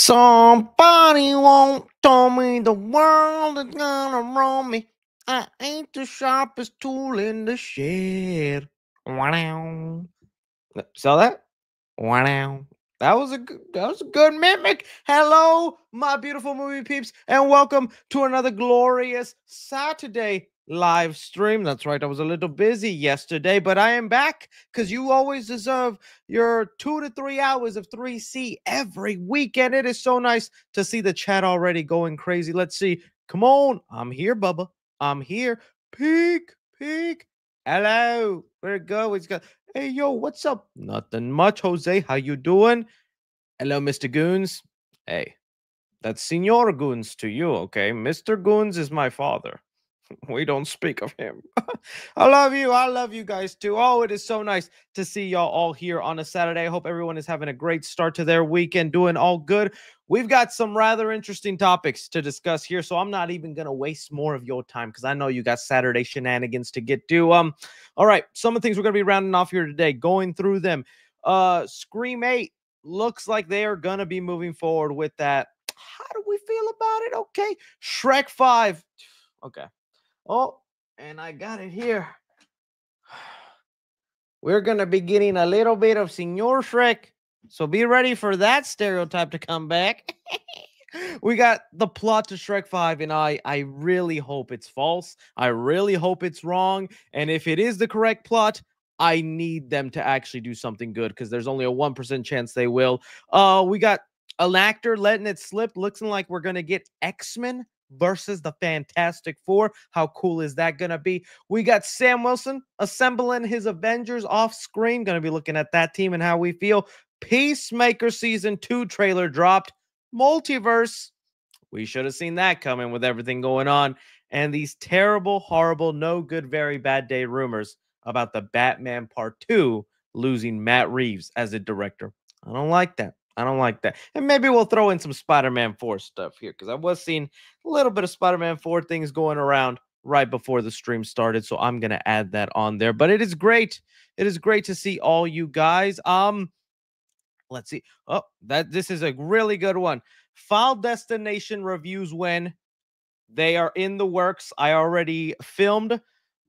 Somebody won't tell me the world is gonna roll me. I ain't the sharpest tool in the shed. Wow. Saw that? Wow. That was a good mimic. Hello, my beautiful movie peeps, and welcome to another glorious Saturday live stream. That's right, I was a little busy yesterday, but I am back because you always deserve your 2 to 3 hours of 3C every weekend. It is so nice to see the chat already going crazy. Let's see. Come on. I'm here, Bubba. I'm here. Peek, peek. Hello. Where'd it go? It's got Hey, yo, what's up? Nothing much, Jose. How you doing? Hello, Mr. Goons. Hey, that's Senor Goons to you, okay? Mr. Goons is my father. We don't speak of him. I love you. I love you guys too. Oh, it is so nice to see y'all all here on a Saturday. I hope everyone is having a great start to their weekend, doing all good. We've got some rather interesting topics to discuss here, so I'm not even going to waste more of your time because I know you got Saturday shenanigans to get to. All right, some of the things we're going to be rounding off here today, going through them. Scream 8 looks like they are going to be moving forward with that. How do we feel about it? Okay. Shrek 5. Okay. Oh, and I got it here. We're going to be getting a little bit of Senor Shrek. So be ready for that stereotype to come back. We got the plot to Shrek 5, and I really hope it's false. I really hope it's wrong. And if it is the correct plot, I need them to actually do something good because there's only a 1% chance they will. We got an actor letting it slip, looking like we're going to get X-Men versus the Fantastic Four. How cool is that going to be? We got Sam Wilson assembling his Avengers off screen. Going to be looking at that team and how we feel. Peacemaker Season 2 trailer dropped. Multiverse. We should have seen that coming with everything going on. And these terrible, horrible, no good, very bad day rumors about the Batman Part 2 losing Matt Reeves as a director. I don't like that. I don't like that. And maybe we'll throw in some Spider-Man 4 stuff here because I was seeing a little bit of Spider-Man 4 things going around right before the stream started. So I'm going to add that on there. But it is great. It is great to see all you guys. Let's see. Oh, this is a really good one. Final Destination reviews when they are in the works. I already filmed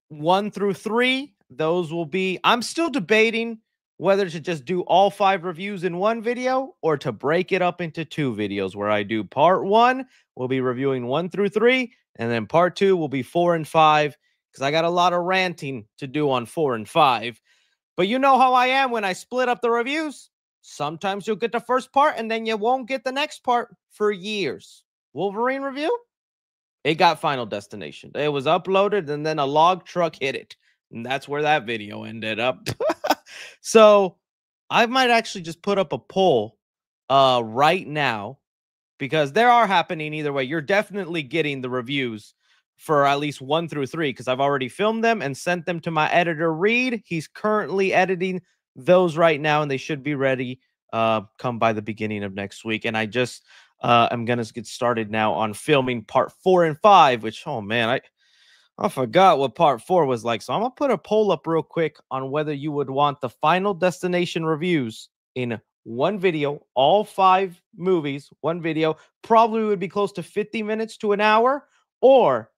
1 through 3. Those will be, I'm still debating whether to just do all 5 reviews in one video or to break it up into 2 videos where I do part 1, we'll be reviewing 1 through 3, and then part 2 will be 4 and 5 because I got a lot of ranting to do on 4 and 5. But you know how I am when I split up the reviews. Sometimes you'll get the first part and then you won't get the next part for years. Wolverine review? It got Final Destination. It was uploaded and then a log truck hit it. And that's where that video ended up. So I might actually just put up a poll right now because there are happening either way. You're definitely getting the reviews for at least 1 through 3 because I've already filmed them and sent them to my editor, Reed. He's currently editing those right now, and they should be ready come by the beginning of next week. And I just am going to get started now on filming part 4 and 5, which, oh, man, I forgot what part 4 was like. So I'm going to put a poll up real quick on whether you would want the Final Destination reviews in one video, all 5 movies, one video, probably would be close to 50 minutes to an hour, or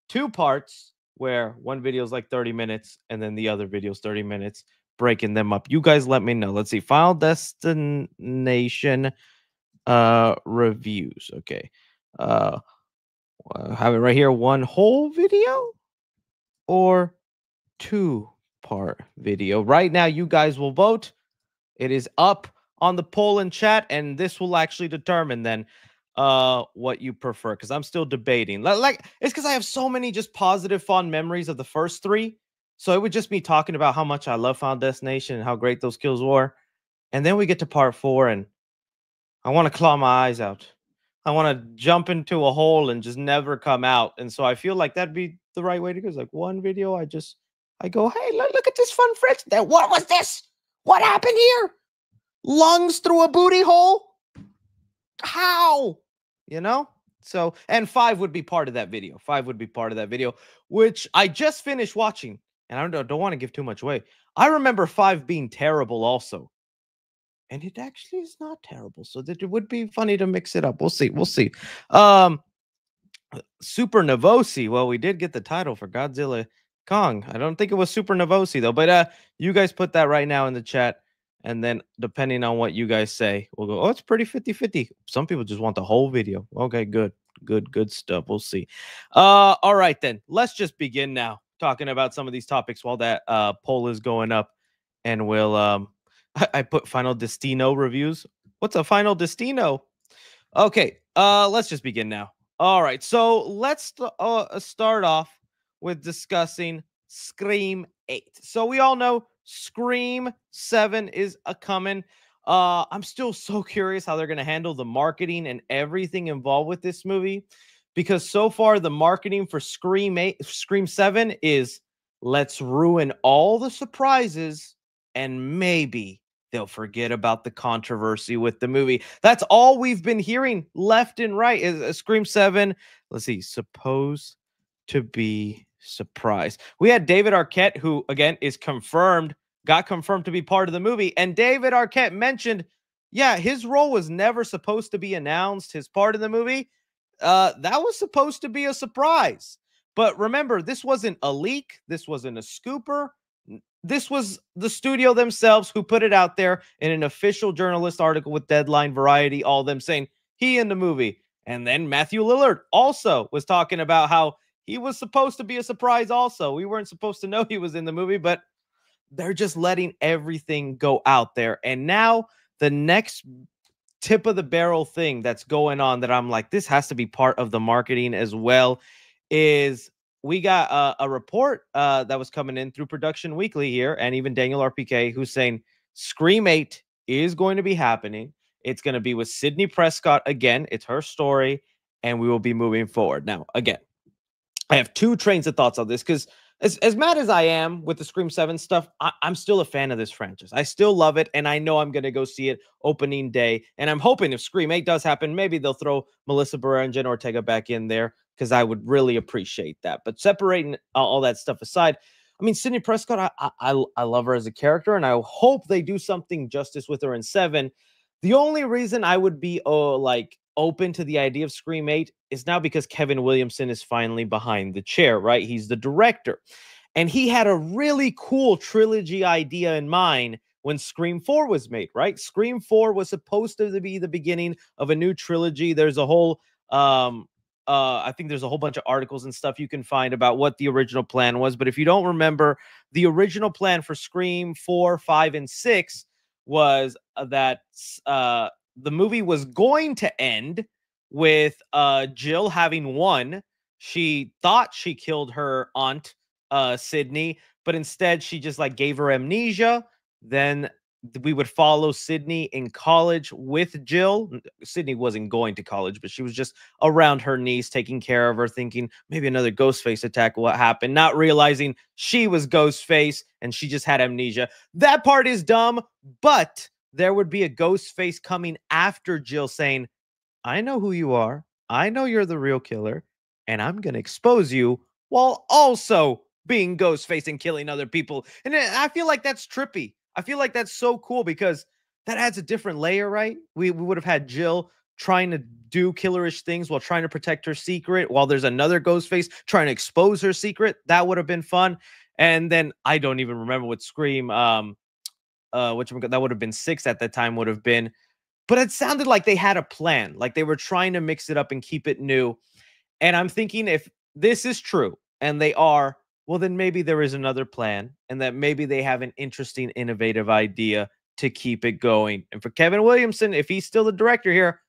2 parts where one video is like 30 minutes and then the other video is 30 minutes, breaking them up. You guys let me know. Let's see. Final Destination reviews. Okay. Have it right here. One whole video or 2-part video. Right now, you guys will vote. It is up on the poll and chat, and this will actually determine then what you prefer, because I'm still debating. Like it's because I have so many just positive, fond memories of the first 3. So it would just be talking about how much I love Final Destination and how great those kills were. And then we get to part 4, and I want to claw my eyes out. I want to jump into a hole and just never come out. And so I feel like that'd be the right way to go. It's like one video, I go, hey, look at this fun friend. What was this? What happened here? Lungs through a booty hole? How? You know? So, and 5 would be part of that video. 5 would be part of that video, which I just finished watching. And I don't want to give too much away. I remember 5 being terrible also. and it actually is not terrible. So that it would be funny to mix it up. We'll see. We'll see. Um, Super Novosi. Well, we did get the title for Godzilla Kong. I don't think it was Super Novosi though. But you guys put that right now in the chat. And then depending on what you guys say, we'll go, oh, it's pretty 50-50. Some people just want the whole video. Okay, good. Good stuff. We'll see. All right then. Let's just begin now talking about some of these topics while that poll is going up. And we'll I put Final Destino reviews. What's a Final Destino? Okay, let's just begin now. All right, so let's start off with discussing Scream 8. So we all know Scream 7 is a coming. I'm still so curious how they're going to handle the marketing and everything involved with this movie, because so far the marketing for Scream 8, Scream 7 is let's ruin all the surprises and maybe they'll forget about the controversy with the movie. That's all we've been hearing left and right is Scream 7. Let's see, supposed to be surprised. We had David Arquette, who again is got confirmed to be part of the movie. And David Arquette mentioned, yeah, his role was never supposed to be announced, his part in the movie. That was supposed to be a surprise. But remember, this wasn't a leak. This wasn't a scooper. This was the studio themselves who put it out there in an official journalist article with Deadline, Variety, all of them saying he in the movie. And then Matthew Lillard also was talking about how he was supposed to be a surprise also. We weren't supposed to know he was in the movie, but they're just letting everything go out there. And now the next tip of the barrel thing that's going on that I'm like, this has to be part of the marketing as well, is we got a report that was coming in through Production Weekly here, and even Daniel RPK, who's saying Scream 8 is going to be happening. It's going to be with Sydney Prescott again. It's her story, and we will be moving forward. Now, again, I have two trains of thoughts on this because as mad as I am with the Scream 7 stuff, I'm still a fan of this franchise. I still love it, and I know I'm going to go see it opening day. And I'm hoping if Scream 8 does happen, maybe they'll throw Melissa Barrera and Jenna Ortega back in there because I would really appreciate that. But separating all that stuff aside, I mean, Sydney Prescott, I love her as a character, and I hope they do something justice with her in 7. The only reason I would be like open to the idea of Scream 8 is now because Kevin Williamson is finally behind the chair, right? He's the director. And he had a really cool trilogy idea in mind when Scream 4 was made, right? Scream 4 was supposed to be the beginning of a new trilogy. There's a whole I think there's a whole bunch of articles and stuff you can find about what the original plan was. But if you don't remember, the original plan for Scream 4, 5, and 6 was that the movie was going to end with Jill having won. She thought she killed her aunt, Sydney, but instead she just like gave her amnesia. Then we would follow Sydney in college with Jill. Sydney wasn't going to college, but she was just around her niece, taking care of her, thinking maybe another Ghostface attack will happen, not realizing she was Ghostface and she just had amnesia. That part is dumb, but there would be a Ghostface coming after Jill saying, I know who you are. I know you're the real killer, and I'm going to expose you while also being Ghostface and killing other people. And I feel like that's trippy. I feel like that's so cool because that adds a different layer, right? We would have had Jill trying to do killerish things while trying to protect her secret, while there's another Ghostface trying to expose her secret. That would have been fun. And then I don't even remember what Scream, which that would have been 6 at that time would have been. But it sounded like they had a plan, like they were trying to mix it up and keep it new. And I'm thinking if this is true, and they are, well, then maybe there is another plan, and that maybe they have an interesting, innovative idea to keep it going. And for Kevin Williamson, if he's still the director here,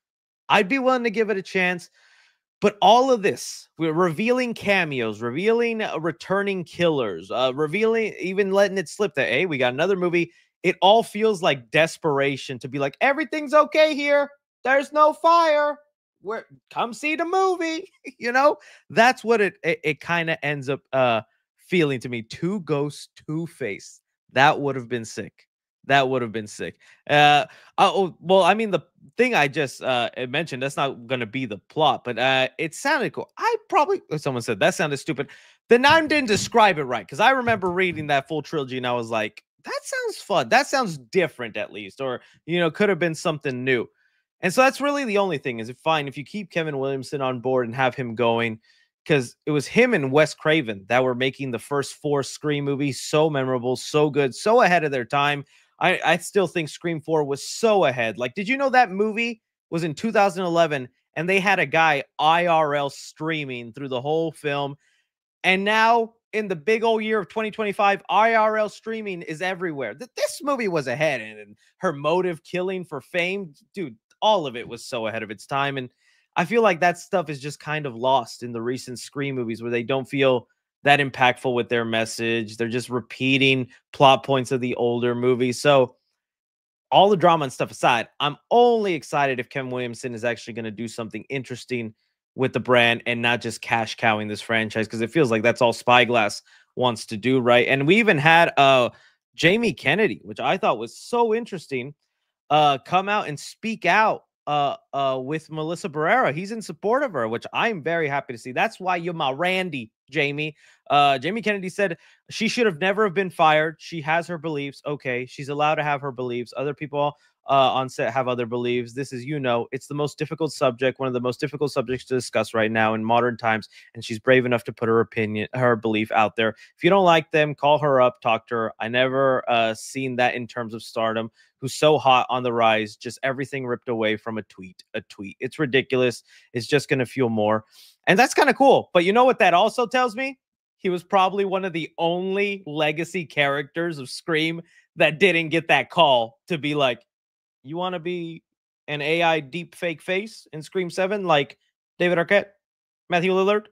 I'd be willing to give it a chance. But all of this, we're revealing cameos, revealing returning killers, revealing, even letting it slip that, hey, we got another movie. It all feels like desperation to be like, everything's okay here. There's no fire. Come see the movie. You know, that's what it kind of ends up feeling to me. Two ghosts, Two-Face. That would have been sick. That would have been sick. Well, I mean, the thing I just mentioned, that's not going to be the plot, but it sounded cool. Someone said that sounded stupid. Then I didn't describe it right, because I remember reading that full trilogy and I was like, that sounds fun. That sounds different at least, or could have been something new. And so that's really the only thing is fine if you keep Kevin Williamson on board and have him going, because it was him and Wes Craven that were making the first four Scream movies so memorable, so good, so ahead of their time. I still think Scream 4 was so ahead. Like, did you know that movie was in 2011 and they had a guy IRL streaming through the whole film? And now in the big old year of 2025, IRL streaming is everywhere. This movie was ahead, and her motive killing for fame, dude, all of it was so ahead of its time. And I feel like that stuff is just kind of lost in the recent Scream movies where they don't feel that impactful with their message. They're just repeating plot points of the older movies. So all the drama and stuff aside, I'm only excited if Kevin Williamson is actually going to do something interesting with the brand and not just cash cowing this franchise, because it feels like that's all Spyglass wants to do, right? And we even had Jamie Kennedy, which I thought was so interesting, come out and speak out with Melissa Barrera. He's in support of her, which I'm very happy to see. That's why you're my Randy, Jamie. Jamie Kennedy said she should have never have been fired. She has her beliefs. Okay, she's allowed to have her beliefs. Other people on set have other beliefs. This is, it's the most difficult subject, one of the most difficult subjects to discuss right now in modern times. And she's brave enough to put her opinion, her belief out there. If you don't like them, call her up, talk to her. I never seen that in terms of stardom, who's so hot on the rise, just everything ripped away from a tweet. It's ridiculous. It's just going to fuel more. And that's kind of cool. But you know what that also tells me? He was probably one of the only legacy characters of Scream that didn't get that call to be like, you want to be an AI deep fake face in Scream 7 like David Arquette, Matthew Lillard,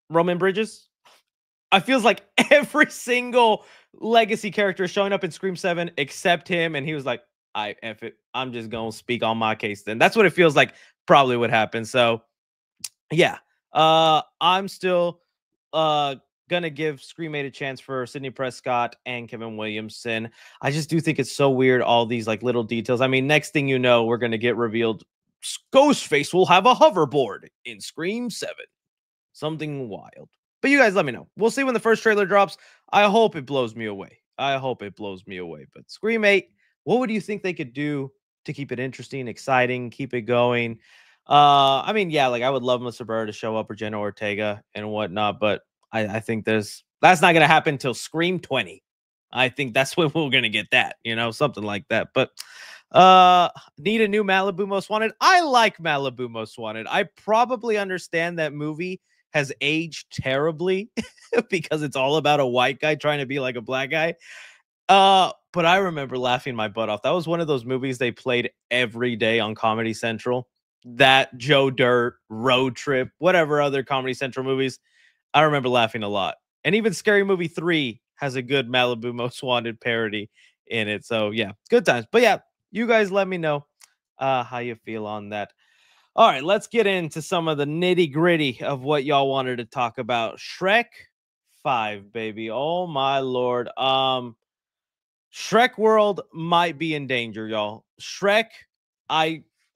Roman Bridges? I feels like every single legacy character showing up in Scream 7 except him, and he was like, I F it. I'm just going to speak on my case then. That's what it feels like probably would happen. So, yeah. I'm still gonna give Scream 8 a chance for Sidney Prescott and Kevin Williamson. I just do think it's so weird, all these like little details. I mean, next thing you know, we're gonna get revealed Ghostface will have a hoverboard in Scream 7. Something wild. But you guys let me know. We'll see when the first trailer drops. I hope it blows me away. But Scream 8, what would you think they could do to keep it interesting, exciting, keep it going? I mean, yeah, like I would love Mr. Burr to show up, or Jenna Ortega and whatnot, but I think that's not gonna happen until Scream 20. I think that's when we're gonna get that, something like that. But need a new Malibu Most Wanted. I like Malibu Most Wanted. I probably understand that movie has aged terribly because it's all about a white guy trying to be like a black guy. But I remember laughing my butt off. That was one of those movies they played every day on Comedy Central. That, Joe Dirt, Road Trip, whatever other Comedy Central movies. I remember laughing a lot. And even Scary Movie 3 has a good Malibu Most Wanted parody in it. So yeah, good times. But yeah, you guys let me know how you feel on that. All right, let's get into some of the nitty gritty of what y'all wanted to talk about. Shrek 5, baby. Oh my Lord. Shrek World might be in danger, y'all. Shrek,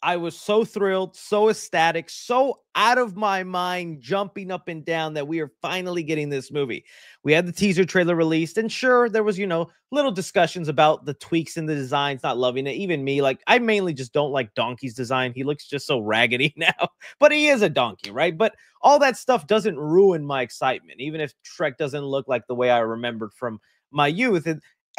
I was so thrilled, so ecstatic, so out of my mind, jumping up and down that we are finally getting this movie. We had the teaser trailer released, and sure, there was, little discussions about the tweaks in the designs, not loving it. Even me, like, I mainly just don't like Donkey's design. He looks just so raggedy now, but he is a donkey, right? But all that stuff doesn't ruin my excitement, even if Shrek doesn't look like the way I remembered from my youth.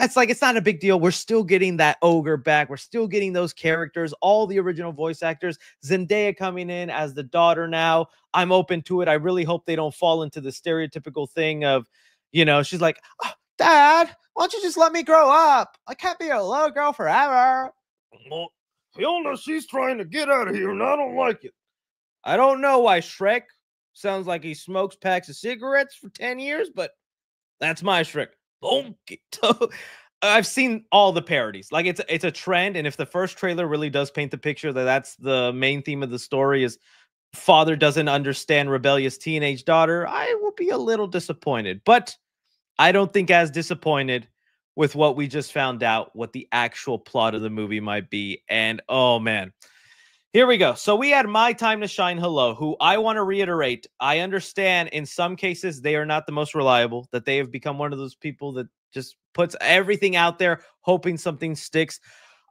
It's like, it's not a big deal. We're still getting that ogre back. We're still getting those characters, all the original voice actors. Zendaya coming in as the daughter now. I'm open to it. I really hope they don't fall into the stereotypical thing of, she's like, oh, Dad, why don't you just let me grow up? I can't be a little girl forever. Well, Fiona, she's trying to get out of here, and I don't like it. I don't know why Shrek sounds like he smokes packs of cigarettes for 10 years, but that's my Shrek. I've seen all the parodies. Like, it's a trend, and if the first trailer really does paint the picture that that's the main theme of the story is father doesn't understand rebellious teenage daughter, I will be a little disappointed. But I don't think as disappointed with what we just found out, what the actual plot of the movie might be. And oh man, here we go. So we had My Time to Shine Hello, who I want to reiterate. I understand in some cases they are not the most reliable, that they have become one of those people that just puts everything out there, hoping something sticks.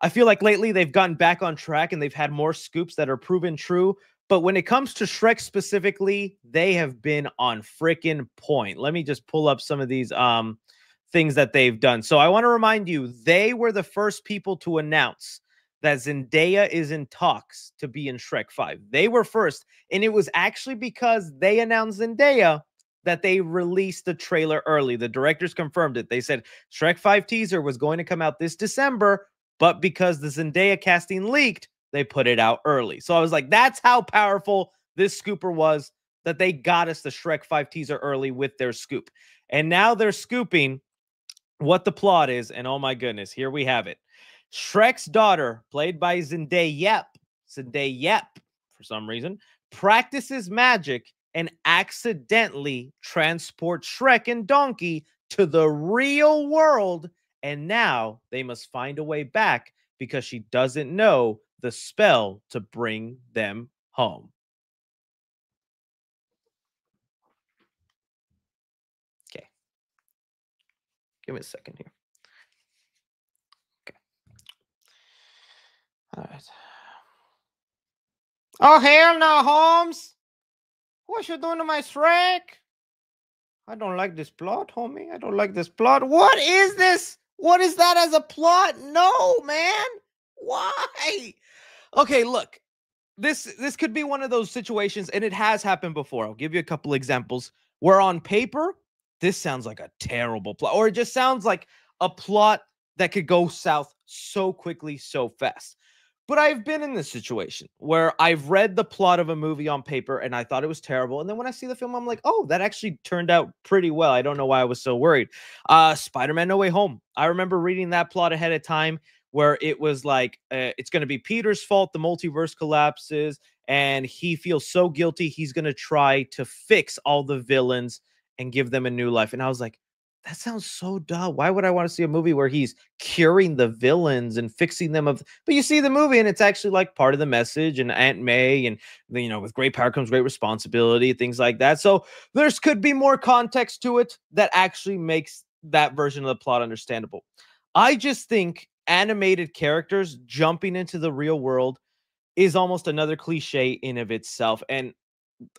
I feel like lately they've gotten back on track and they've had more scoops that are proven true. But when it comes to Shrek specifically, they have been on freaking point. Let me just pull up some of these things that they've done. So I want to remind you, they were the first people to announce that Zendaya is in talks to be in Shrek 5. They were first, and it was actually because they announced Zendaya that they released the trailer early. The directors confirmed it. They said Shrek 5 teaser was going to come out this December, but because the Zendaya casting leaked, they put it out early. So I was like, that's how powerful this scooper was, that they got us the Shrek 5 teaser early with their scoop. And now they're scooping what the plot is. And oh my goodness, here we have it. Shrek's daughter, played by Zendaya, for some reason, practices magic and accidentally transports Shrek and Donkey to the real world. And now they must find a way back because she doesn't know the spell to bring them home. Okay. Give me a second here. Okay. All right. Oh, hell no, Holmes. What you doing to my Shrek? I don't like this plot, homie. I don't like this plot. What is this? What is that as a plot? No, man. Why? Okay, look. This could be one of those situations, and it has happened before. I'll give you a couple examples where on paper, this sounds like a terrible plot, or it just sounds like a plot that could go south so quickly, so fast. But I've been in this situation where I've read the plot of a movie on paper and I thought it was terrible. And then when I see the film, I'm like, oh, that actually turned out pretty well. I don't know why I was so worried. Spider-Man No Way Home. I remember reading that plot ahead of time where it was like, it's going to be Peter's fault. The multiverse collapses and he feels so guilty. He's going to try to fix all the villains and give them a new life. And I was like, that sounds so dumb. Why would I want to see a movie where he's curing the villains and fixing them? But you see the movie and it's actually like part of the message, and Aunt May, and with great power comes great responsibility, things like that. So there's could be more context to it that actually makes that version of the plot understandable. I just think animated characters jumping into the real world is almost another cliche in of itself. And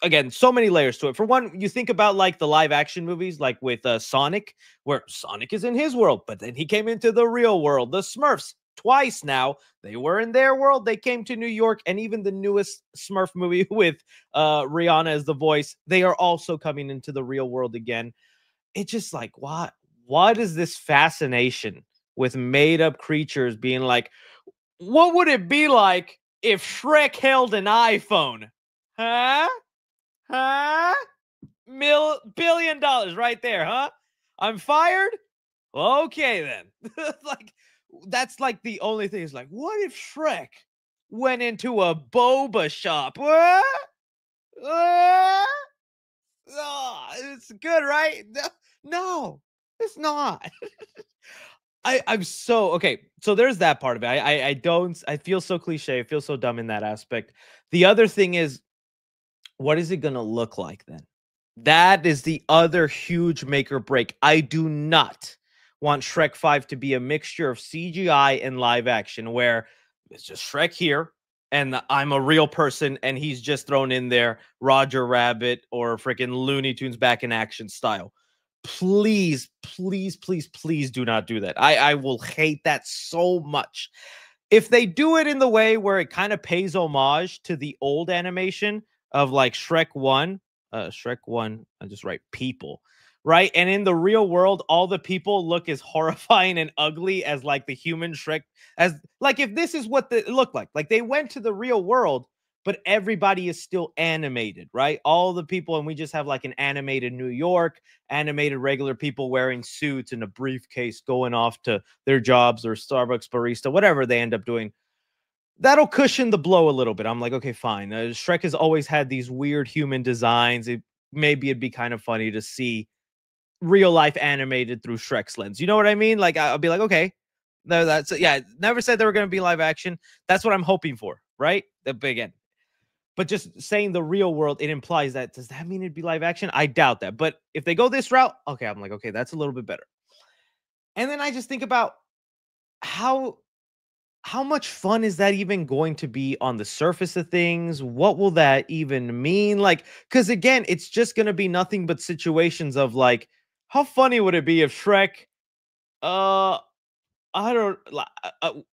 again, so many layers to it. For one, you think about like the live action movies, like with Sonic, where Sonic is in his world, but then he came into the real world. The Smurfs, twice now, they were in their world. They came to New York, and even the newest Smurf movie with Rihanna as the voice, they are also coming into the real world again. It's just like, what is this fascination with made up creatures being like, what would it be like if Shrek held an iPhone? Huh? Huh? $1 billion right there, huh? I'm fired? Okay, then. Like, that's like the only thing is like, what if Shrek went into a boba shop? What? Oh, it's good, right? No, it's not. I'm so okay. So there's that part of it. I feel so cliche. I feel so dumb in that aspect. The other thing is, what is it going to look like then? That is the other huge make or break. I do not want Shrek 5 to be a mixture of CGI and live action where it's just Shrek here and I'm a real person and he's just thrown in there Roger Rabbit or freaking Looney Tunes back in action style. Please, please, please, please do not do that. I will hate that so much. If they do it in the way where it kind of pays homage to the old animation of like Shrek 1, I just write people, right? And in the real world, all the people look as horrifying and ugly as like the human Shrek, as like if this is what it looked like they went to the real world, but everybody is still animated, right? All the people, and we just have like an animated New York, animated regular people wearing suits and a briefcase going off to their jobs or Starbucks barista, whatever they end up doing. That'll cushion the blow a little bit. I'm like, okay, fine. Shrek has always had these weird human designs. Maybe it'd be kind of funny to see real life animated through Shrek's lens. You know what I mean? Like, I'll be like, okay, no, that's yeah. Never said they were going to be live action. That's what I'm hoping for, right? Again, but just saying the real world, it implies that. Does that mean it'd be live action? I doubt that. But if they go this route, okay, I'm like, okay, that's a little bit better. And then I just think about how how much fun is that even going to be on the surface of things? What will that even mean? Like, because again, it's just going to be nothing but situations of like, how funny would it be if Shrek, uh, I don't,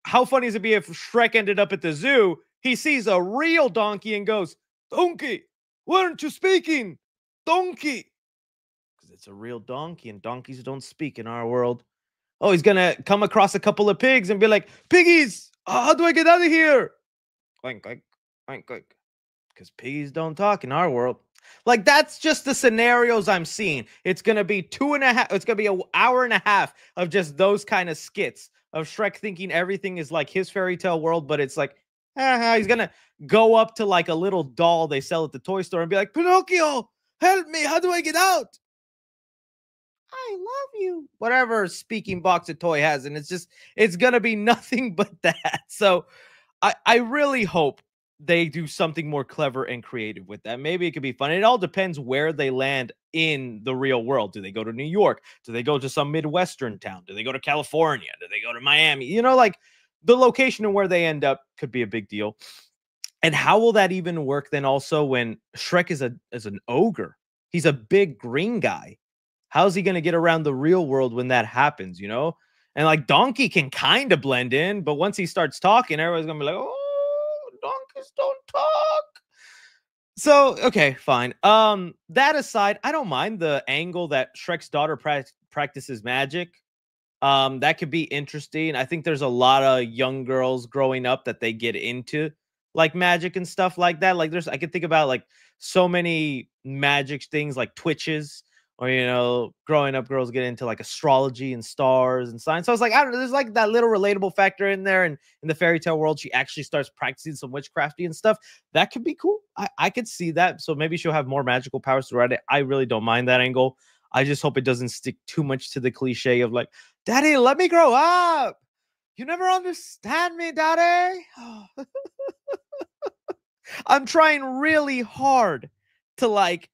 how funny is it be if Shrek ended up at the zoo? He sees a real donkey and goes, "Donkey, why aren't you speaking? Donkey," because it's a real donkey and donkeys don't speak in our world. Oh, he's gonna come across a couple of pigs and be like, "Piggies, how do I get out of here?" Clink, clink, clink, clink. Because piggies don't talk in our world. Like, that's just the scenarios I'm seeing. It's gonna be 2.5. It's gonna be an hour and a half of just those kind of skits of Shrek thinking everything is like his fairy tale world, but it's like, he's gonna go up to like a little doll they sell at the toy store and be like, "Pinocchio, help me! How do I get out?" "I love you." Whatever speaking box a toy has, and it's gonna be nothing but that. So I really hope they do something more clever and creative with that. Maybe it could be fun. It all depends where they land in the real world. Do they go to New York? Do they go to some Midwestern town? Do they go to California? Do they go to Miami? Like the location and where they end up could be a big deal. And how will that even work then also when Shrek is an ogre? He's a big green guy. How's he going to get around the real world when that happens? And like Donkey can kind of blend in, but once he starts talking, everybody's going to be like, "Oh, donkeys don't talk." So, okay, fine. That aside, I don't mind the angle that Shrek's daughter practices magic. That could be interesting. I think there's a lot of young girls growing up that they get into like magic and stuff like that. Like I could think about like so many magic things like Twitches or growing up girls get into like astrology and stars and signs. So I was like, I don't know, there's like that little relatable factor in there. And in the fairy tale world, she actually starts practicing some witchcrafty and stuff. That could be cool. I could see that. So maybe she'll have more magical powers throughout it. I really don't mind that angle. I just hope it doesn't stick too much to the cliche of like, "Daddy, let me grow up. You never understand me, Daddy." I'm trying really hard to like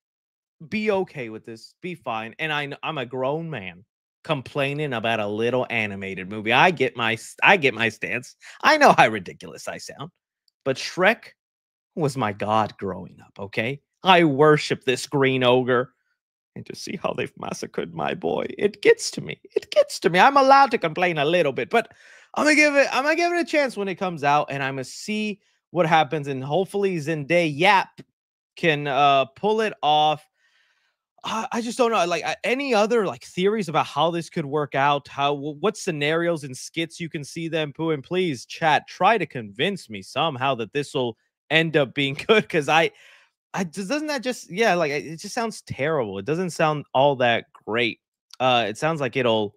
be okay with this, be fine. And I'm a grown man complaining about a little animated movie. I get my stance. I know how ridiculous I sound, but Shrek was my god growing up, okay? I worship this green ogre. And to see how they've massacred my boy, it gets to me. It gets to me. I'm allowed to complain a little bit, but I'm gonna give it a chance when it comes out, and I'm gonna see what happens. And hopefully Zendaya Yap can pull it off. I just don't know. Like any other like theories about how this could work out, what scenarios and skits you can see them poo. And please, chat, try to convince me somehow that this will end up being good because doesn't that just like it just sounds terrible. It doesn't sound all that great. It sounds like it'll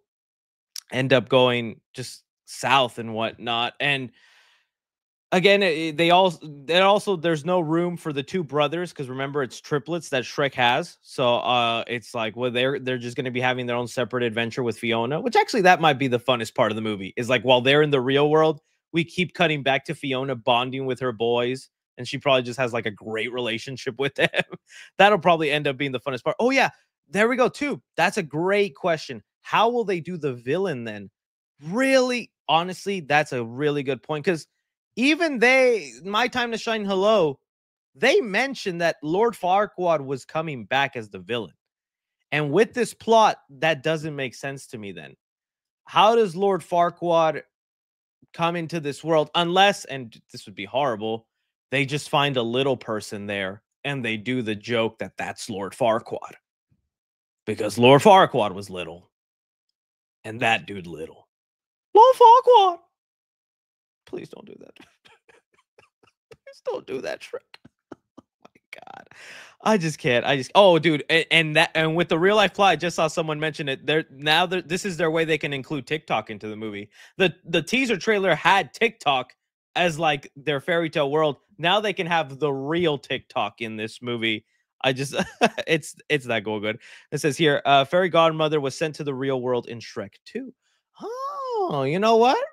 end up going just south and whatnot. And again, there's no room for the two brothers because remember it's triplets that Shrek has. So it's like well they're just going to be having their own separate adventure with Fiona, which actually that might be the funnest part of the movie. Is like while they're in the real world, we keep cutting back to Fiona bonding with her boys and she probably just has like a great relationship with them. That'll probably end up being the funnest part. Oh yeah, there we go too. That's a great question. How will they do the villain then? Really, honestly, that's a really good point because even My Time to Shine Hello, they mentioned that Lord Farquaad was coming back as the villain. And with this plot, that doesn't make sense to me then. How does Lord Farquaad come into this world unless, and this would be horrible, they just find a little person there and they do the joke that that's Lord Farquaad because Lord Farquaad was little and that dude little. Lord Farquaad, please don't do that. Please don't do that, Shrek. God. I just can't. Oh, dude, and with the real life plot, I just saw someone mention it. This is their way they can include TikTok into the movie. The teaser trailer had TikTok as like their fairy tale world. Now they can have the real TikTok in this movie. I just it's that good. It says here, fairy godmother was sent to the real world in Shrek 2. Oh, you know what?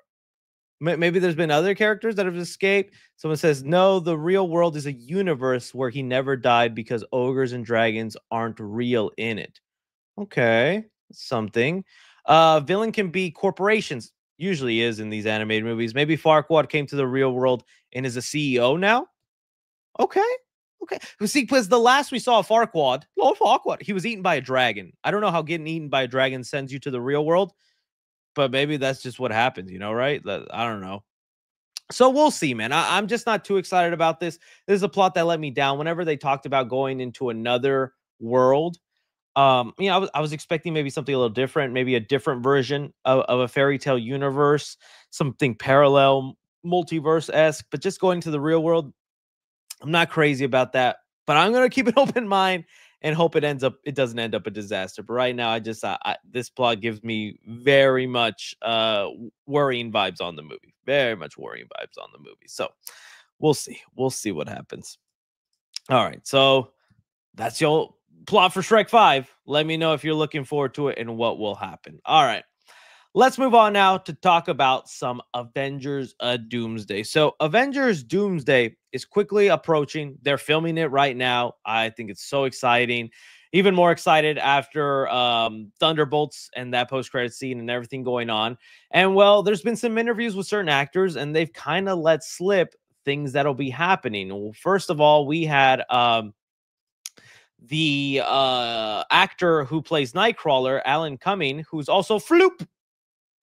Maybe there's been other characters that have escaped. Someone says, no, the real world is a universe where he never died because ogres and dragons aren't real in it. Okay, something. Villain can be corporations. Usually is in these animated movies. Maybe Farquaad came to the real world and is a CEO now. Okay. Okay. See, because the last we saw of Farquaad, Lord Farquaad, he was eaten by a dragon. I don't know how getting eaten by a dragon sends you to the real world, but maybe that's just what happens, right? I don't know. So we'll see, man. I'm just not too excited about this. This is a plot that let me down. Whenever they talked about going into another world, I was expecting maybe something a little different, maybe a different version of a fairy tale universe, something parallel, multiverse esque. But just going to the real world, I'm not crazy about that. But I'm gonna keep an open mind and hope it doesn't end up a disaster. But right now, this plot gives me very much worrying vibes on the movie. Very much worrying vibes on the movie. So we'll see. We'll see what happens. All right. So that's your plot for Shrek 5. Let me know if you're looking forward to it and what will happen. All right. Let's move on now to talk about some Avengers Doomsday. So, Avengers Doomsday is quickly approaching. They're filming it right now. I think it's so exciting. Even more excited after Thunderbolts and that post-credit scene and everything going on. And, well, there's been some interviews with certain actors, and they've kind of let slip things that'll be happening. Well, first of all, we had the actor who plays Nightcrawler, Alan Cumming, who's also Floop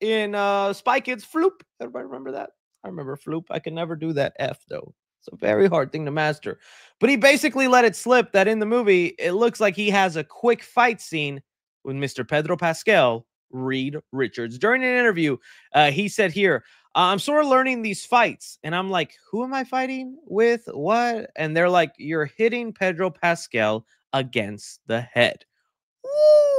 in Spy Kids. Floop. Everybody remember that? I remember Floop. I can never do that F though. It's a very hard thing to master. But he basically let it slip that in the movie, it looks like he has a quick fight scene with Mr. Pedro Pascal, Reed Richards. During an interview, he said here, I'm sort of learning these fights. And I'm like, who am I fighting with? What? And they're like, you're hitting Pedro Pascal against the head.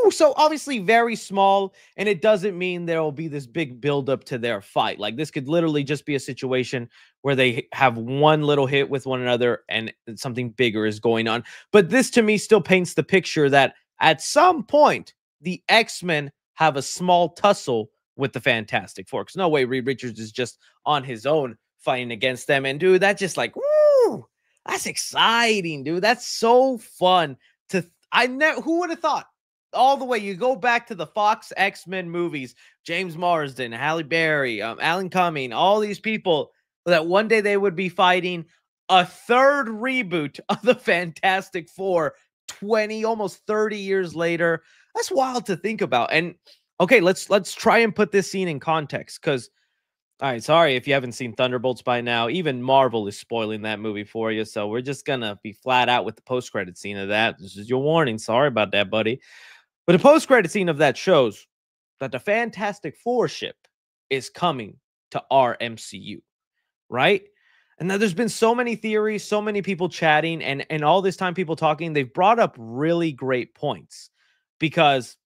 Ooh, so obviously very small, and it doesn't mean there will be this big buildup to their fight. Like this could literally just be a situation where they have one little hit with one another and something bigger is going on. But this to me still paints the picture that at some point the X-Men have a small tussle with the Fantastic Four. Because no way Reed Richards is just on his own fighting against them. And dude, that's just like, woo, that's exciting, dude. That's so fun to who would have thought? All the way you go back to the Fox X-Men movies, James Marsden, Halle Berry, Alan Cumming, all these people, that one day they would be fighting a third reboot of the Fantastic Four 20, almost 30 years later. That's wild to think about. And okay, let's try and put this scene in context, because all right, sorry if you haven't seen Thunderbolts by now. Even Marvel is spoiling that movie for you. So we're just going to be flat out with the post-credit scene of that. This is your warning. Sorry about that, buddy. But the post-credit scene of that shows that the Fantastic Four ship is coming to our MCU, right? And now there's been so many theories, so many people chatting, and all this time people talking, they've brought up really great points, because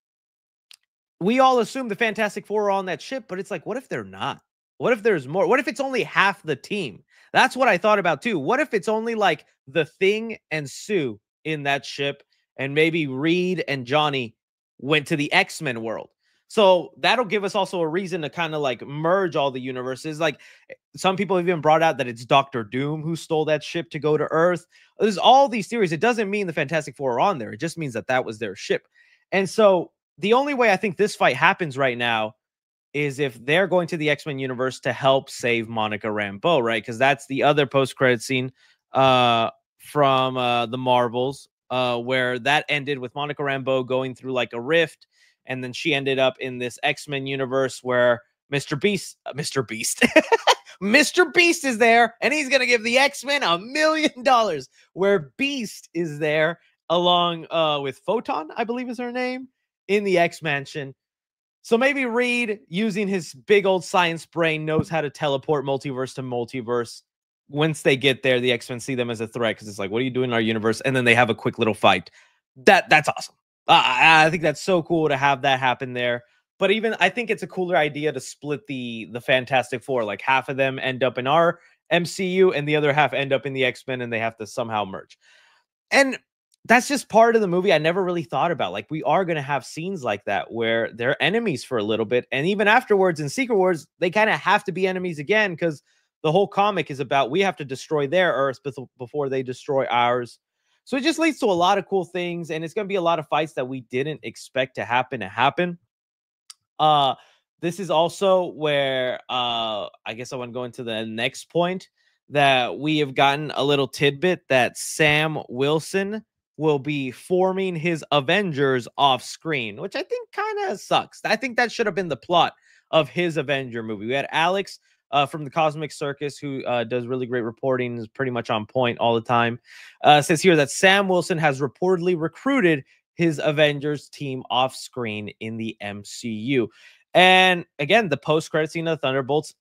we all assume the Fantastic Four are on that ship, but it's like, what if they're not? What if there's more? What if it's only half the team? That's what I thought about too. What if it's only like the Thing and Sue in that ship, and maybe Reed and Johnny went to the X-Men world? So that'll give us also a reason to kind of like merge all the universes. Like some people have even brought out that it's Doctor Doom who stole that ship to go to Earth. There's all these theories. It doesn't mean the Fantastic Four are on there. It just means that that was their ship. And so the only way I think this fight happens right now is if they're going to the X-Men universe to help save Monica Rambeau, right? Because that's the other post-credit scene from the Marvels, where that ended with Monica Rambeau going through like a rift, and then she ended up in this X-Men universe where Mr. Beast Mr. Beast is there, and he's gonna give the X-Men $1 million, where Beast is there along with Photon, I believe is her name, in the X-Mansion. So maybe Reed, using his big old science brain, knows how to teleport multiverse to multiverse. Once they get there, the X-Men see them as a threat, because it's like, what are you doing in our universe? And then they have a quick little fight. That's awesome. I think that's so cool to have that happen there. But even I think it's a cooler idea to split the Fantastic Four. Like half of them end up in our MCU and the other half end up in the X-Men, and they have to somehow merge. And that's just part of the movie I never really thought about. Like, we are going to have scenes like that where they're enemies for a little bit. And even afterwards in Secret Wars, they kind of have to be enemies again, because the whole comic is about we have to destroy their Earth before they destroy ours. So it just leads to a lot of cool things. And it's going to be a lot of fights that we didn't expect to happen. Uh, this is also where I guess I want to go into the next point, that we have gotten a little tidbit that Sam Wilson will be forming his Avengers off screen, which I think kind of sucks. I think that should have been the plot of his Avenger movie. We had Alex from the Cosmic Circus, who does really great reporting, is pretty much on point all the time. Says here that Sam Wilson has reportedly recruited his Avengers team off screen in the MCU. And again, the post-credit scene of Thunderbolts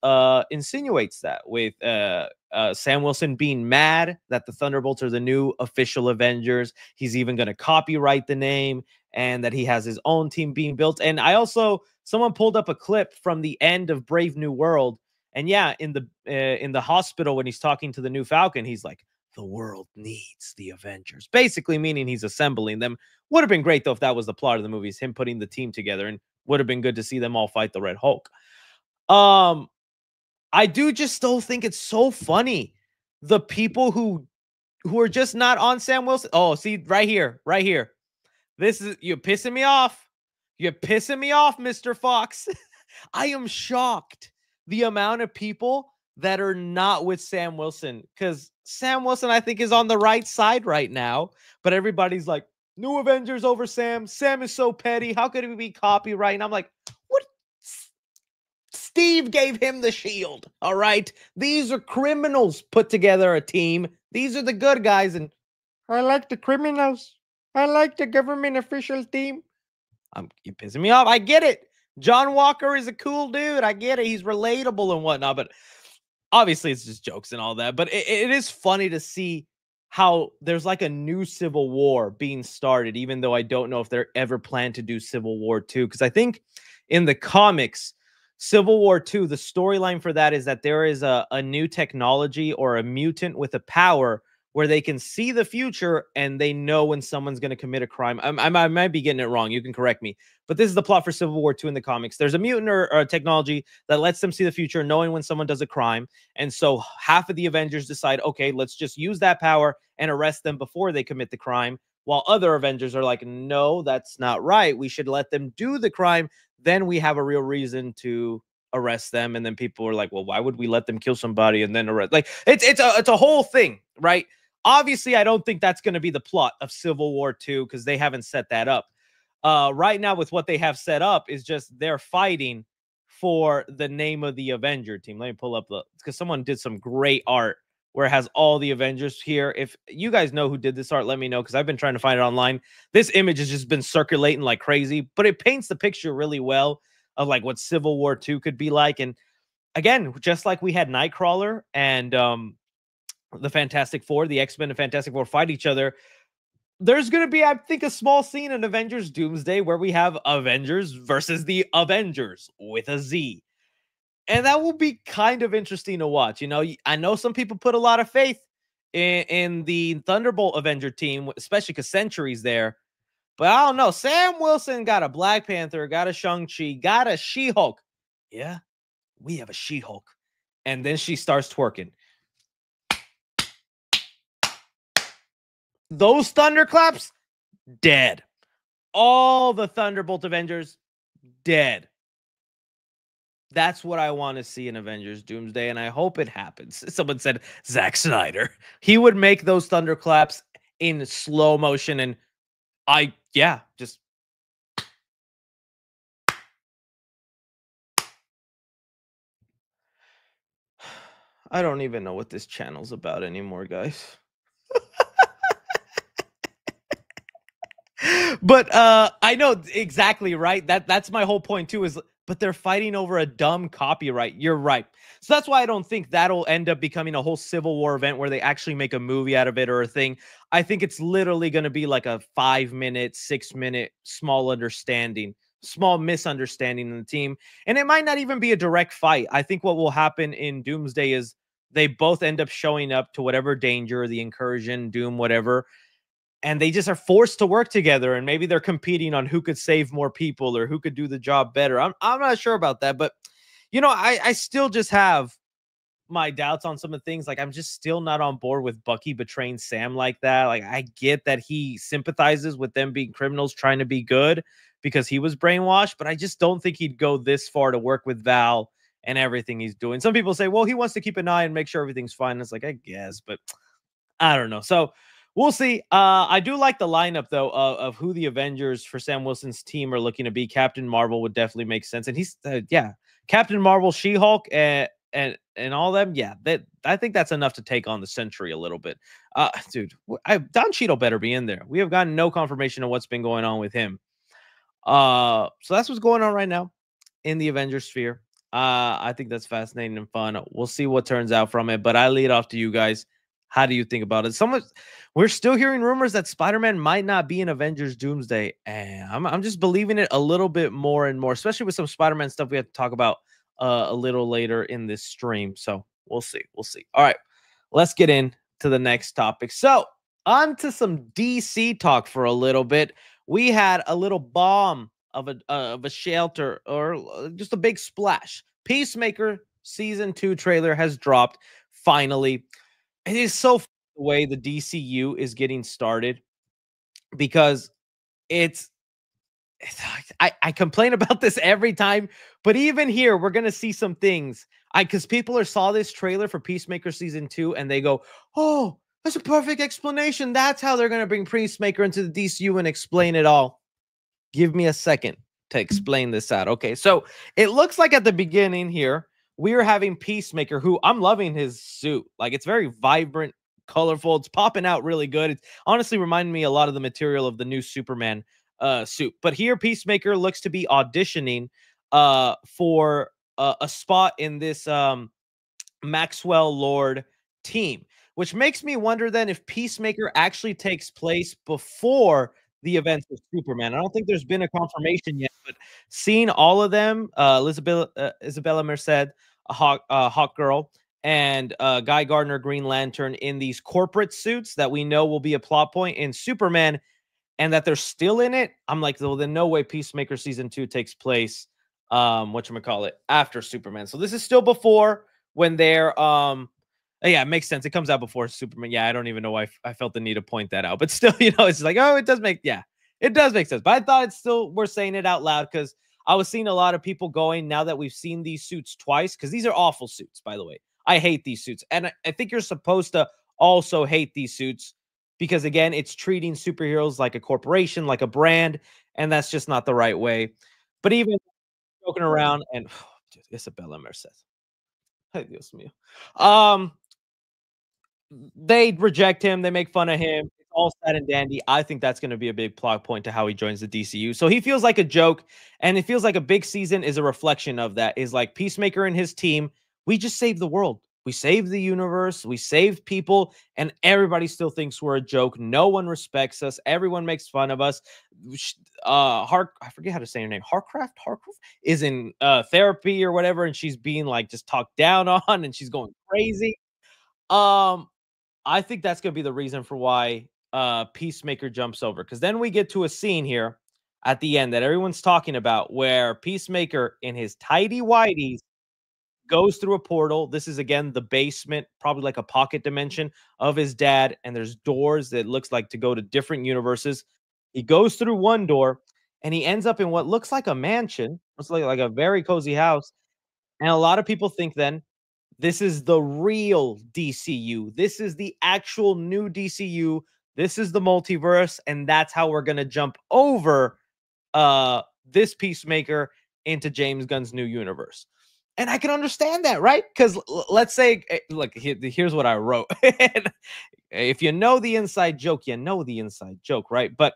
insinuates that, with Sam Wilson being mad that the Thunderbolts are the new official Avengers. He's even going to copyright the name, and that he has his own team being built. And I also, someone pulled up a clip from the end of Brave New World, and yeah, in the hospital when he's talking to the new Falcon, he's like, "The world needs the Avengers," basically meaning he's assembling them. Would have been great though if that was the plot of the movie, is him putting the team together, and would have been good to see them all fight the Red Hulk. I do just still think it's so funny, the people who are just not on Sam Wilson. Oh, see, right here, right here. This is, you're pissing me off. You're pissing me off, Mr. Fox. I am shocked the amount of people that are not with Sam Wilson, because Sam Wilson, I think, is on the right side right now. But everybody's like, new Avengers over Sam. Sam is so petty. How could he be copyright? And I'm like, what? Steve gave him the shield. All right. These are criminals put together a team. These are the good guys. And I like the criminals. I like the government official team. You're pissing me off. I get it. John Walker is a cool dude. I get it. He's relatable and whatnot, but obviously it's just jokes and all that. But it is funny to see how there's like a new Civil War being started, even though I don't know if they're ever planned to do Civil War 2. Because I think in the comics, Civil War 2, the storyline for that is that there is a new technology or a mutant with a power where they can see the future and they know when someone's going to commit a crime. I might be getting it wrong. You can correct me. But this is the plot for Civil War 2 in the comics. There's a mutant or a technology that lets them see the future, knowing when someone does a crime. And so half of the Avengers decide, okay, let's just use that power and arrest them before they commit the crime. While other Avengers are like, no, that's not right. We should let them do the crime. Then we have a real reason to arrest them. And then people are like, well, why would we let them kill somebody and then arrest? Like, it's a whole thing, right? Obviously, I don't think that's going to be the plot of Civil War 2, because they haven't set that up. Right now, with what they have set up, is just they're fighting for the name of the Avenger team. Let me pull up because someone did some great art where it has all the Avengers here. If you guys know who did this art, let me know, because I've been trying to find it online. This image has just been circulating like crazy, but it paints the picture really well of like what Civil War 2 could be like. And again, just like we had Nightcrawler and the Fantastic Four, the X-Men and Fantastic Four fight each other, there's going to be, I think, a small scene in Avengers Doomsday where we have Avengers versus the Avengers with a Z. And that will be kind of interesting to watch. You know, I know some people put a lot of faith in the Thunderbolt Avenger team, especially because Sentry's there. But I don't know. Sam Wilson got a Black Panther, got a Shang-Chi, got a She-Hulk. Yeah, we have a She-Hulk. And then she starts twerking. Those thunderclaps, dead. All the Thunderbolt Avengers, dead. That's what I want to see in Avengers Doomsday, and I hope it happens. Someone said Zack Snyder. He would make those thunderclaps in slow motion, and just I don't even know what this channel's about anymore, guys. But I know exactly, right? That's my whole point too, is but they're fighting over a dumb copyright. You're right. So that's why I don't think that'll end up becoming a whole Civil War event where they actually make a movie out of it or a thing. I think it's literally going to be like a 5-minute, 6-minute small misunderstanding in the team. And it might not even be a direct fight. I think what will happen in Doomsday is they both end up showing up to whatever danger, the incursion, Doom, whatever, and they just are forced to work together, and maybe they're competing on who could save more people or who could do the job better. I'm not sure about that, but you know, I still just have my doubts on some of the things. Like, I'm just still not on board with Bucky betraying Sam like that. Like, I get that he sympathizes with them being criminals trying to be good, because he was brainwashed, but I just don't think he'd go this far to work with Val and everything he's doing. Some people say, well, he wants to keep an eye and make sure everything's fine. It's like, I guess, but I don't know. So we'll see. I do like the lineup though of who the Avengers for Sam Wilson's team are looking to be. Captain Marvel would definitely make sense, and he's Captain Marvel, She-Hulk, and all them. Yeah, that I think that's enough to take on the Sentry a little bit. Dude, Don Cheadle better be in there. We have gotten no confirmation of what's been going on with him. So that's what's going on right now in the Avengers sphere. I think that's fascinating and fun. We'll see what turns out from it. But I lead off to you guys. How do you think about it? We're still hearing rumors that Spider-Man might not be in Avengers Doomsday, and I'm just believing it a little bit more and more, especially with some Spider-Man stuff we have to talk about a little later in this stream. So we'll see. We'll see. All right, let's get into the next topic. So on to some DC talk for a little bit. We had a little bomb of a shelter, or just a big splash. Peacemaker season 2 trailer has dropped finally. It is so the way the DCU is getting started, because it's I complain about this every time, but even here we're gonna see some things. Because people saw this trailer for Peacemaker season 2 and they go, "Oh, that's a perfect explanation. That's how they're gonna bring Peacemaker into the DCU and explain it all." Give me a second to explain this out. Okay, so it looks like at the beginning here, we are having Peacemaker, who I'm loving his suit. Like, it's very vibrant, colorful. It's popping out really good. It's honestly reminding me a lot of the material of the new Superman suit. But here, Peacemaker looks to be auditioning for a spot in this Maxwell Lord team, which makes me wonder then if Peacemaker actually takes place before the events of Superman. I don't think there's been a confirmation yet, but seeing all of them, Isabella Merced, Hawk Girl, and Guy Gardner, Green Lantern, in these corporate suits that we know will be a plot point in Superman, and that they're still in it, I'm like, well, then no way Peacemaker season 2 takes place, whatchamacallit, after Superman. So this is still before, when they're yeah, it makes sense. It comes out before Superman. Yeah, I don't even know why I felt the need to point that out. But still, it's like, oh, it does make sense. But I thought it's still worth saying it out loud, because I was seeing a lot of people going, now that we've seen these suits twice, because these are awful suits, by the way. I hate these suits. And I think you're supposed to also hate these suits, because, again, it's treating superheroes like a corporation, like a brand, and that's just not the right way. But even joking around, and dude, Isabella Merced. Ay, Dios mío. They reject him. They make fun of him. It's all sad and dandy. I think that's going to be a big plot point to how he joins the DCU. So he feels like a joke, and it feels like a big season is a reflection of that. Is like Peacemaker and his team. We just saved the world. We saved the universe. We saved people, and everybody still thinks we're a joke. No one respects us. Everyone makes fun of us. I forget how to say her name. Harcraft is in therapy or whatever, and she's being like just talked down on, and she's going crazy. I think that's going to be the reason for why Peacemaker jumps over, because then we get to a scene here at the end that everyone's talking about, where Peacemaker in his tidy whities goes through a portal. This is, again, the basement, probably like a pocket dimension of his dad, and there's doors that looks like to go to different universes. He goes through one door, and he ends up in what looks like a mansion. Looks like a very cozy house. And a lot of people think then this is the real DCU. This is the actual new DCU. This is the multiverse, and that's how we're going to jump over this Peacemaker into James Gunn's new universe. And I can understand that, right? Because let's say, look, here's what I wrote. If you know the inside joke, you know the inside joke, right? But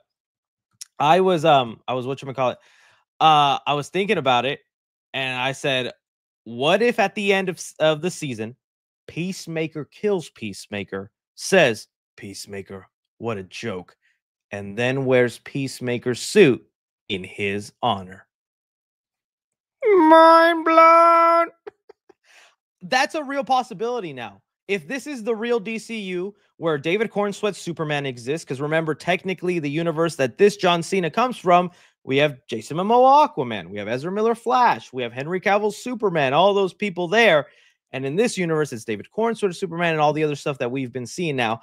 I was whatchamacallit, I was thinking about it, and I said, what if at the end of the season, Peacemaker kills Peacemaker, says, "Peacemaker, what a joke," and then wears Peacemaker's suit in his honor? Mind blown. That's a real possibility now. If this is the real DCU, where David Cornsweat's Superman exists, because remember, technically the universe that this John Cena comes from, we have Jason Momoa Aquaman, we have Ezra Miller Flash, we have Henry Cavill's Superman, all those people there. And in this universe, it's David Cornsweat Superman and all the other stuff that we've been seeing now.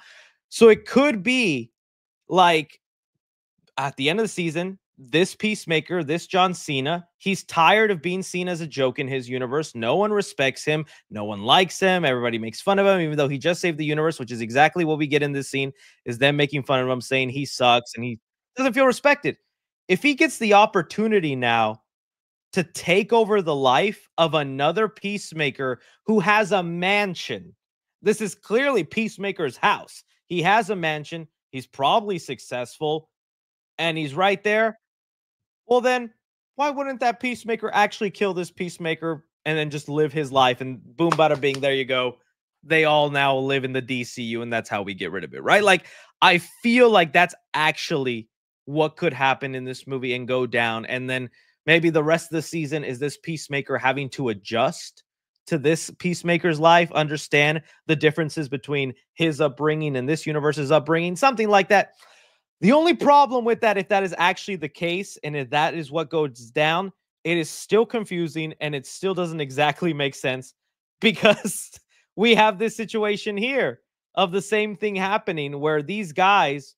So it could be like, at the end of the season, this Peacemaker, this John Cena, he's tired of being seen as a joke in his universe. No one respects him. No one likes him. Everybody makes fun of him, even though he just saved the universe, which is exactly what we get in this scene, is them making fun of him, saying he sucks and he doesn't feel respected. If he gets the opportunity now to take over the life of another Peacemaker who has a mansion, this is clearly Peacemaker's house. He has a mansion. He's probably successful and he's right there. Well, then why wouldn't that Peacemaker actually kill this Peacemaker and then just live his life and boom, bada bing, there you go. They all now live in the DCU and that's how we get rid of it, right? Like, I feel like that's actually what could happen in this movie and go down. And then maybe the rest of the season is this Peacemaker having to adjust to this Peacemaker's life, understand the differences between his upbringing and this universe's upbringing, something like that. The only problem with that, if that is actually the case, and if that is what goes down, it is still confusing and it still doesn't exactly make sense because we have this situation here of the same thing happening where these guys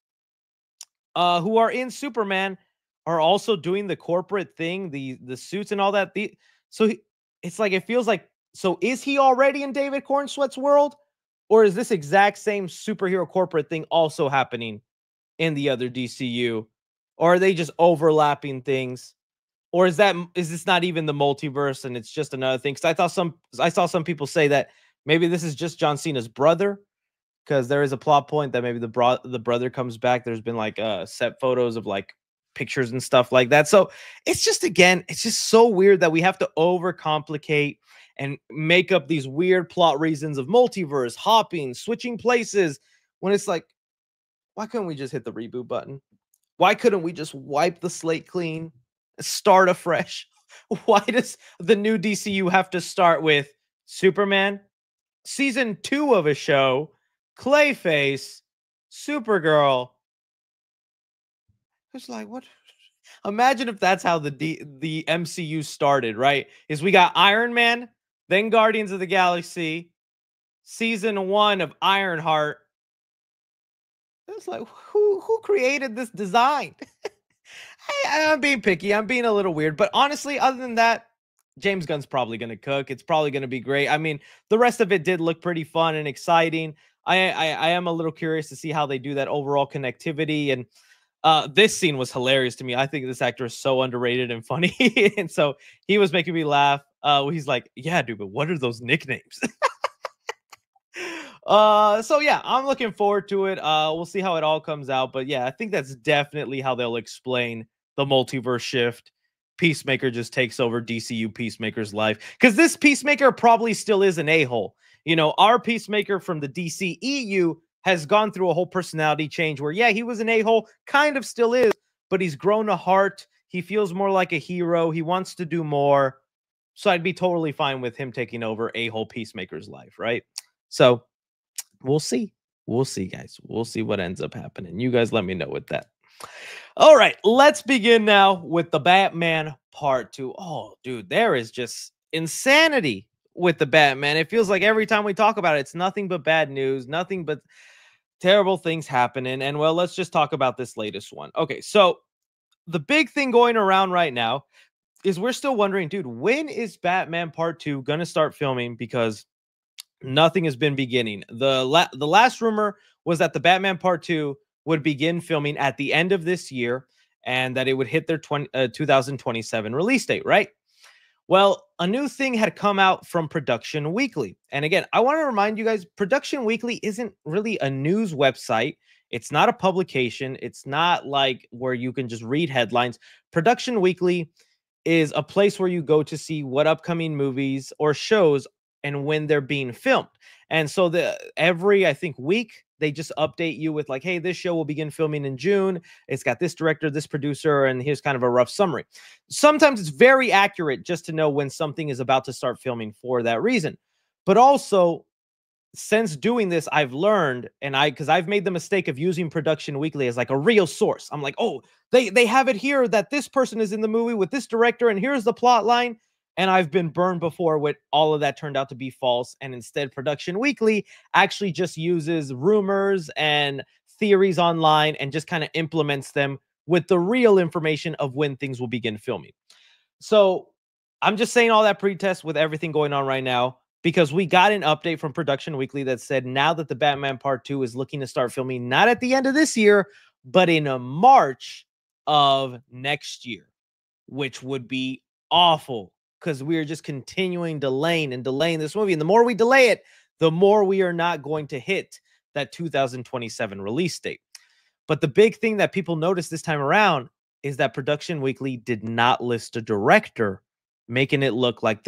who are in Superman are also doing the corporate thing, the suits and all that. It's like it feels like, so is he already in David Cornsweat's world, or is this exact same superhero corporate thing also happening in the other DCU? Or are they just overlapping things? Or is this not even the multiverse and it's just another thing? Because I saw some people say that maybe this is just John Cena's brother, because there is a plot point that maybe the brother comes back. There's been like set photos of like pictures and stuff like that. So it's just, again, it's just so weird that we have to overcomplicate and make up these weird plot reasons of multiverse, hopping, switching places, when it's like, why couldn't we just hit the reboot button? Why couldn't we just wipe the slate clean, start afresh? Why does the new DCU have to start with Superman, season 2 of a show, Clayface, Supergirl? It's like, what? Imagine if that's how the MCU started, right? Is we got Iron Man, then Guardians of the Galaxy, season 1 of Ironheart. It's like, who created this design? I'm being picky. I'm being a little weird. But honestly, other than that, James Gunn's probably going to cook. It's probably going to be great. I mean, the rest of it did look pretty fun and exciting. I am a little curious to see how they do that overall connectivity. And this scene was hilarious to me. I think this actor is so underrated and funny. And so he was making me laugh. He's like, yeah, dude, but what are those nicknames? So yeah, I'm looking forward to it. We'll see how it all comes out. But yeah, I think that's definitely how they'll explain the multiverse shift. Peacemaker just takes over DCU Peacemaker's life, because this Peacemaker probably still is an a-hole. You know, our Peacemaker from the DCEU has gone through a whole personality change where, yeah, he was an a-hole, kind of still is, but he's grown a heart. He feels more like a hero. He wants to do more. So I'd be totally fine with him taking over a-hole Peacemaker's life, right? So we'll see. We'll see, guys. We'll see what ends up happening. You guys let me know with that. All right, let's begin now with the Batman Part 2. Oh, dude, there is just insanity with the Batman. It feels like every time we talk about it, it's nothing but bad news, nothing but terrible things happening. And well, let's just talk about this latest one. Okay, so the big thing going around right now is we're still wondering, dude, when is Batman Part 2 going to start filming? Because nothing has been beginning. The last rumor was that the Batman Part 2 would begin filming at the end of this year and that it would hit their 2027 release date, right? Well, a new thing had come out from Production Weekly. And again, I want to remind you guys, Production Weekly isn't really a news website. It's not a publication. It's not like where you can just read headlines. Production Weekly is a place where you go to see what upcoming movies or shows and when they're being filmed. And so every, I think, week, they just update you with like, hey, this show will begin filming in June. It's got this director, this producer, and here's kind of a rough summary. Sometimes it's very accurate just to know when something is about to start filming for that reason. But also, since doing this, I've learned, and because I've made the mistake of using Production Weekly as like a real source. I'm like, oh, they have it here that this person is in the movie with this director, and here's the plot line. And I've been burned before with all of that turned out to be false. And instead, Production Weekly actually just uses rumors and theories online and just kind of implements them with the real information of when things will begin filming. So I'm just saying all that pre-test with everything going on right now because we got an update from Production Weekly that said now that the Batman Part 2 is looking to start filming not at the end of this year, but in a March of next year, which would be awful because we are just continuing delaying and delaying this movie. And the more we delay it, the more we are not going to hit that 2027 release date. But the big thing that people noticed this time around is that Production Weekly did not list a director, making it look like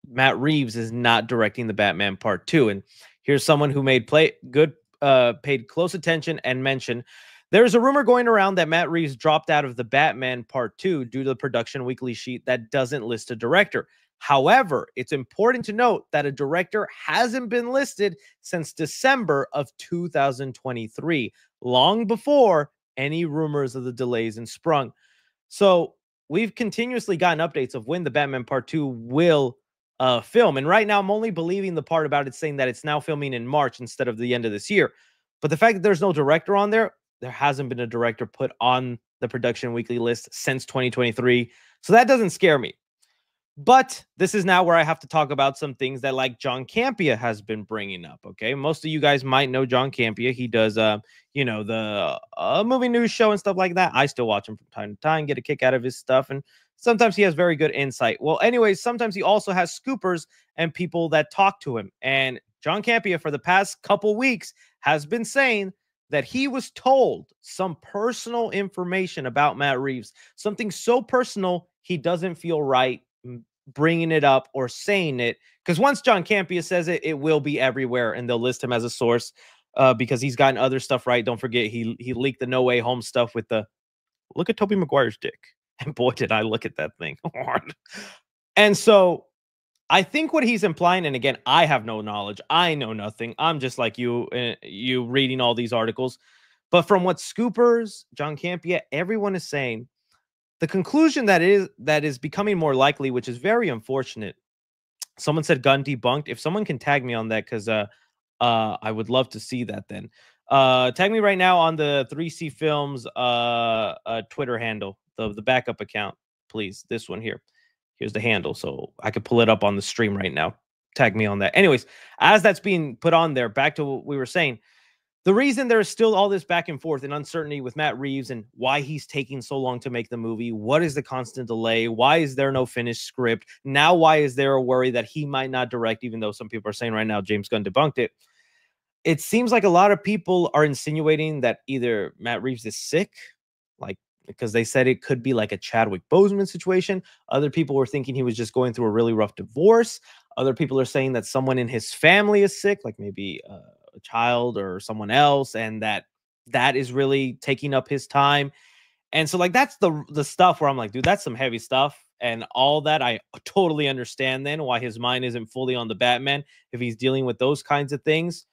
Matt Reeves is not directing the Batman Part 2. And here's someone who paid close attention and mentioned there's a rumor going around that Matt Reeves dropped out of the Batman Part 2 due to the Production Weekly sheet that doesn't list a director. However, it's important to note that a director hasn't been listed since December of 2023, long before any rumors of the delays and sprung. So we've continuously gotten updates of when the Batman Part 2 will film. And right now, I'm only believing the part about it saying that it's now filming in March instead of the end of this year. But the fact that there's no director on there hasn't been a director put on the Production Weekly list since 2023. So that doesn't scare me. But this is now where I have to talk about some things that like John Campea has been bringing up. Okay. Most of you guys might know John Campea. He does, the movie news show and stuff like that. I still watch him from time to time, get a kick out of his stuff. And sometimes he has very good insight. Well, anyways, sometimes he also has scoopers and people that talk to him. And John Campea for the past couple weeks has been saying that he was told some personal information about Matt Reeves, something so personal he doesn't feel right bringing it up or saying it, because once John Campea says it, it will be everywhere and they'll list him as a source because he's gotten other stuff right. Don't forget he leaked the No Way Home stuff with the look at Tobey Maguire's dick, and boy did I look at that thing hard. And so I think what he's implying, and again, I have no knowledge, I know nothing, I'm just like you reading all these articles, but from what scoopers, John Campea, everyone is saying, the conclusion that is becoming more likely, which is very unfortunate. Someone said gun debunked. If someone can tag me on that, because I would love to see that then. Tag me right now on the 3C Films Twitter handle, the backup account, please. This one here. Here's the handle, so I could pull it up on the stream right now. Tag me on that. Anyways, as that's being put on there, back to what we were saying. The reason there's still all this back and forth and uncertainty with Matt Reeves and why he's taking so long to make the movie, what is the constant delay? Why is there no finished script? Now, why is there a worry that he might not direct, even though some people are saying right now James Gunn debunked it? It seems like a lot of people are insinuating that either Matt Reeves is sick, like because they said it could be like a Chadwick Boseman situation. Other people were thinking he was just going through a really rough divorce. Other people are saying that someone in his family is sick, like maybe a child or someone else, and that is really taking up his time. And so like that's the stuff where I'm like, dude, that's some heavy stuff. And all that I totally understand then why his mind isn't fully on the Batman if he's dealing with those kinds of things.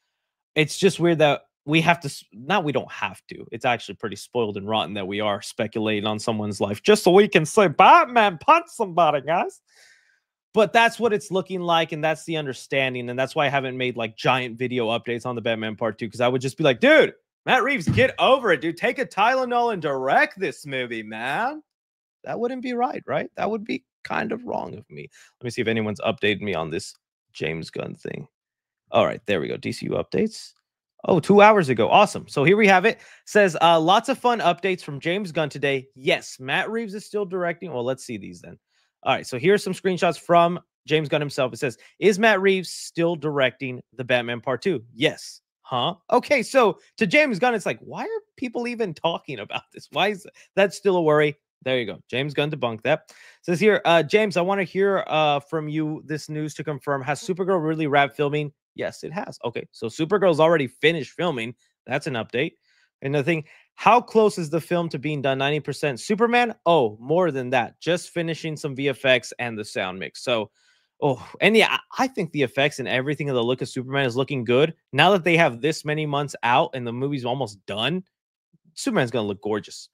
It's just weird that we have to, not we don't have to, it's actually pretty spoiled and rotten that we are speculating on someone's life just so we can say Batman punched somebody, guys. But that's what it's looking like, and that's the understanding, and that's why I haven't made like giant video updates on the Batman Part 2, because I would just be like, dude, Matt Reeves, get over it, dude. Take a Tylenol and direct this movie, man. That wouldn't be right? That would be kind of wrong of me. Let me see if anyone's updated me on this James Gunn thing. All right, there we go. DCU updates. Oh, 2 hours ago. Awesome. So here we have it. Says lots of fun updates from James Gunn today. Yes, Matt Reeves is still directing. Well, let's see these then. All right, so here's some screenshots from James Gunn himself. It says, is Matt Reeves still directing the Batman Part 2? Yes. Huh? Okay, so to James Gunn, it's like, why are people even talking about this? Why is that still a worry? There you go. James Gunn debunked that. It says here, James, I want to hear from you this news to confirm. Has Supergirl really wrapped filming? Yes, it has. Okay, so Supergirl's already finished filming. That's an update. Another thing, how close is the film to being done? 90%. Superman? Oh, more than that. Just finishing some VFX and the sound mix. So, and yeah, I think the effects and everything of the look of Superman is looking good. Now that they have this many months out and the movie's almost done, Superman's going to look gorgeous.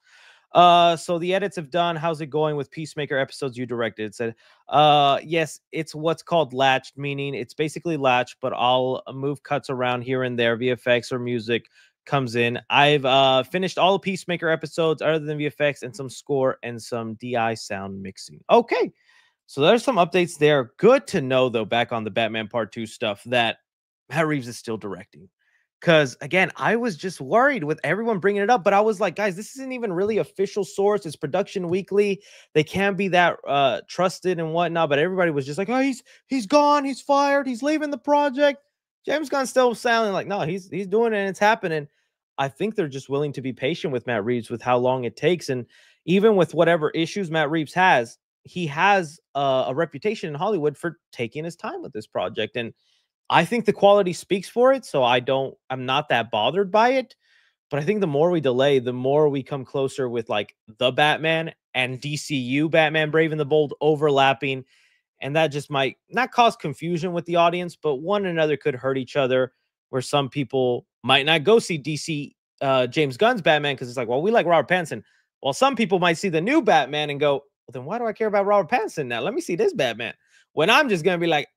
So the edits have done. How's it going with Peacemaker episodes you directed? It said, yes, it's what's called latched, meaning it's basically latched, but I'll move cuts around here and there, VFX or music comes in. I've finished all the Peacemaker episodes other than VFX and some score and some DI sound mixing. Okay. So there's some updates there. Good to know, though, back on the Batman Part 2 stuff, that Matt Reeves is still directing. Because, again, I was just worried with everyone bringing it up, but I was like, guys, this isn't even really official source. It's Production Weekly. They can't be that trusted and whatnot, but everybody was just like, oh, he's gone. He's fired. He's leaving the project. James Gunn's still sounding like, no, he's doing it and it's happening. I think they're just willing to be patient with Matt Reeves with how long it takes. And even with whatever issues Matt Reeves has, he has a reputation in Hollywood for taking his time with this project. And I think the quality speaks for it. So I'm not that bothered by it. But I think the more we delay, the more we come closer with like the Batman and DCU Batman Brave and the Bold overlapping. And that just might not cause confusion with the audience, but one another could hurt each other, where some people might not go see DC James Gunn's Batman because it's like, well, we like Robert Pattinson. Well, some people might see the new Batman and go, well, then why do I care about Robert Pattinson now? Let me see this Batman. When I'm just going to be like,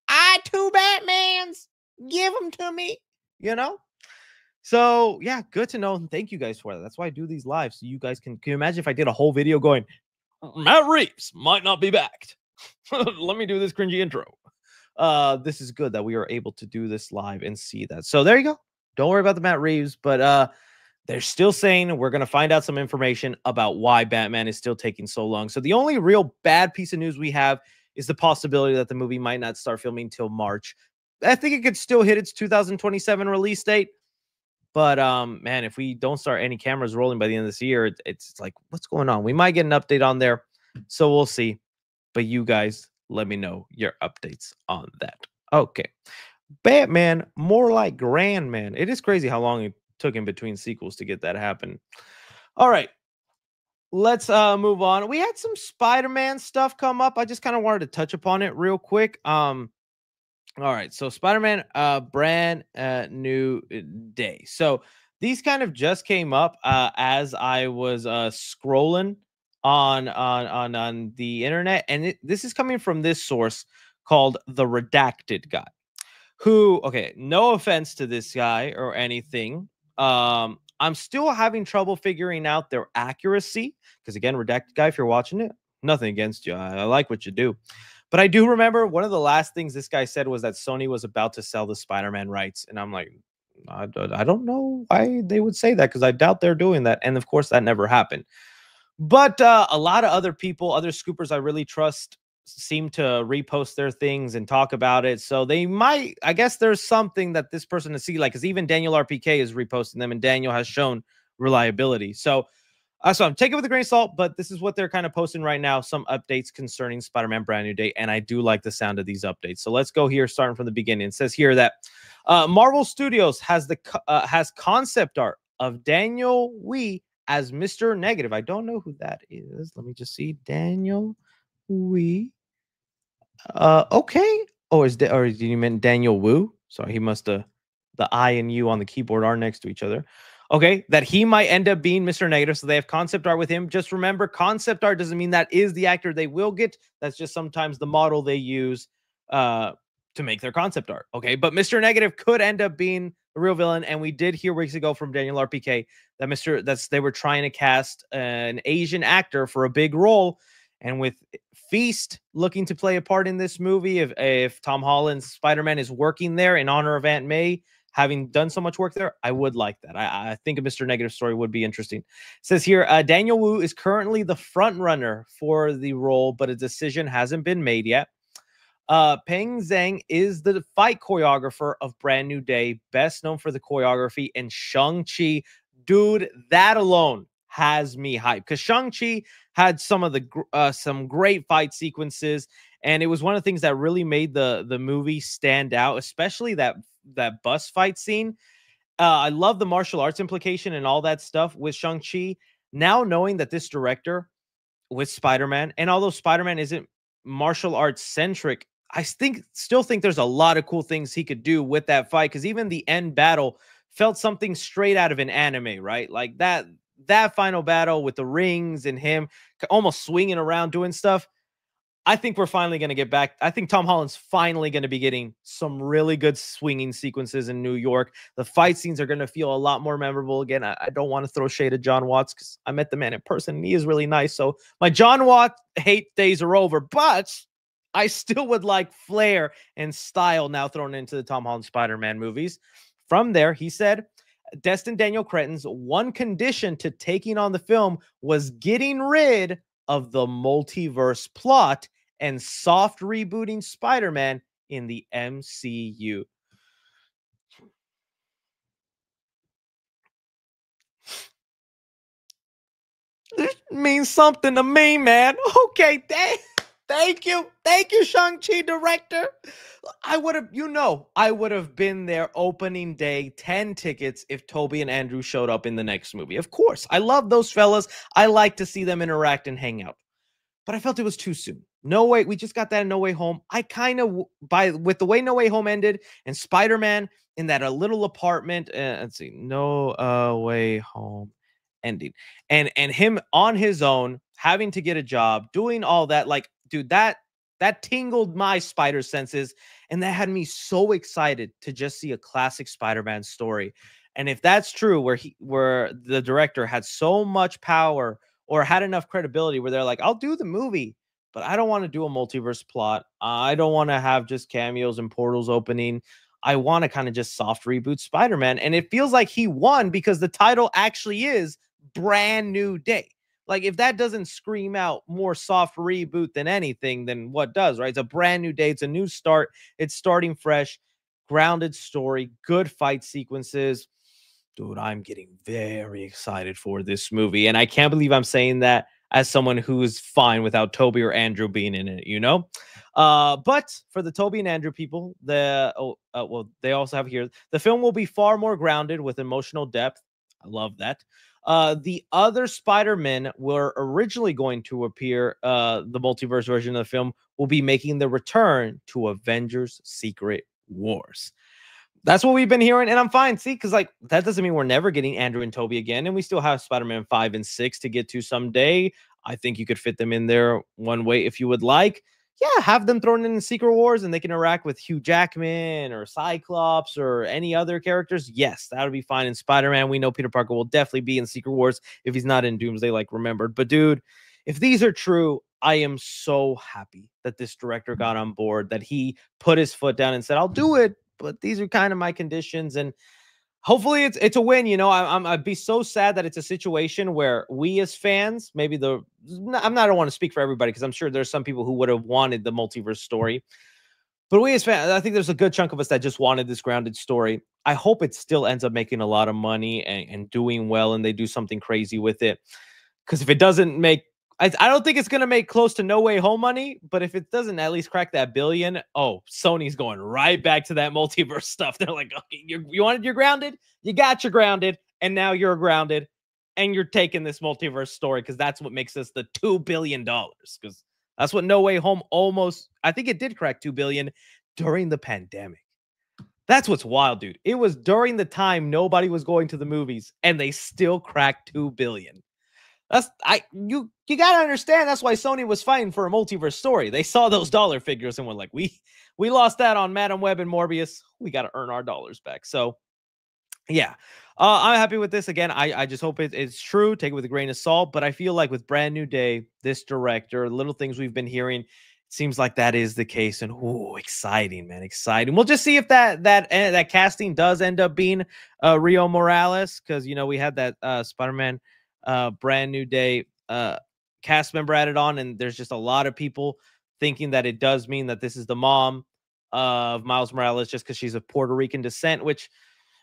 I two Batmans, give them to me, you know? So, yeah, good to know. And thank you guys for that. That's why I do these lives. So you guys can you imagine if I did a whole video going, Matt Reeves might not be backed. Let me do this cringy intro. This is good that we are able to do this live and see that. So there you go. Don't worry about the Matt Reeves, but they're still saying we're going to find out some information about why Batman is still taking so long. So the only real bad piece of news we have is the possibility that the movie might not start filming till March. I think it could still hit its 2027 release date. But man, if we don't start any cameras rolling by the end of this year, it's like, what's going on? We might get an update on there. So we'll see. But you guys, let me know your updates on that. Okay. Batman, more like Grandman. It is crazy how long it took in between sequels to get that happen. All right. Let's move on. We had some Spider-Man stuff come up. I just kind of wanted to touch upon it real quick. All right, so Spider-Man, brand new day. So these kind of just came up as I was scrolling on the internet, and this is coming from this source called the Redacted Guy. Who, okay, no offense to this guy or anything. I'm still having trouble figuring out their accuracy because, again, Redacted Guy, if you're watching it, nothing against you. I like what you do. But I do remember one of the last things this guy said was that Sony was about to sell the Spider-Man rights. And I'm like, I don't know why they would say that, because I doubt they're doing that. And of course, that never happened. But a lot of other people, other scoopers I really trust, seem to repost their things and talk about it. So they might, I guess there's something that this person to see, like, because even Daniel RPK is reposting them, and Daniel has shown reliability. So I'm taking it with a grain of salt, but this is what they're kind of posting right now. Some updates concerning Spider-Man Brand New Day, and I do like the sound of these updates. So let's go here, starting from the beginning. It says here that Marvel Studios has concept art of Daniel Wu as Mr. Negative. I don't know who that is. Let me just see. Daniel Wu. Okay. Or did you mean Daniel Wu? Sorry, he must have, the I and U on the keyboard are next to each other. Okay, that he might end up being Mr. Negative. So they have concept art with him. Just remember, concept art doesn't mean that is the actor they will get. That's just sometimes the model they use to make their concept art. Okay, but Mr. Negative could end up being the real villain. And we did hear weeks ago from Daniel RPK that they were trying to cast an Asian actor for a big role. And with Feast looking to play a part in this movie, if Tom Holland's Spider-Man is working there in honor of Aunt May, having done so much work there, I would like that. I think a Mr. Negative story would be interesting. It says here, Daniel Wu is currently the front runner for the role, but a decision hasn't been made yet. Peng Zhang is the fight choreographer of Brand New Day, best known for the choreography in Shang-Chi. Dude, that alone has me hyped, because Shang-Chi had some great fight sequences, and it was one of the things that really made the movie stand out, especially that bus fight scene. I love the martial arts implication and all that stuff with Shang-Chi. Now knowing that this director with Spider-Man, and although Spider-Man isn't martial arts centric, I still think there's a lot of cool things he could do with that fight, because even the end battle felt something straight out of an anime, right? Like that final battle with the rings and him almost swinging around doing stuff. I think we're finally going to get back. I think Tom Holland's finally going to be getting some really good swinging sequences in New York. The fight scenes are going to feel a lot more memorable again. I don't want to throw shade at John Watts because I met the man in person and he is really nice. So my John Watts hate days are over, but I still would like flair and style now thrown into the Tom Holland Spider-Man movies. From there, he said, Destin Daniel Cretton's one condition to taking on the film was getting rid of the multiverse plot and soft rebooting Spider-Man in the MCU. This means something to me, man. Okay, thank you. Thank you, Shang-Chi director. I would have, I would have been there opening day, 10 tickets if Toby and Andrew showed up in the next movie. Of course. I love those fellas. I like to see them interact and hang out. But I felt it was too soon. No Way, we just got that in No Way Home. I kind of with the way No Way Home ended and Spider-Man in that a little apartment. Let's see, No Way Home ending, and him on his own, having to get a job, doing all that. Like, dude, that tingled my spider senses, and that had me so excited to just see a classic Spider-Man story. And if that's true, where the director had so much power or had enough credibility where they're like, I'll do the movie, but I don't want to do a multiverse plot. I don't want to have just cameos and portals opening. I want to kind of just soft reboot Spider-Man. And it feels like he won because the title actually is Brand New Day. Like, if that doesn't scream out more soft reboot than anything, then what does, right? It's a brand new day. It's a new start. It's starting fresh, grounded story, good fight sequences. Dude, I'm getting very excited for this movie. And I can't believe I'm saying that as someone who's fine without Toby or Andrew being in it. But for the Toby and Andrew people, they also have here, the film will be far more grounded with emotional depth. I love that. The other Spider-Men were originally going to appear, the multiverse version of the film will be making the return to Avengers Secret Wars. That's what we've been hearing, and I'm fine. See, because like that doesn't mean we're never getting Andrew and Toby again, and we still have Spider-Man 5 and 6 to get to someday. I think you could fit them in there one way if you would like. Yeah, have them thrown in Secret Wars, and they can interact with Hugh Jackman or Cyclops or any other characters. Yes, that would be fine. In Spider-Man, we know Peter Parker will definitely be in Secret Wars if he's not in Doomsday, like remembered. But dude, if these are true, I am so happy that this director got on board, that he put his foot down and said, "I'll do it, but these are kind of my conditions." And hopefully it's a win. I'd be so sad that it's a situation where we as fans, maybe I don't want to speak for everybody because I'm sure there's some people who would have wanted the multiverse story, but we as fans, I think there's a good chunk of us that just wanted this grounded story. I hope it still ends up making a lot of money and doing well, and they do something crazy with it. Because if it doesn't make, I don't think it's going to make close to No Way Home money, but if it doesn't at least crack that billion, oh, Sony's going right back to that multiverse stuff. They're like, okay, you wanted your grounded, you got your grounded, and now you're grounded, and you're taking this multiverse story because that's what makes us the $2 billion. Because that's what No Way Home almost, I think it did crack 2 billion during the pandemic. That's what's wild, dude. It was during the time nobody was going to the movies, and they still cracked 2 billion. You gotta understand that's why Sony was fighting for a multiverse story. They saw those dollar figures and were like, we lost that on Madam Web and Morbius. We got to earn our dollars back. So yeah, I'm happy with this. Again, I just hope it's true. Take it with a grain of salt. But I feel like with Brand New Day, this director, little things we've been hearing, it seems like that is the case. And ooh, exciting, man, exciting. We'll just see if that casting does end up being Rio Morales, because we had that Spider-Man Brand New Day cast member added on, and there's just a lot of people thinking that it does mean that this is the mom of Miles Morales just because she's of Puerto Rican descent, which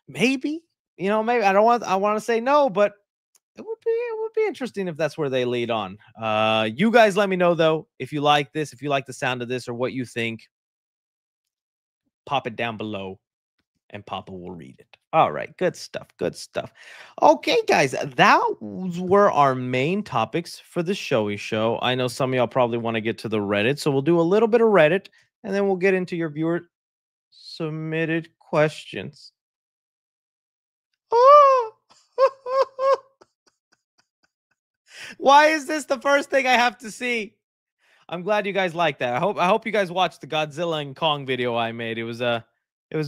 maybe maybe I want to say no, but it would be interesting if that's where they lead on. You guys let me know though if you like this, if you like the sound of this, or what you think. Pop it down below and Papa will read it. All right, good stuff, good stuff. Okay, guys, that were our main topics for the showy show. I know some of y'all probably want to get to the Reddit, so we'll do a little bit of Reddit, and then we'll get into your viewer submitted questions. Oh! Why is this the first thing I have to see? I'm glad you guys like that. I hope you guys watched the Godzilla and Kong video I made. It was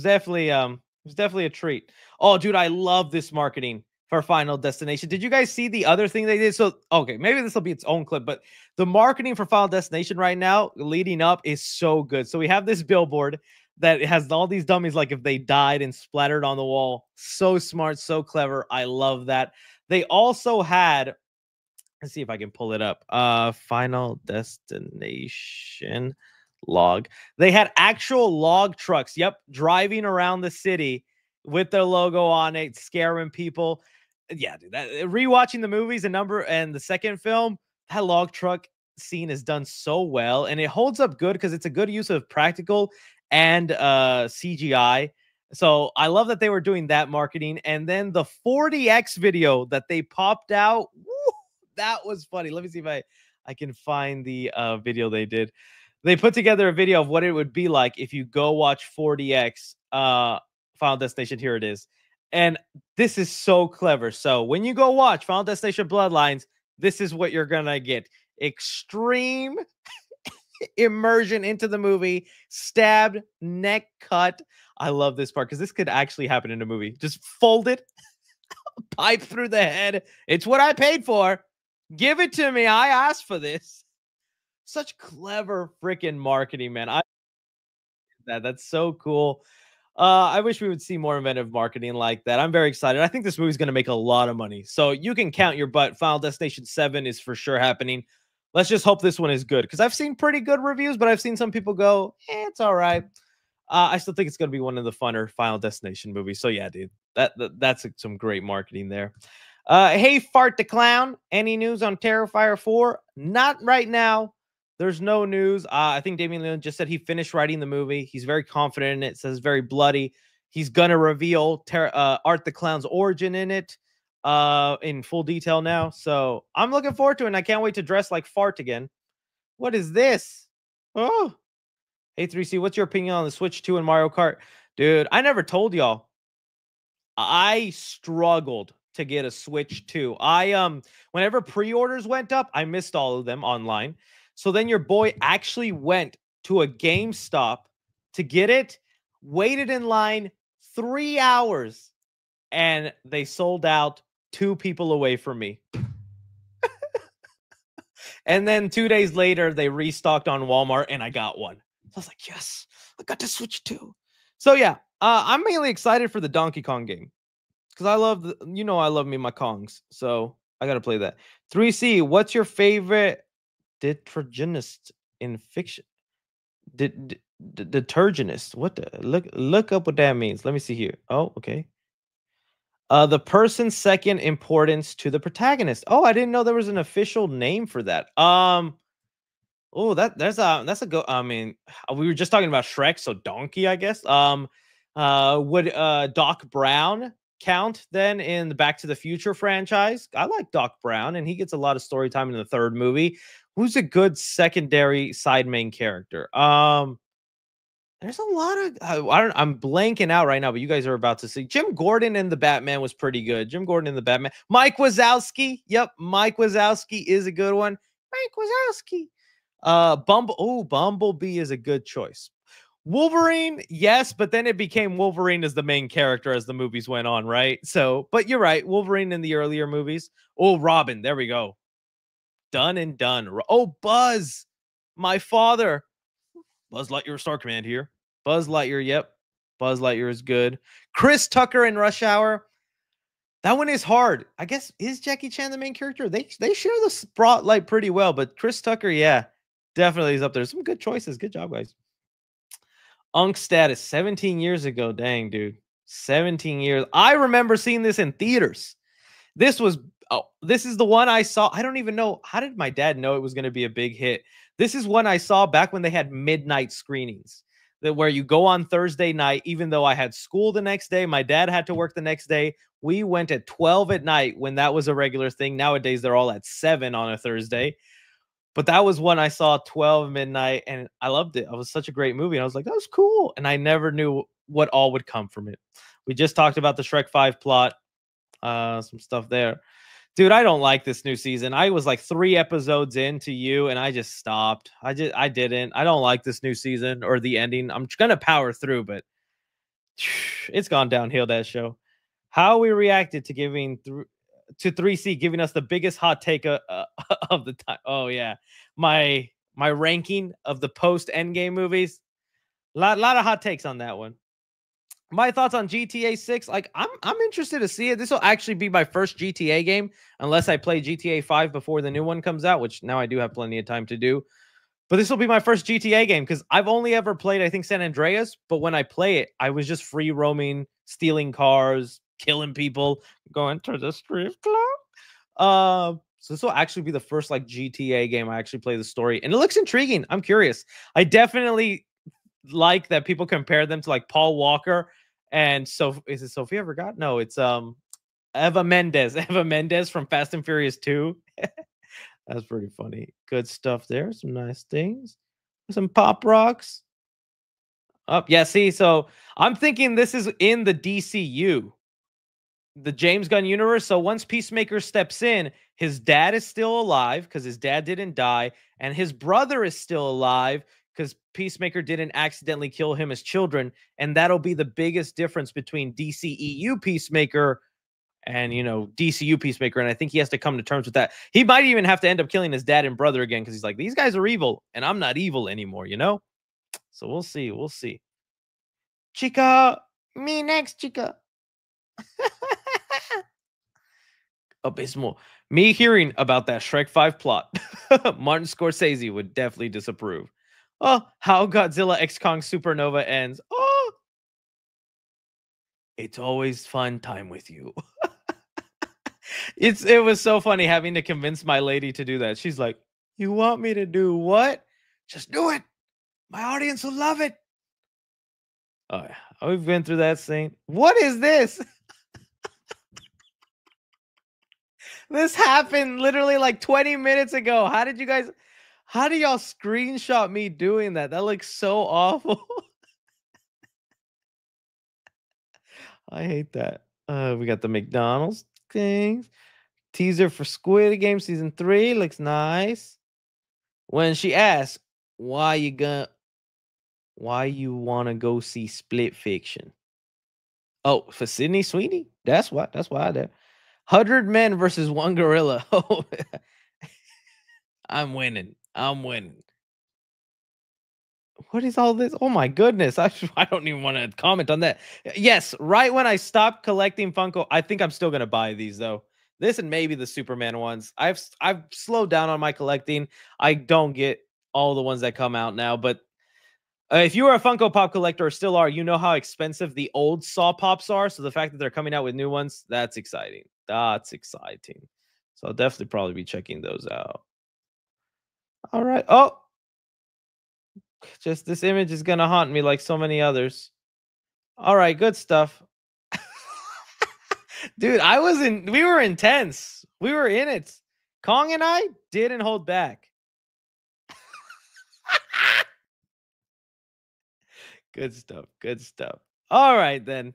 definitely a treat. Oh, dude, I love this marketing for Final Destination. Did you guys see the other thing they did? So, okay, maybe this will be its own clip, but the marketing for Final Destination right now leading up is so good. So we have this billboard that has all these dummies like if they died and splattered on the wall. So smart, so clever. I love that. They also had, let's see if I can pull it up. Final Destination log. They had actual log trucks. Yep, driving around the city with their logo on it, scaring people. Yeah, dude. Rewatching the movies, and the second film, that log truck scene is done so well, and it holds up good because it's a good use of practical and CGI. So I love that they were doing that marketing, and then the 40x video that they popped out. Woo, that was funny. Let me see if I can find the video they did. They put together a video of what it would be like if you go watch 40x Final Destination. Here it is. And this is so clever. So when you go watch Final Destination Bloodlines, this is what you're going to get. Extreme immersion into the movie, stabbed, neck cut. I love this part because this could actually happen in a movie. Just fold it, pipe through the head. It's what I paid for. Give it to me. I asked for this. Such clever freaking marketing, man. That's so cool. I wish we would see more inventive marketing like that. I'm very excited. I think this movie's going to make a lot of money. So you can count your butt. Final Destination 7 is for sure happening. Let's just hope this one is good because I've seen pretty good reviews, but I've seen some people go, it's all right. I still think it's going to be one of the funner Final Destination movies. So yeah, dude, that's some great marketing there. Hey, Fart the Clown. Any news on Terrifier 4? Not right now. There's no news. I think Damien Leone just said he finished writing the movie. He's very confident in it. Says very bloody. He's gonna reveal Art the Clown's origin in it in full detail now. So I'm looking forward to it, and I can't wait to dress like Fart again. What is this? Oh, hey 3C, what's your opinion on the Switch 2 and Mario Kart? Dude, I never told y'all. I struggled to get a Switch 2. Whenever pre-orders went up, I missed all of them online. So then your boy actually went to a GameStop to get it, waited in line 3 hours, and they sold out 2 people away from me. And then 2 days later, they restocked on Walmart, and I got one. So I was like, yes, I got to Switch 2. So yeah, I'm mainly excited for the Donkey Kong game because I love, I love me my Kongs. So I got to play that. 3C, what's your favorite detergenist in fiction? Detergenist. What the look up what that means. Let me see here. Oh, okay. The person's second importance to the protagonist. Oh, I didn't know there was an official name for that. Oh, that's a go. I mean, we were just talking about Shrek, so donkey, I guess. Would Doc Brown count then in the Back to the Future franchise? I like Doc Brown, and he gets a lot of story time in the third movie. Who's a good secondary side main character? There's a lot of I'm blanking out right now, but you guys are about to see. Jim Gordon in the Batman was pretty good. Jim Gordon in the Batman. Mike Wazowski. Yep, Mike Wazowski is a good one. Mike Wazowski. Bumblebee is a good choice. Wolverine, yes, but then it became Wolverine as the main character as the movies went on, right? So, but you're right, Wolverine in the earlier movies. Oh, Robin, there we go. Done and done. Oh, Buzz, my father. Buzz Lightyear, Star Command here. Buzz Lightyear, yep. Buzz Lightyear is good. Chris Tucker in Rush Hour. That one is hard. I guess, is Jackie Chan the main character? They share the spotlight pretty well, but Chris Tucker, yeah, definitely is up there. Some good choices. Good job, guys. Unk status 17 years ago. Dang, dude. 17 years. I remember seeing this in theaters. This is the one I saw. I don't even know. How did my dad know it was going to be a big hit? This is one I saw back when they had midnight screenings, that where you go on Thursday night, even though I had school the next day, my dad had to work the next day. We went at 12 at night when that was a regular thing. Nowadays, they're all at 7 on a Thursday. But that was one I saw 12 midnight, and I loved it. It was such a great movie. And I was like, that was cool. And I never knew what all would come from it. We just talked about the Shrek 5 plot, some stuff there. Dude, I don't like this new season. I was like 3 episodes into you and I just stopped. I didn't. I don't like this new season or the ending. I'm gonna power through, but it's gone downhill, that show. How we reacted to giving to 3C giving us the biggest hot take of the time. Oh yeah. My ranking of the post Endgame movies. Lot of hot takes on that one. My thoughts on GTA 6, like I'm interested to see it. This will actually be my first GTA game unless I play GTA 5 before the new one comes out, which now I do have plenty of time to do. But this will be my first GTA game because I've only ever played, I think, San Andreas. But when I play it, I was just free roaming, stealing cars, killing people, going to the strip club. So this will actually be the first like GTA game I actually play the story, and it looks intriguing. I'm curious. I definitely like that people compare them to like Paul Walker and so is it Sofia Vergara? No, it's Eva Mendes. Eva Mendes from Fast and Furious 2. That's pretty funny. Good stuff there. Some nice things. Some pop rocks. Up. Yeah, see, so I'm thinking this is in the DCU, the James Gunn universe. So once Peacemaker steps in, his dad is still alive because his dad didn't die, and his brother is still alive because Peacemaker didn't accidentally kill him as children. And that'll be the biggest difference between DCEU Peacemaker and, DCU Peacemaker. And I think he has to come to terms with that. He might even have to end up killing his dad and brother again because he's like, these guys are evil and I'm not evil anymore, So we'll see. We'll see. Chica, me next, Chica. Abysmal. Me hearing about that Shrek 5 plot, Martin Scorsese would definitely disapprove. Oh, how Godzilla X Kong Supernova ends. Oh, it's always fun time with you. It was so funny having to convince my lady to do that. She's like, "You want me to do what? Just do it. My audience will love it." Oh yeah, we've been through that scene. What is this? This happened literally like 20 minutes ago. How do y'all screenshot me doing that? That looks so awful. I hate that. We got the McDonald's things. Teaser for Squid Game season 3 looks nice. When she asks, why you want to go see Split Fiction? Oh, for Sydney Sweeney? That's why I did. 100 men versus one gorilla. Oh, I'm winning. What is all this? Oh my goodness. I don't even want to comment on that. Yes, right when I stopped collecting Funko, I think I'm still going to buy these though. This and maybe the Superman ones. I've slowed down on my collecting. I don't get all the ones that come out now, but if you are a Funko Pop collector or still are, you know how expensive the old Saw Pops are. So the fact that they're coming out with new ones, that's exciting. That's exciting. So I'll definitely probably be checking those out. All right. Oh, just this image is going to haunt me like so many others. All right. Good stuff. Dude, we were intense. We were in it. Kong and I didn't hold back. Good stuff. Good stuff. All right, then.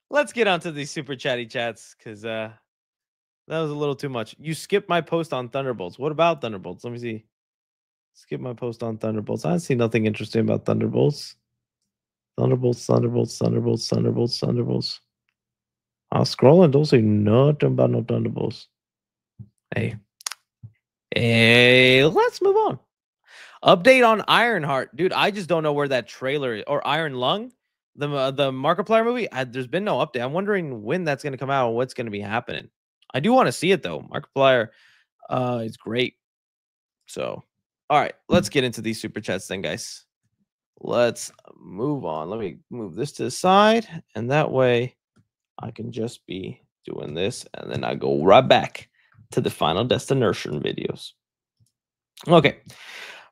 Let's get onto these super chatty chats because that was a little too much. You skipped my post on Thunderbolts. What about Thunderbolts? Let me see. Skip my post on Thunderbolts. I see nothing interesting about Thunderbolts. Thunderbolts. I'll scroll and don't see nothing about no Thunderbolts. Hey, let's move on. Update on Ironheart. Dude, I just don't know where that trailer is. Or Iron Lung, the Markiplier movie. There's been no update. I'm wondering when that's going to come out and what's going to be happening. I do want to see it, though. Markiplier is great. So, all right. Let's get into these super chats then, guys. Let's move on. Let me move this to the side. And that way, I can just be doing this. And then I go right back to the Final Destination videos. Okay.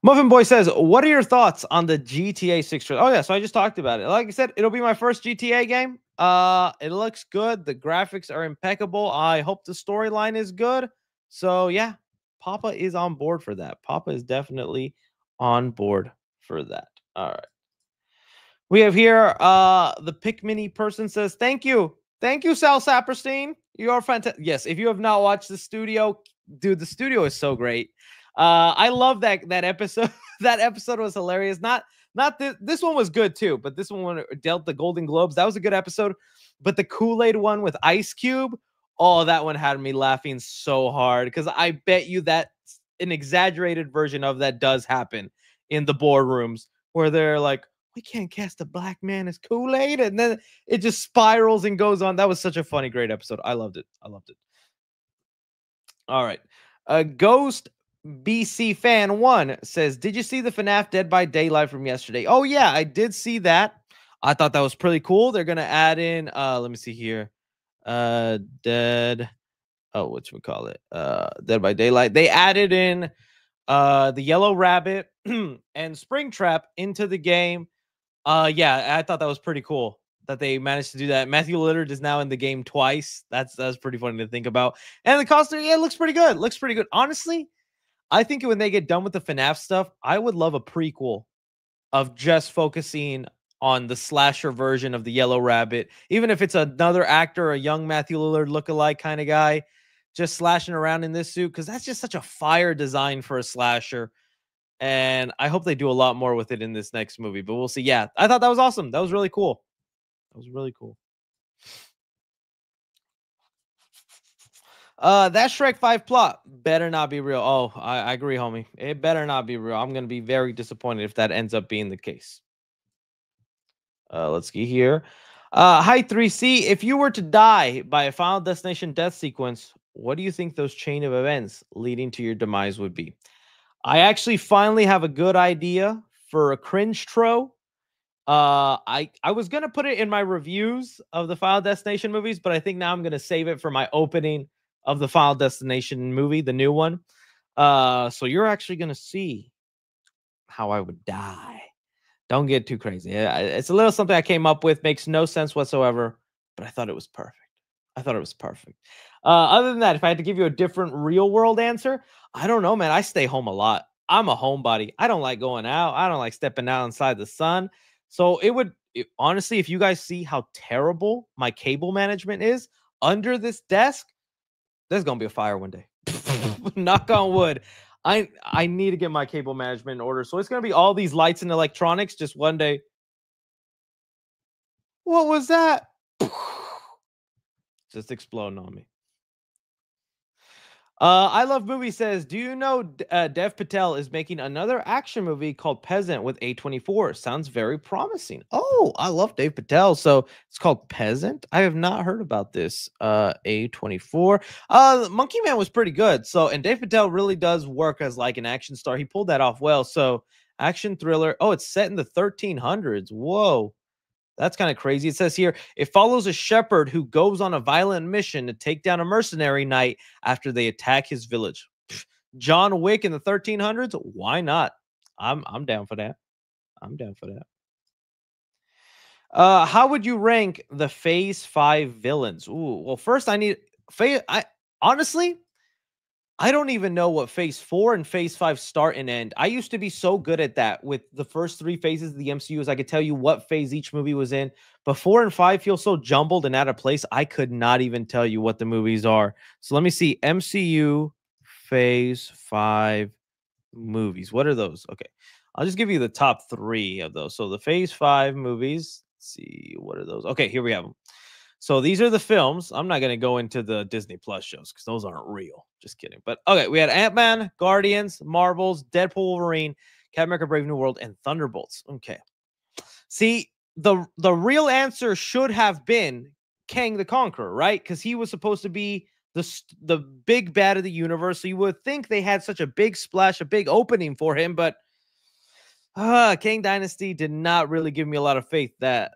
Muffin Boy says, what are your thoughts on the GTA 6 trailer? Oh, yeah, so I just talked about it. Like I said, it'll be my first GTA game. It looks good. The graphics are impeccable. I hope the storyline is good. So, yeah, Papa is on board for that. Papa is definitely on board for that. All right. We have here, the Pick Mini person says, thank you. Thank you, Sal Saperstein. You are fantastic. Yes, if you have not watched the studio, dude, the studio is so great. I love that episode. That episode was hilarious. Not this one was good too, but this one when it dealt the Golden Globes, that was a good episode. But the Kool-Aid one with Ice Cube, oh, that one had me laughing so hard because I bet you that an exaggerated version of that does happen in the boardrooms where they're like, we can't cast a black man as Kool-Aid, and then it just spirals and goes on. That was such a funny, great episode. I loved it. I loved it. All right. Ghost BC Fan 1 says, did you see the FNAF Dead by Daylight from yesterday? Oh, yeah, I did see that. I thought that was pretty cool. They're going to add in, let me see here. Dead. Oh, whatchamacallit? Dead by Daylight. They added in the Yellow Rabbit and Springtrap into the game. Yeah, I thought that was pretty cool that they managed to do that. Matthew Lillard is now in the game twice. That's pretty funny to think about. And the costume, yeah, it looks pretty good. Looks pretty good. Honestly, I think when they get done with the FNAF stuff, I would love a prequel of just focusing on the slasher version of the Yellow Rabbit, even if it's another actor, a young Matthew Lillard lookalike kind of guy, just slashing around in this suit, because that's just such a fire design for a slasher. And I hope they do a lot more with it in this next movie, but we'll see. Yeah, I thought that was awesome. That was really cool. That was really cool. That Shrek 5 plot better not be real. Oh, I agree, homie. It better not be real. I'm gonna be very disappointed if that ends up being the case. Let's get here. Hi 3C. If you were to die by a Final Destination death sequence, what do you think those chain of events leading to your demise would be? I actually finally have a good idea for a cringe tro. I was gonna put it in my reviews of the Final Destination movies, but I think now I'm gonna save it for my opening of the Final Destination movie, the new one. So you're actually gonna see how I would die. Don't get too crazy. It's a little something I came up with, makes no sense whatsoever, but I thought it was perfect. I thought it was perfect. Other than that, if I had to give you a different real world answer, I don't know, man. I stay home a lot. I'm a homebody. I don't like going out. I don't like stepping out inside the sun. So honestly, if you guys see how terrible my cable management is under this desk, there's gonna be a fire one day. Knock on wood. I need to get my cable management in order. So it's gonna be all these lights and electronics just one day. What was that? Just exploding on me. I Love Movie says, do you know Dev Patel is making another action movie called Peasant with A24? Sounds very promising. Oh, I love Dave Patel. So it's called Peasant. I have not heard about this. A24. Monkey Man was pretty good. So, and Dave Patel really does work as like an action star. He pulled that off well. So action thriller. Oh, it's set in the 1300s. Whoa. That's kind of crazy. It says here, it follows a shepherd who goes on a violent mission to take down a mercenary knight after they attack his village. John Wick in the 1300s? Why not? I'm down for that. I'm down for that. How would you rank the Phase 5 villains? Ooh, well, first I need honestly, I don't even know what Phase 4 and Phase 5 start and end. I used to be so good at that with the first three phases of the MCU, as I could tell you what phase each movie was in. But 4 and 5 feel so jumbled and out of place, I could not even tell you what the movies are. So let me see. MCU Phase 5 movies. What are those? Okay. I'll just give you the top 3 of those. So the Phase 5 movies. Let's see. What are those? Okay, here we have them. So these are the films. I'm not going to go into the Disney Plus shows because those aren't real. Just kidding. But okay, we had Ant-Man, Guardians, Marvels, Deadpool, Wolverine, Captain America: Brave New World, and Thunderbolts. Okay. See, the real answer should have been Kang the Conqueror, right? Because he was supposed to be the big bad of the universe. So you would think they had such a big splash, a big opening for him, but Kang Dynasty did not really give me a lot of faith that,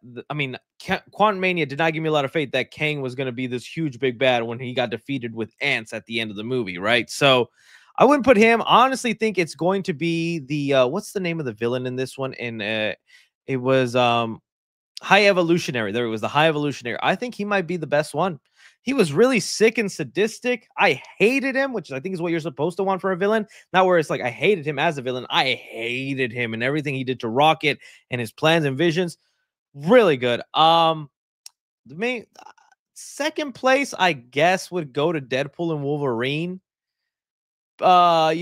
Quantum Mania did not give me a lot of faith that Kang was going to be this huge big bad when he got defeated with ants at the end of the movie, right? So I wouldn't put him. I honestly think it's going to be the, what's the name of the villain in this one? And it was High Evolutionary. There it was, the High Evolutionary. I think he might be the best one. He was really sick and sadistic. I hated him, which I think is what you're supposed to want for a villain. Not where it's like I hated him as a villain. I hated him and everything he did to Rocket and his plans and visions. Really good. The main second place, I guess, would go to Deadpool and Wolverine. I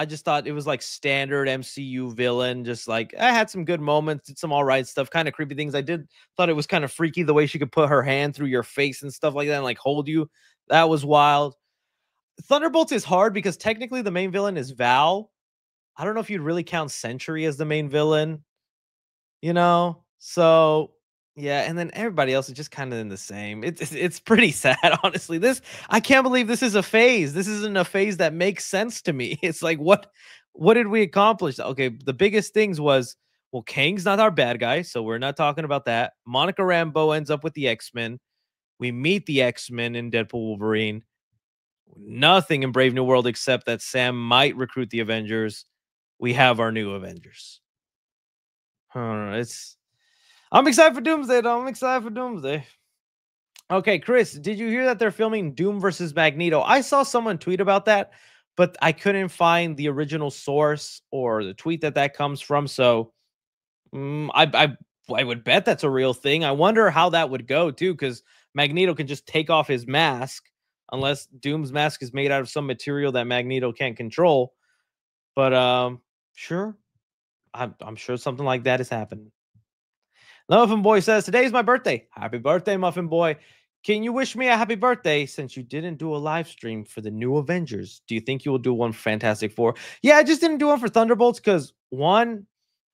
just thought it was like standard MCU villain. Just like I had some good moments, did some all right stuff, kind of creepy things. I did thought it was kind of freaky the way she could put her hand through your face and stuff like that and like hold you. That was wild. Thunderbolts is hard because technically the main villain is Val. I don't know if you'd really count Sentry as the main villain, you know? So, yeah, and then everybody else is just kind of in the same. It's pretty sad, honestly. I can't believe this is a phase. This isn't a phase that makes sense to me. It's like what did we accomplish? Okay, the biggest things was well, Kang's not our bad guy, so we're not talking about that. Monica Rambeau ends up with the X-Men. We meet the X-Men in Deadpool Wolverine. Nothing in Brave New World except that Sam might recruit the Avengers. We have our new Avengers. I don't know. I'm excited for Doomsday, though. I'm excited for Doomsday. Okay, Chris, did you hear that they're filming Doom versus Magneto? I saw someone tweet about that, but I couldn't find the original source or the tweet that comes from. So I would bet that's a real thing. I wonder how that would go too, because Magneto can just take off his mask unless Doom's mask is made out of some material that Magneto can't control. But sure, I'm sure something like that is happening. Muffin Boy says, today's my birthday. Happy birthday, Muffin Boy. Can you wish me a happy birthday since you didn't do a live stream for the new Avengers? Do you think you will do one for Fantastic Four? Yeah, I just didn't do one for Thunderbolts because one,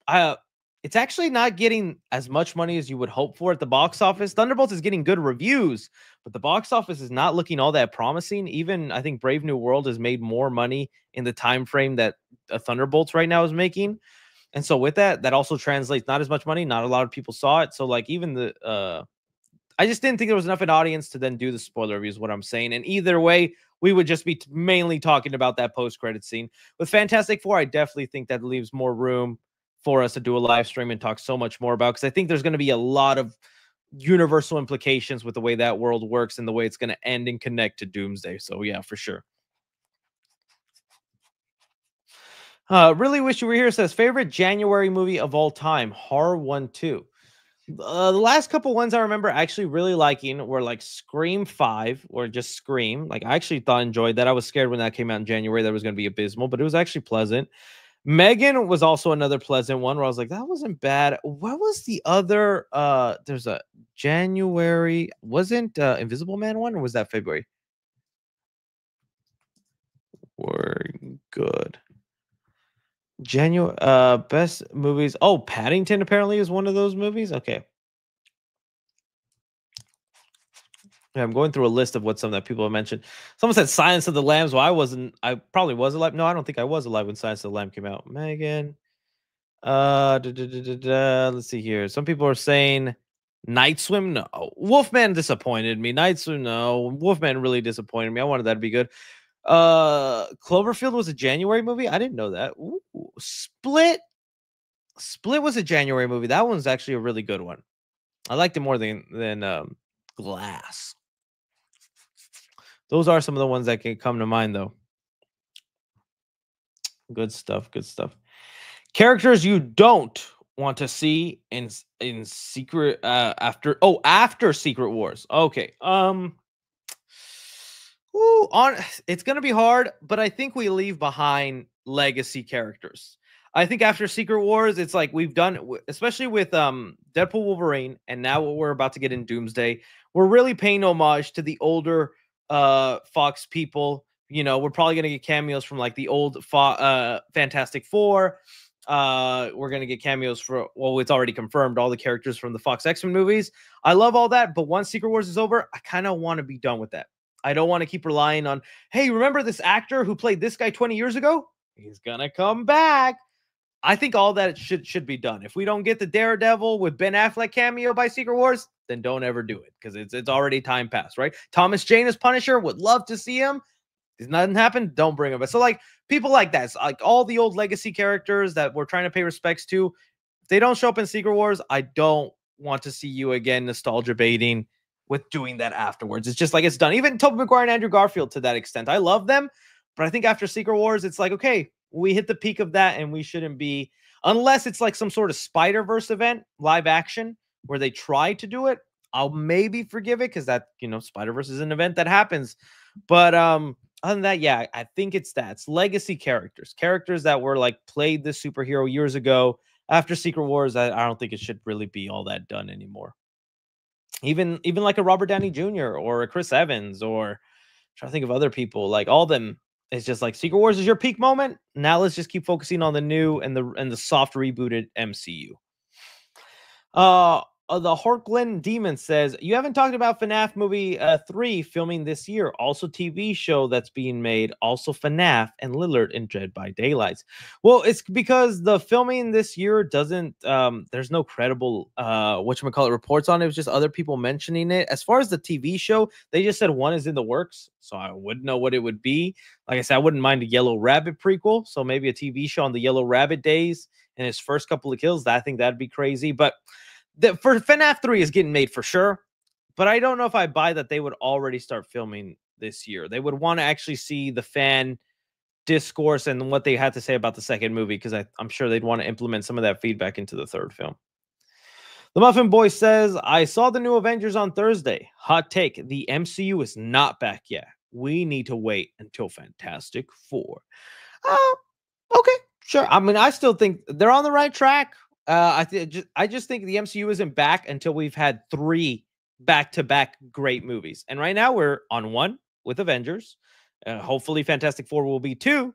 it's actually not getting as much money as you would hope for at the box office. Thunderbolts is getting good reviews, but the box office is not looking all that promising. Even I think Brave New World has made more money in the time frame that Thunderbolts right now is making. And so with that also translates not as much money. Not a lot of people saw it. So like even I just didn't think there was enough an audience to then do the spoiler review is what I'm saying. And either way, we would just be mainly talking about that post-credit scene. With Fantastic Four, I definitely think that leaves more room for us to do a live stream and talk so much more about, because I think there's going to be a lot of universal implications with the way that world works and the way it's going to end and connect to Doomsday. So yeah, for sure. Really wish you were here says favorite January movie of all time, Horror 1-2. The last couple ones I remember actually really liking were like Scream 5 or just Scream. Like I actually enjoyed that. I was scared when that came out in January that it was going to be abysmal, but it was actually pleasant. Megan was also another pleasant one where I was like, that wasn't bad. What was the other? There's a January. Wasn't Invisible Man one, or was that February? We're good. January best movies. Oh, Paddington apparently is one of those movies. Okay. Yeah, I'm going through a list of what some that people have mentioned. Someone said Silence of the Lambs. Well, I probably was alive. No, I don't think I was alive when Silence of the Lamb came out. Megan. Let's see here. Some people are saying Night Swim. No. Wolfman disappointed me. Night Swim, no. Wolfman really disappointed me. I wanted that to be good. Cloverfield was a January movie. I didn't know that. Ooh. Split was a January movie. That one's actually a really good one. I liked it more than Glass. Those are some of the ones that can come to mind, though. Good stuff. Good stuff. Characters you don't want to see in Secret after Secret Wars. Okay. It's gonna be hard, but I think we leave behind legacy characters. I think after Secret Wars, it's like we've done, especially with Deadpool, Wolverine, and now what we're about to get in Doomsday. We're really paying homage to the older Fox people. You know, we're probably gonna get cameos from like the old Fantastic Four. We're gonna get cameos for, well, it's already confirmed, all the characters from the Fox X-Men movies. I love all that, but once Secret Wars is over, I kind of want to be done with that. I don't want to keep relying on, hey, remember this actor who played this guy 20 years ago? He's gonna come back. I think all that should be done. If we don't get the Daredevil with Ben Affleck cameo by Secret Wars, then don't ever do it, because it's already time passed, right? Thomas Jane as Punisher, would love to see him. If nothing happened, don't bring him. But so like people like that, so like all the old legacy characters that we're trying to pay respects to, if they don't show up in Secret Wars, I don't want to see you again nostalgia baiting with doing that afterwards. It's just like it's done. Even Tobey Maguire and Andrew Garfield to that extent. I love them, but I think after Secret Wars, it's like, okay, we hit the peak of that, and we shouldn't be, unless it's like some sort of Spider-Verse event, live action, where they try to do it. I'll maybe forgive it because that, Spider-Verse is an event that happens. But other than that, yeah, I think it's that. It's legacy characters that were like played this superhero years ago. After Secret Wars, I don't think it should really be all that done anymore. Even like a Robert Downey Jr. or a Chris Evans, or trying to think of other people, like all of them. It's just like Secret Wars is your peak moment. Now let's just keep focusing on the new and the soft rebooted MCU. Uh, the Horkland Demon says, you haven't talked about FNAF movie 3 filming this year. Also, TV show that's being made. Also, FNAF and Lillard in Dead by Daylight. Well, it's because the filming this year doesn't, there's no credible, whatchamacallit, reports on it. It was just other people mentioning it. As far as the TV show, they just said one is in the works. So I wouldn't know what it would be. Like I said, I wouldn't mind a Yellow Rabbit prequel. So maybe a TV show on the Yellow Rabbit days and his first couple of kills. I think that'd be crazy. But for FNAF 3 is getting made for sure, but I don't know if I buy that they would already start filming this year. They would want to actually see the fan discourse and what they had to say about the second movie, because I'm sure they'd want to implement some of that feedback into the third film. The Muffin Boy says, I saw the new Avengers on Thursday. Hot take, the MCU is not back yet. We need to wait until Fantastic Four. Okay, sure. I mean, I still think they're on the right track. I just think the MCU isn't back until we've had 3 back-to-back great movies. And right now we're on 1 with Avengers. Hopefully Fantastic Four will be 2.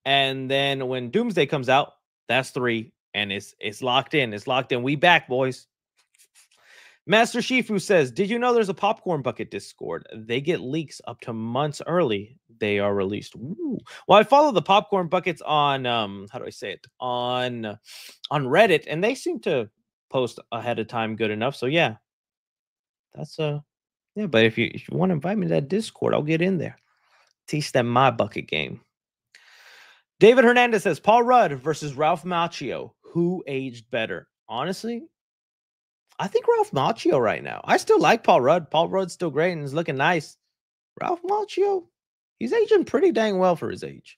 And then when Doomsday comes out, that's 3. And it's locked in. It's locked in. We back, boys. Master Shifu says, did you know there's a popcorn bucket Discord? They get leaks up to months early. They are released. Ooh. Well, I follow the popcorn buckets on how do I say it? On Reddit, and they seem to post ahead of time good enough. So yeah. That's yeah, but if you want to invite me to that Discord, I'll get in there. Teach them my bucket game. David Hernandez says, Paul Rudd versus Ralph Macchio. Who aged better? Honestly, I think Ralph Macchio right now. I still like Paul Rudd. Paul Rudd's still great and is looking nice. Ralph Macchio, he's aging pretty dang well for his age.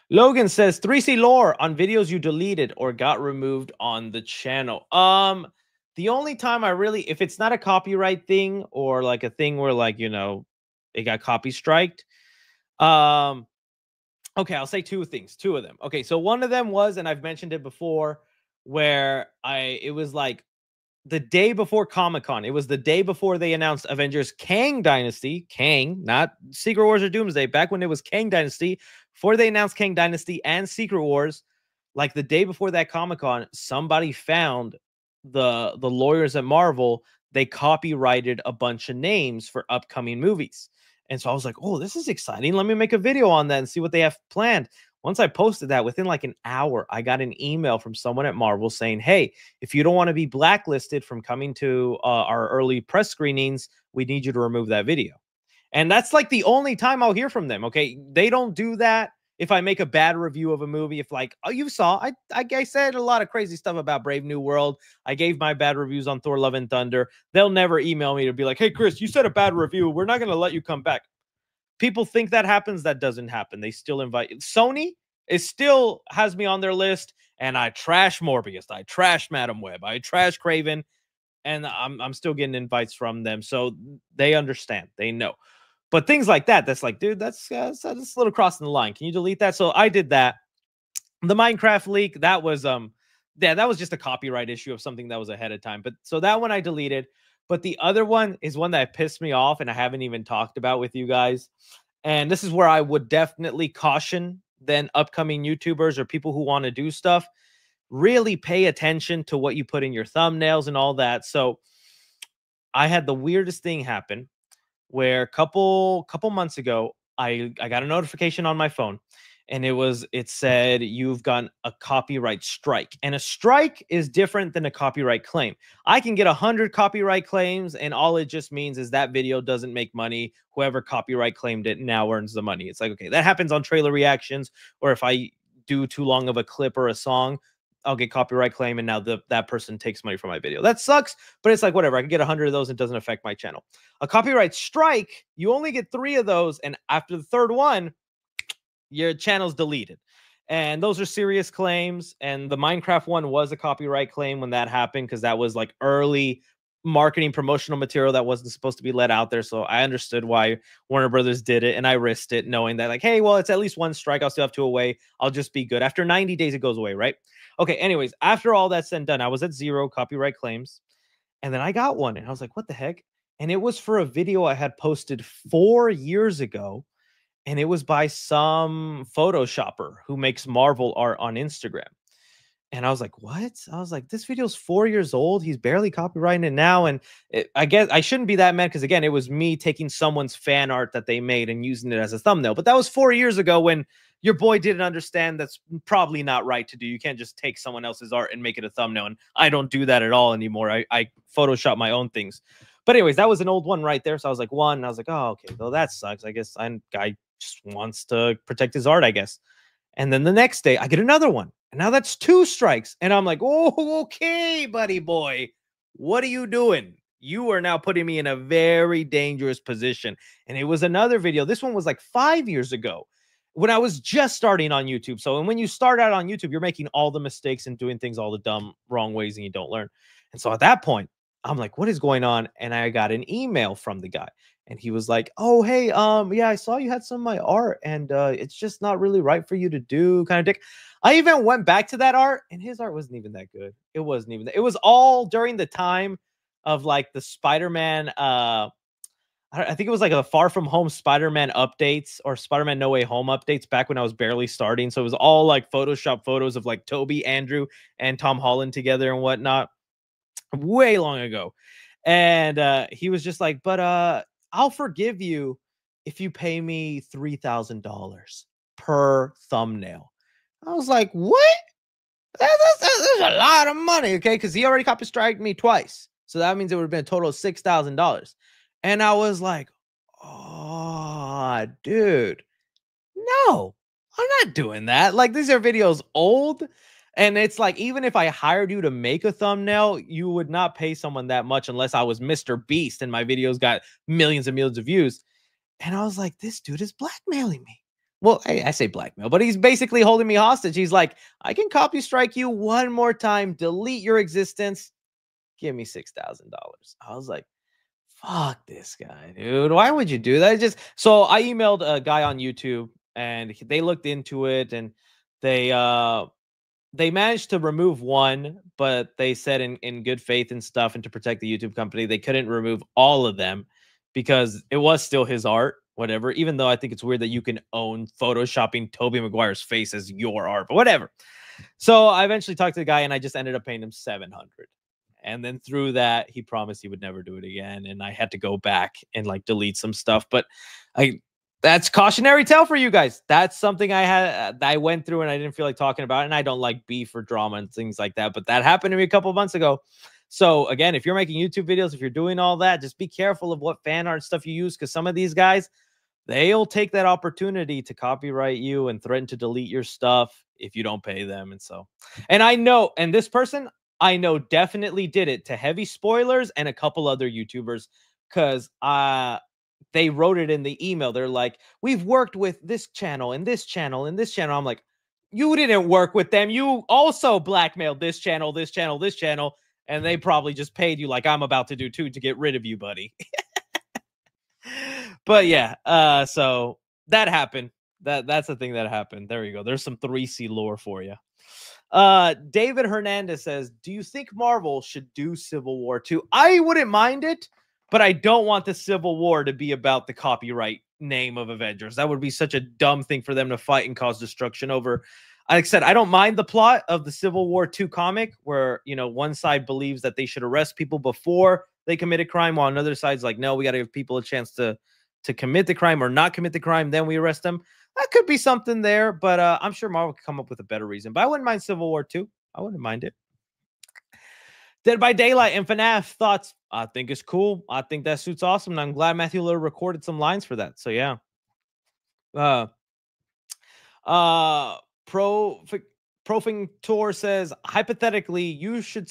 Logan says, 3C lore on videos you deleted or got removed on the channel. The only time I really, if it's not a copyright thing or like a thing where like, it got copy striked. Okay, I'll say 2 things, 2 of them. Okay, so one of them was, and I've mentioned it before, where it was like the day before Comic-Con. It was the day before they announced Avengers Kang Dynasty. Kang, not Secret Wars or Doomsday. Back when it was Kang Dynasty, before they announced Kang Dynasty and Secret Wars, like the day before that Comic-Con, somebody found the lawyers at Marvel. They copyrighted a bunch of names for upcoming movies. And so I was like, oh, this is exciting. Let me make a video on that and see what they have planned. Once I posted that, within like an hour, I got an email from someone at Marvel saying, hey, if you don't want to be blacklisted from coming to our early press screenings, we need you to remove that video. And that's like the only time I'll hear from them. Okay. They don't do that if I make a bad review of a movie. If like, oh, you saw, I said a lot of crazy stuff about Brave New World. I gave my bad reviews on Thor Love and Thunder. They'll never email me to be like, hey, Chris, you said a bad review. We're not going to let you come back. People think that happens. That doesn't happen. They still invite. Sony still has me on their list, and I trash Morbius. I trash Madam Web. I trash Craven, and I'm still getting invites from them. So they understand. They know. But things like that, that's like, dude, that's a little crossing the line. Can you delete that? So I did that. The Minecraft leak, that was that was just a copyright issue of something that was ahead of time. But so that one I deleted. But the other one is one that pissed me off and I haven't even talked about with you guys. And this is where I would definitely caution then upcoming YouTubers or people who want to do stuff. Really pay attention to what you put in your thumbnails and all that. So I had the weirdest thing happen where a couple months ago, I got a notification on my phone. And it said you've gotten a copyright strike. And a strike is different than a copyright claim. I can get 100 copyright claims, and all it just means is that video doesn't make money. Whoever copyright claimed it now earns the money. It's like, okay, that happens on trailer reactions, or if I do too long of a clip or a song, I'll get copyright claim, and now that person takes money from my video. That sucks, but it's like, whatever. I can get 100 of those. It doesn't affect my channel. A copyright strike, you only get 3 of those, and after the third one, your channel's deleted. And those are serious claims. And the Minecraft one was a copyright claim when that happened, because that was like early marketing promotional material that wasn't supposed to be let out there. So I understood why Warner Brothers did it, and I risked it, knowing that, like, hey, well, it's at least one strike. I'll still have two away. I'll just be good. After 90 days, it goes away, right? Okay. Anyways, after all that's said and done, I was at 0 copyright claims, and then I got one, and I was like, what the heck? And it was for a video I had posted 4 years ago, and it was by some Photoshopper who makes Marvel art on Instagram. And I was like, "What?" I was like, "This video's 4 years old. He's barely copyrighting it now." And I guess I shouldn't be that mad because, again, it was me taking someone's fan art that they made and using it as a thumbnail. But that was 4 years ago when your boy didn't understand that's probably not right to do. You can't just take someone else's art and make it a thumbnail. And I don't do that at all anymore. I Photoshop my own things. But anyways, that was an old one right there. So I was like, one. And I was like, oh, okay. Well, that sucks. I guess guy just wants to protect his art, I guess. And then the next day, I get another one. And now that's 2 strikes. And I'm like, oh, okay, buddy boy. What are you doing? You are now putting me in a very dangerous position. And it was another video. This one was like 5 years ago when I was just starting on YouTube. So, and when you start out on YouTube, you're making all the mistakes and doing things all the dumb, wrong ways, and you don't learn. And so at that point, I'm like, what is going on? And I got an email from the guy. And he was like, "Oh, hey, yeah, I saw you had some of my art, and it's just not really right for you to do," kind of dick. I even went back to that art, and his art wasn't even that good. It wasn't even that. It was all during the time of like the Spider-Man. I think it was like a Far From Home Spider-Man updates or Spider-Man No Way Home updates back when I was barely starting. So it was all like Photoshop photos of like Toby, Andrew, and Tom Holland together and whatnot, way long ago. And he was just like, "But I'll forgive you if you pay me $3,000 per thumbnail." I was like, "What? That's a lot of money." Okay, because he already copy striked me twice, so that means it would have been a total of $6,000. And I was like, "Oh, dude, no, I'm not doing that." Like, these are videos old. And it's like, even if I hired you to make a thumbnail, you would not pay someone that much unless I was Mr. Beast and my videos got millions and millions of views. And I was like, this dude is blackmailing me. Well, I say blackmail, but he's basically holding me hostage. He's like, I can copy strike you one more time, delete your existence, give me $6,000. I was like, fuck this guy, dude. Why would you do that? So I emailed a guy on YouTube, and they looked into it, and they managed to remove one, but they said in good faith and stuff, and to protect the YouTube company, they couldn't remove all of them because it was still his art, whatever. Even though I think it's weird that you can own photoshopping Tobey Maguire's face as your art, but whatever. So I eventually talked to the guy, and I just ended up paying him 700. And then through that, he promised he would never do it again, and I had to go back and like delete some stuff. But that's cautionary tale for you guys. That's something I went through, and I didn't feel like talking about it. And I don't like beef or drama and things like that, but that happened to me a couple of months ago. So again, if you're making YouTube videos, if you're doing all that, just be careful of what fan art stuff you use, because some of these guys, they'll take that opportunity to copyright you and threaten to delete your stuff if you don't pay them. And so, and I know, and this person I know definitely did it to heavy spoilers and a couple other YouTubers, because they wrote it in the email. They're like, we've worked with this channel and this channel and this channel. I'm like, you didn't work with them. You also blackmailed this channel, this channel, this channel. And they probably just paid you like I'm about to do too to get rid of you, buddy. But yeah, so that happened. That's the thing that happened. There you go. There's some 3C lore for you. David Hernandez says, do you think Marvel should do Civil War 2? I wouldn't mind it, but I don't want the Civil War to be about the copyright name of Avengers. That would be such a dumb thing for them to fight and cause destruction over. Like I said, I don't mind the plot of the Civil War 2 comic where, you know, one side believes that they should arrest people before they commit a crime, while another side's like, no, we got to give people a chance to commit the crime or not commit the crime, then we arrest them. That could be something there, but I'm sure Marvel could come up with a better reason. But I wouldn't mind Civil War 2. I wouldn't mind it. Dead by Daylight and FNAF thoughts. I think it's cool. I think that suit's awesome. And I'm glad Matthew Lillard recorded some lines for that. So yeah. Profing Tour says, hypothetically, you should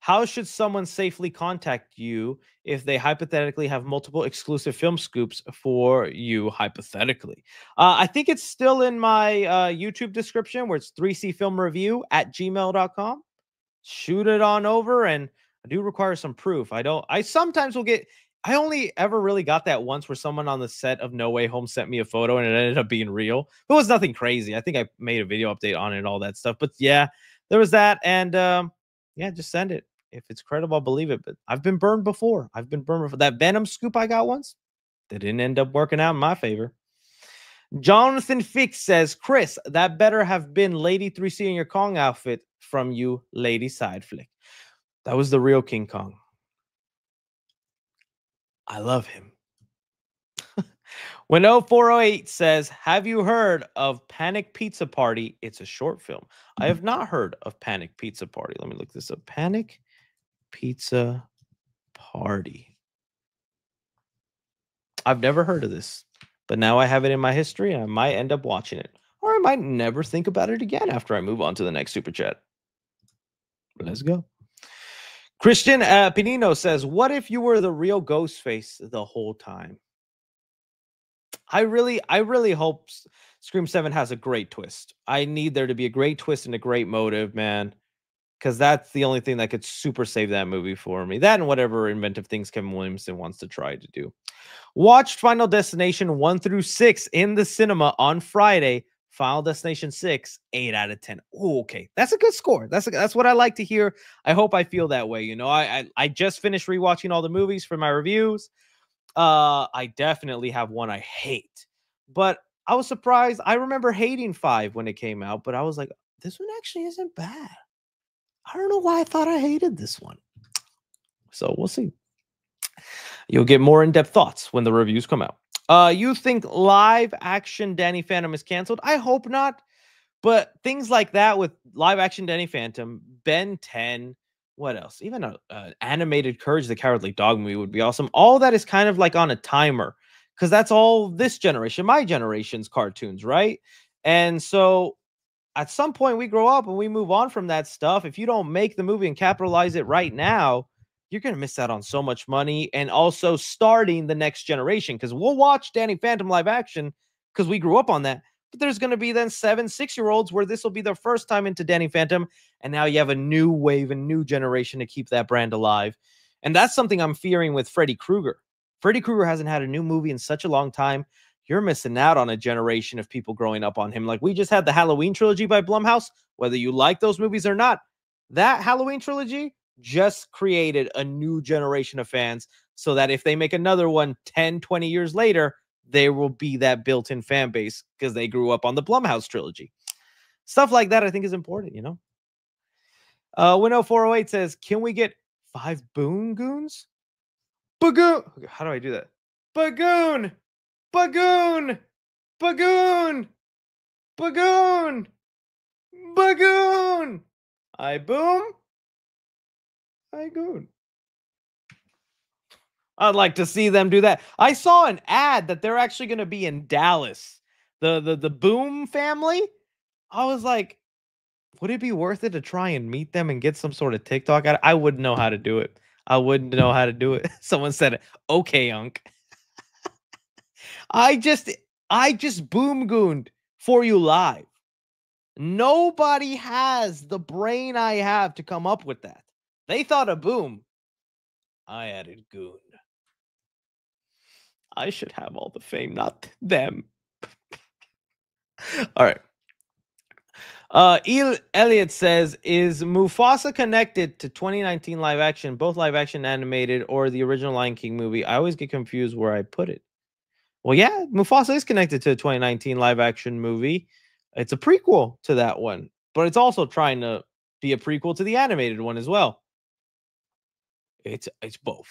how should someone safely contact you if they hypothetically have multiple exclusive film scoops for you, hypothetically? I think it's still in my YouTube description where it's 3cfilmreview@gmail.com. Shoot it on over, and I do require some proof. I sometimes will get, I only ever really got that once where someone on the set of No Way Home sent me a photo and it ended up being real. It was nothing crazy. I think I made a video update on it and all that stuff. But yeah, there was that. And yeah, just send it. If it's credible, I'll believe it. But I've been burned before. I've been burned before. That Venom scoop I got once, that didn't end up working out in my favor. Jonathan Fix says, Chris, that better have been Lady 3C in your Kong outfit from you, Lady Side Flick. That was the real King Kong. I love him. When 0408 says, have you heard of Panic Pizza Party? It's a short film. I have not heard of Panic Pizza Party. Let me look this up. Panic Pizza Party. I've never heard of this, but now I have it in my history and I might end up watching it. Or I might never think about it again after I move on to the next super chat. Let's go. Christian Pinino says, what if you were the real Ghostface the whole time? I really hope Scream 7 has a great twist. I need there to be a great twist and a great motive, man. Because that's the only thing that could super save that movie for me. That and whatever inventive things Kevin Williamson wants to try to do. Watched Final Destination 1 through 6 in the cinema on Friday. Final Destination 6, 8 out of 10. Ooh, okay. That's a good score. That's what I like to hear. I hope I feel that way. You know, I just finished rewatching all the movies for my reviews. I definitely have one I hate. But I was surprised. I remember hating 5 when it came out, but I was like, this one actually isn't bad. I don't know why I thought I hated this one. So we'll see. You'll get more in-depth thoughts when the reviews come out. You think live action Danny Phantom is canceled? I hope not. But things like that with live action Danny Phantom, Ben 10, what else? Even an animated Courage the Cowardly Dog movie would be awesome. All that is kind of like on a timer because that's all this generation, my generation's cartoons, right? And so at some point we grow up and we move on from that stuff. If you don't make the movie and capitalize it right now, you're going to miss out on so much money and also starting the next generation because we'll watch Danny Phantom live action because we grew up on that. But there's going to be then 7, 6-year-olds where this will be their first time into Danny Phantom. And now you have a new wave, a new generation to keep that brand alive. And that's something I'm fearing with Freddy Krueger. Freddy Krueger hasn't had a new movie in such a long time. You're missing out on a generation of people growing up on him. Like we just had the Halloween trilogy by Blumhouse, whether you like those movies or not. That Halloween trilogy just created a new generation of fans so that if they make another one 10, 20 years later, there will be that built-in fan base because they grew up on the Blumhouse trilogy. Stuff like that I think is important, you know? Winnow 408 says, can we get 5 Boon Goons? Bagoon! How do I do that? Bagoon! Bagoon! Bagoon! Bagoon! Bagoon! I boom. I goon. I'd like to see them do that. I saw an ad that they're actually going to be in Dallas. The Boom family. I was like, would it be worth it to try and meet them and get some sort of TikTok? I wouldn't know how to do it. I wouldn't know how to do it. Someone said, okay, Unc. I just boom gooned for you live. Nobody has the brain I have to come up with that. They thought of boom. I added goon. I should have all the fame, not them. All right. Elliot says, is Mufasa connected to 2019 live action, both live action animated or the original Lion King movie? I always get confused where I put it. Well, yeah, Mufasa is connected to the 2019 live action movie. It's a prequel to that one, but it's also trying to be a prequel to the animated one as well. It's both.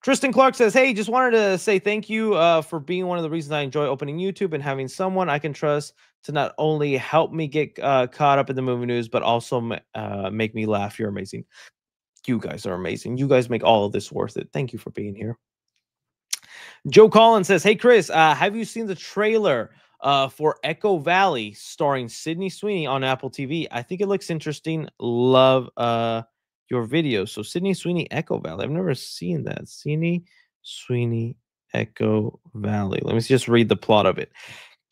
Tristan Clark says, hey, just wanted to say thank you for being one of the reasons I enjoy opening YouTube and having someone I can trust to not only help me get caught up in the movie news, but also make me laugh. You're amazing. You guys are amazing. You guys make all of this worth it. Thank you for being here. Joe Collins says, hey, Chris, have you seen the trailer for Echo Valley starring Sydney Sweeney on Apple TV? I think it looks interesting. Love your video. So Sydney Sweeney, Echo Valley. I've never seen that. Sydney Sweeney, Echo Valley. Let me just read the plot of it.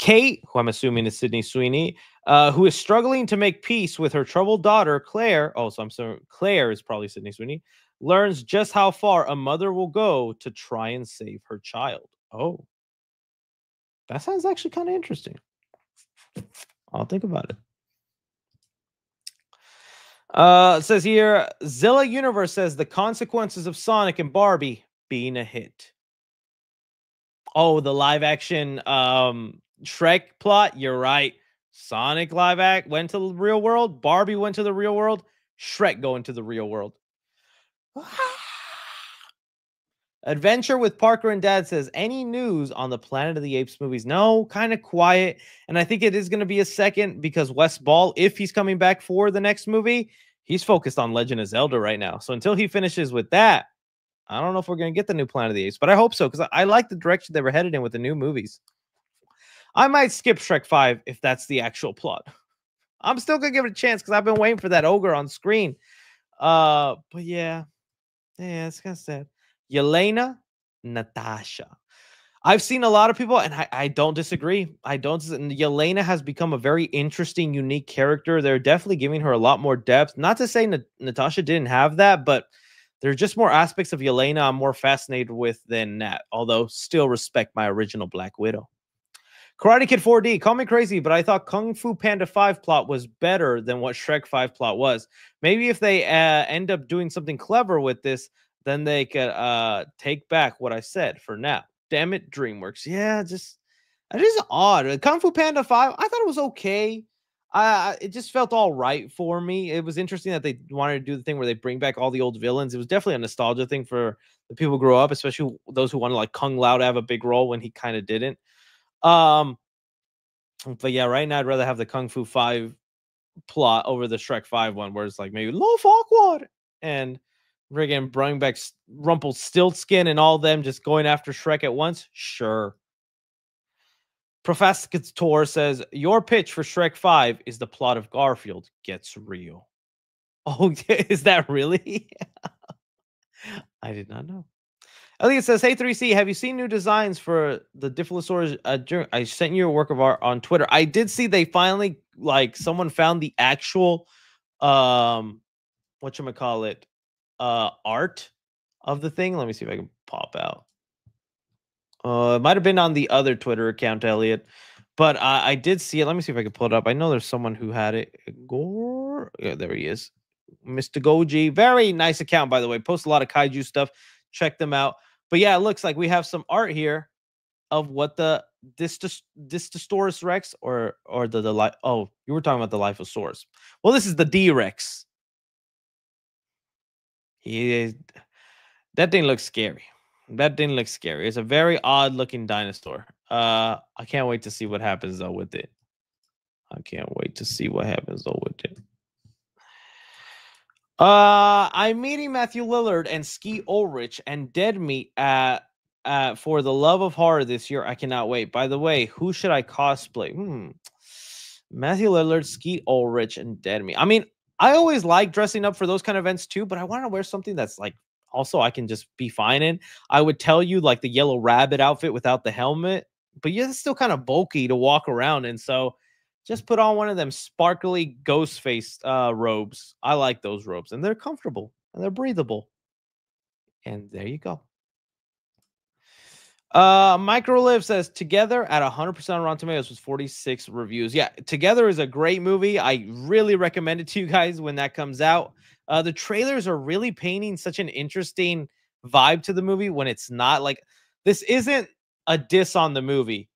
Kate, who I'm assuming is Sydney Sweeney, who is struggling to make peace with her troubled daughter, Claire. Oh, so I'm sorry. Claire is probably Sydney Sweeney. Learns just how far a mother will go to try and save her child. Oh, that sounds actually kind of interesting. I'll think about it. It says here, Zilla Universe says the consequences of Sonic and Barbie being a hit. Oh, the live action Shrek plot. You're right. Sonic live act went to the real world. Barbie went to the real world. Shrek going to the real world. Adventure with Parker and Dad says, any news on the Planet of the Apes movies? No, kind of quiet. And I think it is going to be a second because Wes Ball, if he's coming back for the next movie, he's focused on Legend of Zelda right now. So until he finishes with that, I don't know if we're going to get the new Planet of the Apes, but I hope so because I like the direction they were headed in with the new movies. I might skip Shrek 5 if that's the actual plot. I'm still going to give it a chance because I've been waiting for that ogre on screen. But yeah, it's kind of sad. Yelena Natasha. I've seen a lot of people, and I don't disagree. Yelena has become a very interesting, unique character. They're definitely giving her a lot more depth. Not to say Natasha didn't have that, but there are just more aspects of Yelena I'm more fascinated with than Nat, although still respect my original Black Widow. Karate Kid 4D, call me crazy, but I thought Kung Fu Panda 5 plot was better than what Shrek 5 plot was. Maybe if they end up doing something clever with this, then they could take back what I said for now. Damn it, DreamWorks. Yeah, it is odd. Kung Fu Panda 5, I thought it was okay. It just felt all right for me. It was interesting that they wanted to do the thing where they bring back all the old villains. It was definitely a nostalgia thing for the people who grew up, especially those who wanted like Kung Lao to have a big role when he kind of didn't. But yeah, right now I'd rather have the Kung Fu 5 plot over the Shrek 5 one, where it's like maybe Lo Farquaad and friggin' bring back Rumpelstiltskin and all them just going after Shrek at once. Sure. Professor Couture says your pitch for Shrek 5 is the plot of Garfield gets real. Oh, is that really? I did not know. Elliot says, hey, 3C, have you seen new designs for the Difflosaurus? I sent you a work of art on Twitter. I did see they finally, like, someone found the actual, whatchamacallit, art of the thing. Let me see if I can pop out. It might have been on the other Twitter account, Elliot. But I did see it. Let me see if I can pull it up. I know there's someone who had it. Gore. Yeah, there he is. Mr. Goji. Very nice account, by the way. Post a lot of kaiju stuff. Check them out. But yeah, it looks like we have some art here of what the Dystosaurus Rex or the life. Oh, you were talking about the Liphosaurus. Well, this is the D-Rex. That thing looks scary. That didn't look scary. It's a very odd looking dinosaur. I can't wait to see what happens though with it. I'm meeting Matthew Lillard and Ski Ulrich and Dead Meat at for the love of horror this year. I cannot wait. By the way, who should I cosplay? Matthew Lillard, Ski Ulrich, and Dead Meat. I mean, I always like dressing up for those kind of events too, but I want to wear something that's like also I can just be fine in. I would tell you like the Yellow Rabbit outfit without the helmet, but yeah, it's still kind of bulky to walk around in. So just put on one of them sparkly ghost face robes. I like those robes, and they're comfortable and they're breathable. And there you go. Microlive says Together at 100% on Rotten Tomatoes was 46 reviews. Yeah, Together is a great movie. I really recommend it to you guys when that comes out. The trailers are really painting such an interesting vibe to the movie when it's not like this isn't a diss on the movie.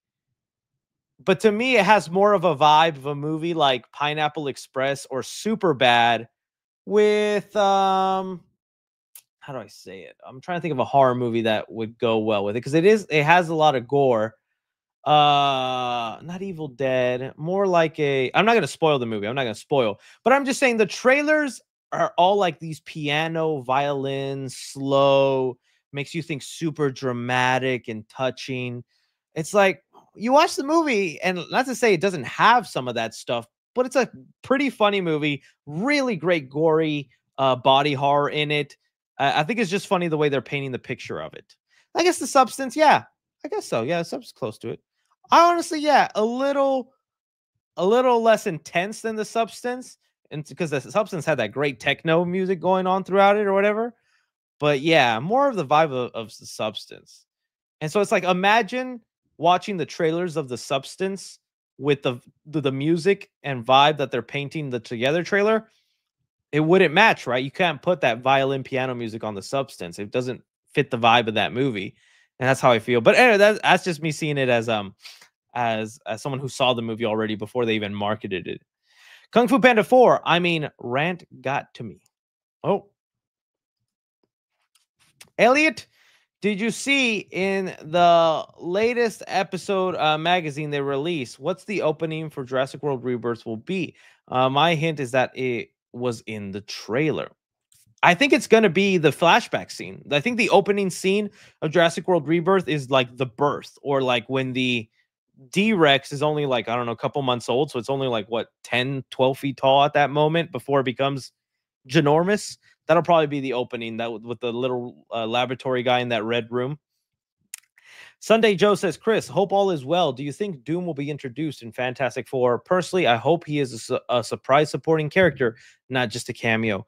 But to me, it has more of a vibe of a movie like Pineapple Express or Superbad with how do I say it? I'm trying to think of a horror movie that would go well with it because it has a lot of gore. Not Evil Dead, more like I'm not gonna spoil the movie. I'm not gonna spoil, but I'm just saying the trailers are all like these piano, violin, slow, makes you think super dramatic and touching. It's like you watch the movie, and not to say it doesn't have some of that stuff, but it's a pretty funny movie, really great gory body horror in it. I think it's just funny the way they're painting the picture of it. I guess the substance, yeah, I guess so. Yeah, the substance close to it. I honestly, yeah, a little less intense than the Substance, and because the Substance had that great techno music going on throughout it or whatever. But yeah, more of the vibe of the Substance. And so it's like imagine watching the trailers of the Substance with the music and vibe that they're painting the Together trailer. It wouldn't match, right? You can't put that violin piano music on the Substance. It doesn't fit the vibe of that movie. And that's how I feel. But anyway, that's just me seeing it as someone who saw the movie already before they even marketed it. Kung Fu Panda 4, I mean, rant got to me. Oh, Elliot, did you see in the latest episode magazine they released what's the opening for Jurassic World Rebirth will be? My hint is that it was in the trailer. I think it's going to be the flashback scene. I think the opening scene of Jurassic World Rebirth is like the birth, or like when the D-Rex is only like, I don't know, a couple months old. So it's only like what, 10, 12 feet tall at that moment before it becomes ginormous. That'll probably be the opening, that with the little laboratory guy in that red room. Sunday Joe says, Chris, hope all is well. Do you think Doom will be introduced in Fantastic Four? Personally, I hope he is a surprise supporting character, not just a cameo.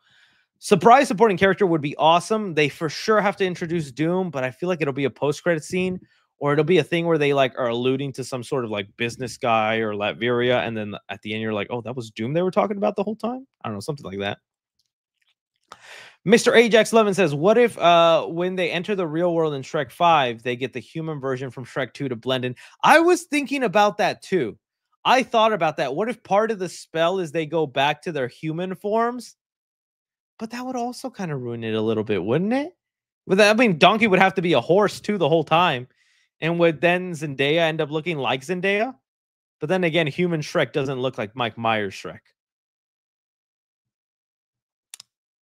Surprise supporting character would be awesome. They for sure have to introduce Doom, but I feel like it'll be a post-credit scene, or it'll be a thing where they like are alluding to some sort of like business guy or Latveria, and then at the end you're like, oh, that was Doom they were talking about the whole time? I don't know, something like that. Mr. Ajax Levin says, what if when they enter the real world in Shrek 5, they get the human version from Shrek 2 to blend in? I was thinking about that too. I thought about that. What if part of the spell is they go back to their human forms? But that would also kind of ruin it a little bit, wouldn't it? With that, I mean, Donkey would have to be a horse too the whole time. And would then Zendaya end up looking like Zendaya? But then again, human Shrek doesn't look like Mike Myers Shrek.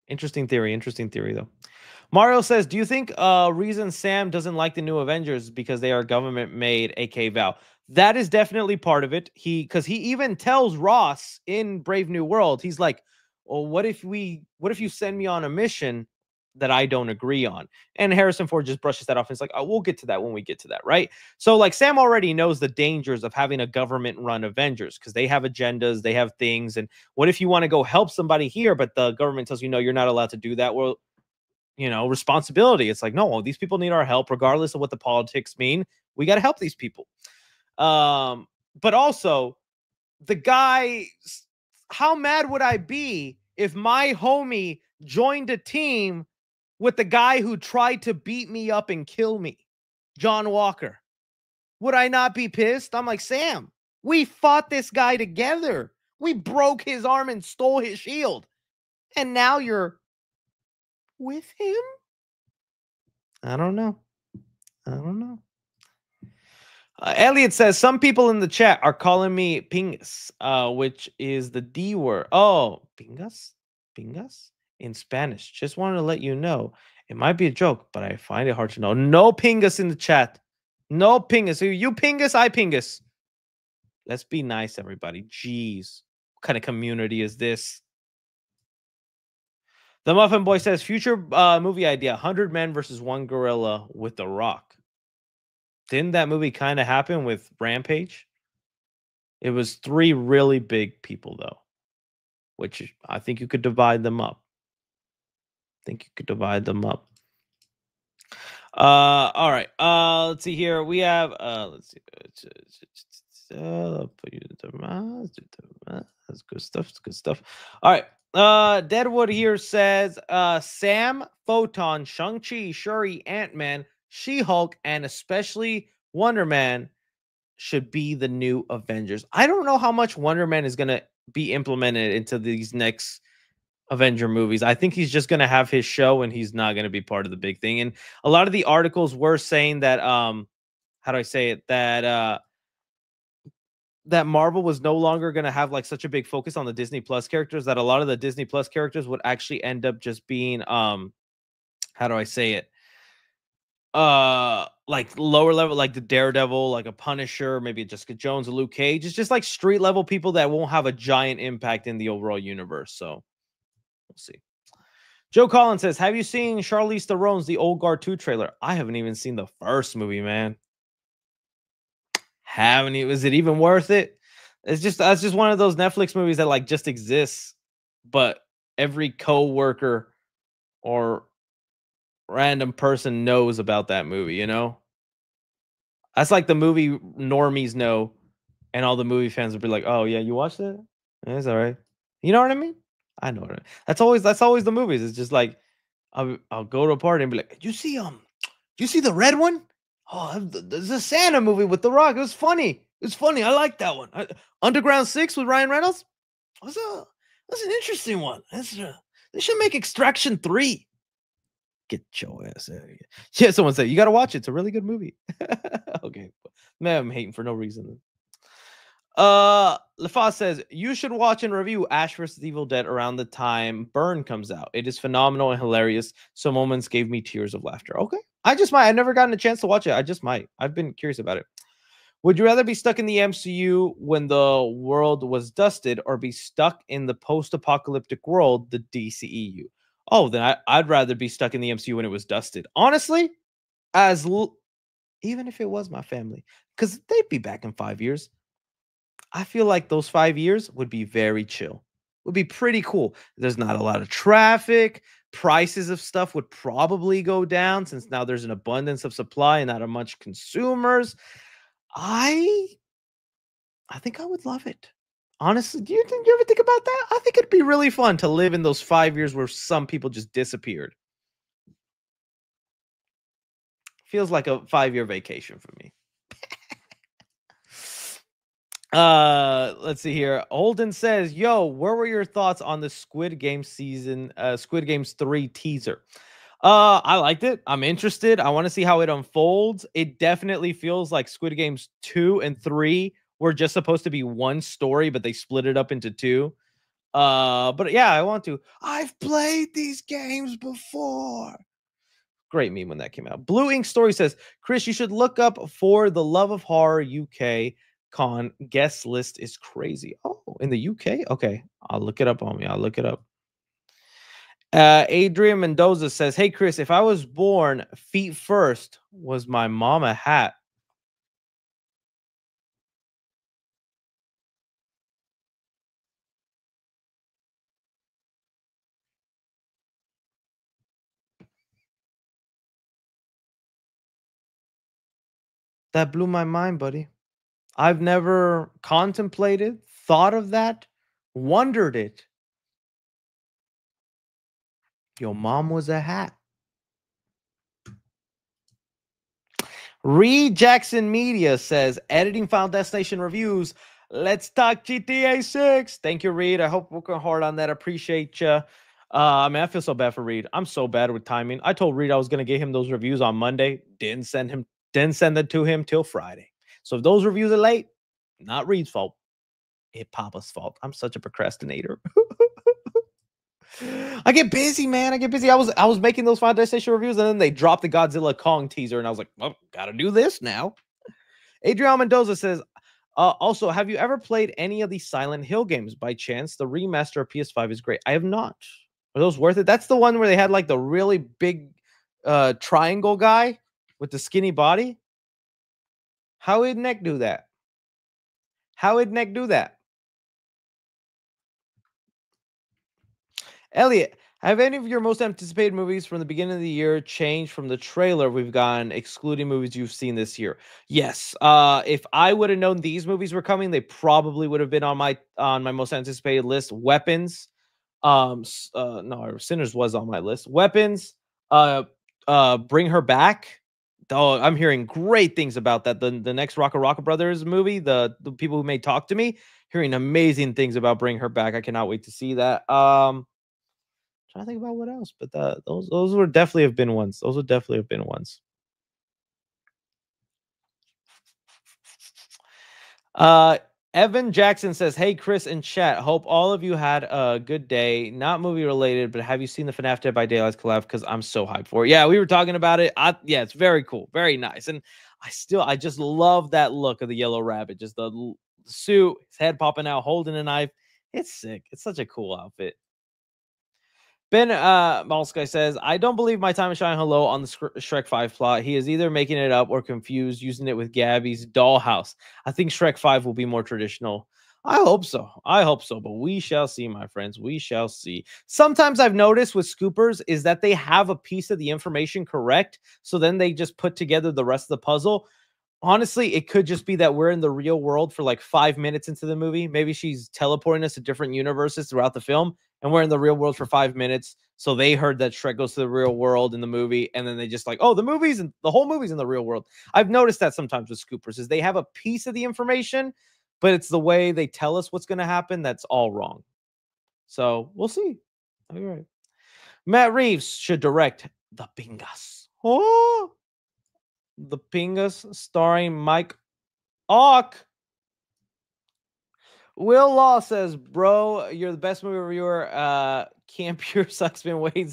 Interesting theory though. Mario says, do you think reason Sam doesn't like the new Avengers because they are government made, aka Val? That is definitely part of it. Because he even tells Ross in Brave New World, he's like, well, what if you send me on a mission that I don't agree on? And Harrison Ford just brushes that off. And it's like, oh, we'll get to that when we get to that, right? So like Sam already knows the dangers of having a government run Avengers because they have agendas, they have things. And what if you want to go help somebody here, but the government tells you, no, you're not allowed to do that? Well, responsibility. It's like, no, these people need our help, regardless of what the politics mean. We got to help these people. But also, the guy, how mad would I be if my homie joined a team with the guy who tried to beat me up and kill me, John Walker? Would I not be pissed? I'm like, Sam, we fought this guy together. We broke his arm and stole his shield. And now you're with him? I don't know. Elliot says some people in the chat are calling me pingas, which is the D word. Oh, pingas in Spanish. Just wanted to let you know. It might be a joke, but I find it hard to know. No pingas in the chat. No pingas. So you pingas, I pingas. Let's be nice, everybody. Jeez, what kind of community is this? The Muffin Boy says future movie idea: 100 men versus one gorilla with The Rock. Didn't that movie kind of happen with Rampage? It was 3 really big people, though, which I think you could divide them up. All right. Let's see here. We have, let's see. That's good stuff. All right. Deadwood here says, Sam, Photon, Shang-Chi, Shuri, Ant-Man, She-Hulk, and especially Wonder Man should be the new Avengers. I don't know how much Wonder Man is going to be implemented into these next Avenger movies. I think he's just going to have his show and he's not going to be part of the big thing. And a lot of the articles were saying that how do I say it, that that Marvel was no longer going to have like such a big focus on the Disney Plus characters, that a lot of the Disney Plus characters would actually end up just being how do I say it, like lower level, like the Daredevil, like a Punisher, maybe a Jessica Jones, a Luke Cage. It's just like street level people that won't have a giant impact in the overall universe. So we'll see. Joe Collins says, have you seen Charlize Theron's The Old Guard 2 trailer? I haven't even seen the first movie, man. Haven't you? Is it even worth it? It's just that's just one of those Netflix movies that like just exists, but every coworker or random person knows about that movie, you know? That's like the movie normies know, and all the movie fans would be like, "Oh yeah, you watched it? Yeah, it's all right." You know what I mean? I know what I mean. That's always the movies. It's just like I'll go to a party and be like, you see the red one? Oh, there's a Santa movie with The Rock. It was funny. It's funny. I like that one. Underground Six with Ryan Reynolds. Was a That's an interesting one. They should make Extraction 3. Get your ass out of here. Yeah, someone said you got to watch it. It's a really good movie. Okay, man, I'm hating for no reason. LaFosse says you should watch and review Ash vs. Evil Dead around the time Burn comes out. It is phenomenal and hilarious. Some moments gave me tears of laughter. Okay, I just might. I've never gotten a chance to watch it. I just might. I've been curious about it. Would you rather be stuck in the MCU when the world was dusted, or be stuck in the post-apocalyptic world, the DCEU? Oh, then I'd rather be stuck in the MCU when it was dusted. Honestly, as even if it was my family, because they'd be back in 5 years. I feel like those 5 years would be very chill. Would be pretty cool. There's not a lot of traffic. Prices of stuff would probably go down since now there's an abundance of supply and not a much consumers. I I think I would love it. Honestly, you ever think about that? I think it'd be really fun to live in those 5 years where some people just disappeared. Feels like a 5 year vacation for me. Let's see here. Holden says, "Yo, where were your thoughts on the Squid Game Squid Games 3 teaser?" I liked it. I'm interested. I want to see how it unfolds. It definitely feels like Squid Games 2 and 3 were just supposed to be one story, but they split it up into two. But yeah, I want to. I've played these games before. Great meme when that came out. Blue Ink Story says, Chris, you should look up For the Love of Horror UK con. Guest list is crazy. Oh, in the UK? Okay. I'll look it up on me. I'll look it up. Adrian Mendoza says, hey, Chris, if I was born feet first, was my mom a hat? That blew my mind, buddy. I've never contemplated, thought of that, wondered it. Your mom was a hat. Reed Jackson Media says, editing Final Destination reviews. Let's talk GTA 6. Thank you, Reed. I hope we're working hard on that. Appreciate you. I mean, I feel so bad for Reed. I'm so bad with timing. I told Reed I was gonna get him those reviews on Monday. Didn't send it to him till Friday. So if those reviews are late, not Reed's fault. It's Papa's fault. I'm such a procrastinator. I get busy, man. I get busy. I was making those Final Destination reviews, and then they dropped the Godzilla Kong teaser, and I was like, well, gotta do this now. Adrian Mendoza says, also, have you ever played any of these Silent Hill games by chance? The remaster of PS5 is great. I have not. Are those worth it? That's the one where they had like the really big triangle guy with the skinny body. How did Neck do that? How did Neck do that? Elliot, have any of your most anticipated movies from the beginning of the year changed from the trailer we've gotten, excluding movies you've seen this year? Yes. If I would have known these movies were coming, they probably would have been on my most anticipated list. Weapons. No, Sinners was on my list. Weapons. Bring Her Back. Oh, I'm hearing great things about that. The next Rocka Brothers movie, the people who made Talk to Me, hearing amazing things about Bring Her Back. I cannot wait to see that. Trying to think about what else, but those would definitely have been ones. Those would definitely have been ones. Uh, Evan Jackson says, "Hey Chris and chat, hope all of you had a good day. Not movie related, but have you seen the FNAF Dead by Daylight collab? Because I'm so hyped for it. Yeah, we were talking about it. Yeah, it's very cool, very nice, and I just love that look of the yellow rabbit, just the suit, his head popping out, holding a knife. It's sick. It's such a cool outfit." Ben Malsky says, I don't believe my time is shining hello on the Shrek 5 plot. He is either making it up or confused, using it with Gabby's dollhouse. I think Shrek 5 will be more traditional. I hope so. I hope so. But we shall see, my friends. We shall see. Sometimes I've noticed with scoopers is that they have a piece of the information correct. So then they just put together the rest of the puzzle. Honestly, it could just be that we're in the real world for like 5 minutes into the movie. Maybe she's teleporting us to different universes throughout the film, and we're in the real world for 5 minutes. So they heard that Shrek goes to the real world in the movie, and then they just like, oh, the whole movie's in the real world. I've noticed that sometimes with scoopers is they have a piece of the information, but it's the way they tell us what's going to happen that's all wrong. So we'll see. All right. Matt Reeves should direct The Pingas. Oh, The Pingas starring Mike Ock. Will Law says, bro, you're the best movie reviewer. Camp Pure Sucks been waiting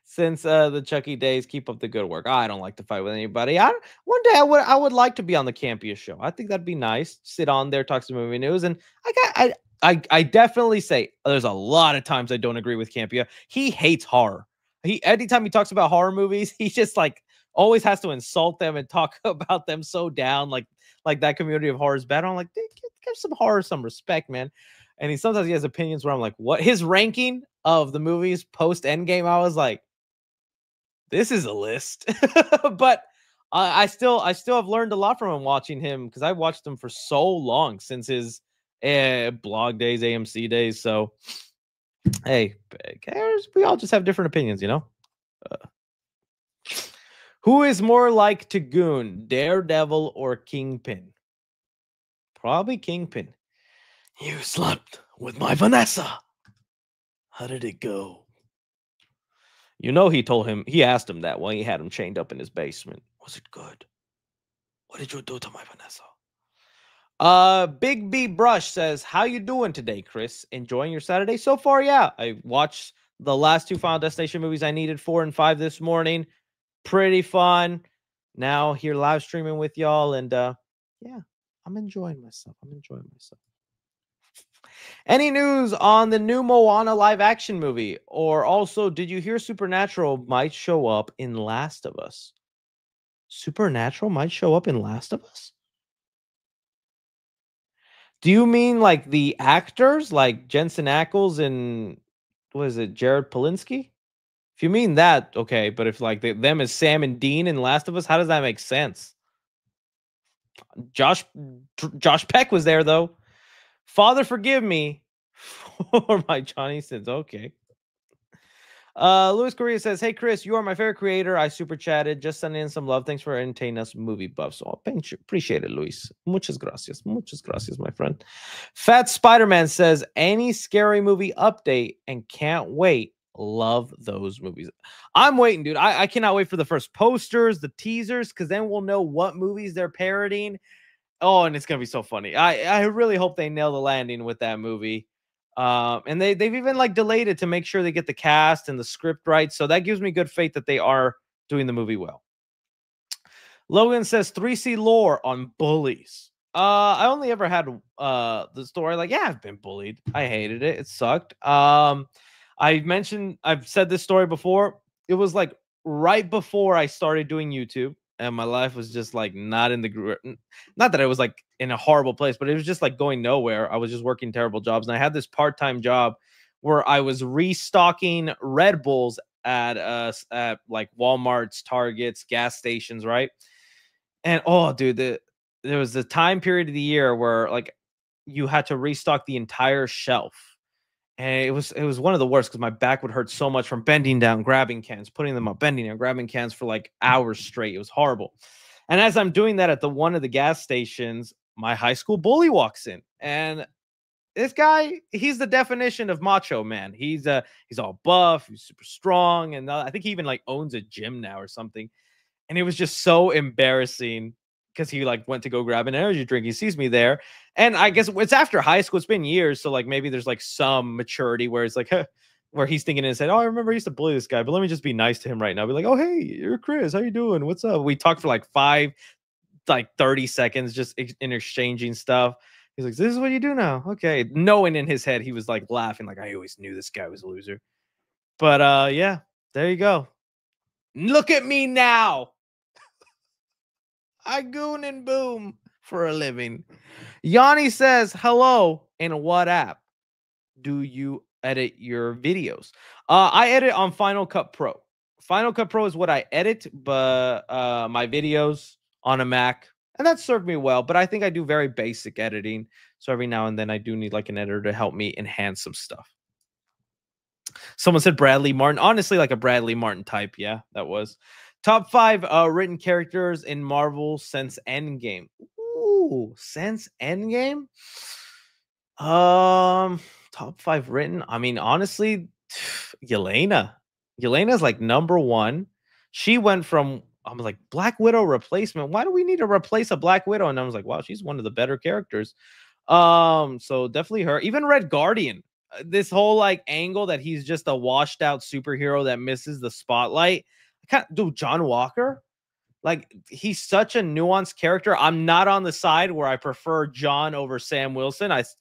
since the Chucky days. Keep up the good work. I don't like to fight with anybody. One day I would like to be on the Campia show. I think that'd be nice. Sit on there, talk some movie news, and I definitely say there's a lot of times I don't agree with Campia. He hates horror. Anytime he talks about horror movies, he just like always has to insult them and talk about them so down, like that community of horror is bad. I'm like, give some horror some respect, man. And sometimes he has opinions where I'm like, what? His ranking of the movies post Endgame, I was like, this is a list. But I still have learned a lot from him watching him, because I watched him for so long since his blog days, AMC days. So hey, we all just have different opinions, you know. Who is more like to Goon, Daredevil or Kingpin? Probably Kingpin. You slept with my Vanessa. How did it go? You know, he asked him that when he had him chained up in his basement. Was it good? What did you do to my Vanessa? Big B Brush says, how you doing today, Chris? Enjoying your Saturday? So far, yeah. I watched the last two Final Destination movies I needed, 4 and 5 this morning. Pretty fun. Now here live streaming with y'all, and yeah, I'm enjoying myself. Any news on the new Moana live action movie? Or also, did you hear Supernatural might show up in Last of Us? Supernatural might show up in Last of Us? Do you mean like the actors, like Jensen Ackles and what is it, Jared Polinsky? If you mean that, okay. But if like them as Sam and Dean in Last of Us, how does that make sense? Josh Peck was there though. Father, forgive me for my Johnny sins. Okay. Luis Correa says, hey, Chris, you are my favorite creator. I super chatted. Just sending in some love. Thanks for entertaining us movie buffs. So appreciate it, Luis. Muchas gracias. Muchas gracias, my friend. Fat Spider-Man says, any scary movie update and can't wait. Love those movies. I'm waiting, dude. I cannot wait for the first posters, the teasers, because then we'll know what movies they're parodying. Oh, and it's gonna be so funny. I really hope they nail the landing with that movie. And they've even like delayed it to make sure they get the cast and the script right. So that gives me good faith that they are doing the movie well. Logan says 3C lore on bullies. I only ever had the story like, yeah, I've been bullied. I hated it. It sucked. I've said this story before. It was like right before I started doing YouTube, and my life was just like not in the not that I was like in a horrible place, but it was just like going nowhere. I was just working terrible jobs, and I had this part-time job where I was restocking Red Bulls at like Walmart's, Targets, gas stations, right? And oh, dude, there was a time period of the year where like you had to restock the entire shelf. And it was one of the worst because my back would hurt so much from bending down, grabbing cans, putting them up, bending down, grabbing cans for like hours straight. It was horrible. And as I'm doing that at one of the gas stations, my high school bully walks in. And this guy, he's the definition of macho man. He's all buff, he's super strong, and I think he even like owns a gym now or something. And it was just so embarrassing because he like went to go grab an energy drink. He sees me there. And I guess it's after high school. It's been years. So like maybe there's like some maturity where it's like, huh, where he's thinking in his head, oh, I remember I used to bully this guy, but let me just be nice to him right now. Be like, oh, hey, you're Chris. How you doing? What's up? We talked for like 30 seconds just in exchanging stuff. He's like, this is what you do now. Okay. Knowing in his head, he was like laughing. Like, I always knew this guy was a loser. But yeah, there you go. Look at me now. I goon and boom for a living. Yanni says, hello, and what app do you edit your videos? I edit on Final Cut Pro. Final Cut Pro is what I edit, but my videos on a Mac, and that served me well. But I think I do very basic editing, so every now and then I do need like an editor to help me enhance some stuff. Someone said Bradley Martin. Honestly, like a Bradley Martin type. Yeah, that was. Top 5 written characters in Marvel since Endgame. Ooh, since Endgame? Top 5 written. I mean, honestly, Yelena. Yelena's like number 1. She went from I'm like Black Widow replacement. Why do we need to replace a Black Widow? And I was like, wow, she's one of the better characters. So definitely her. Even Red Guardian. This whole like angle that he's just a washed out superhero that misses the spotlight. Dude, John Walker, like he's such a nuanced character. I'm not on the side where I prefer John over Sam Wilson. If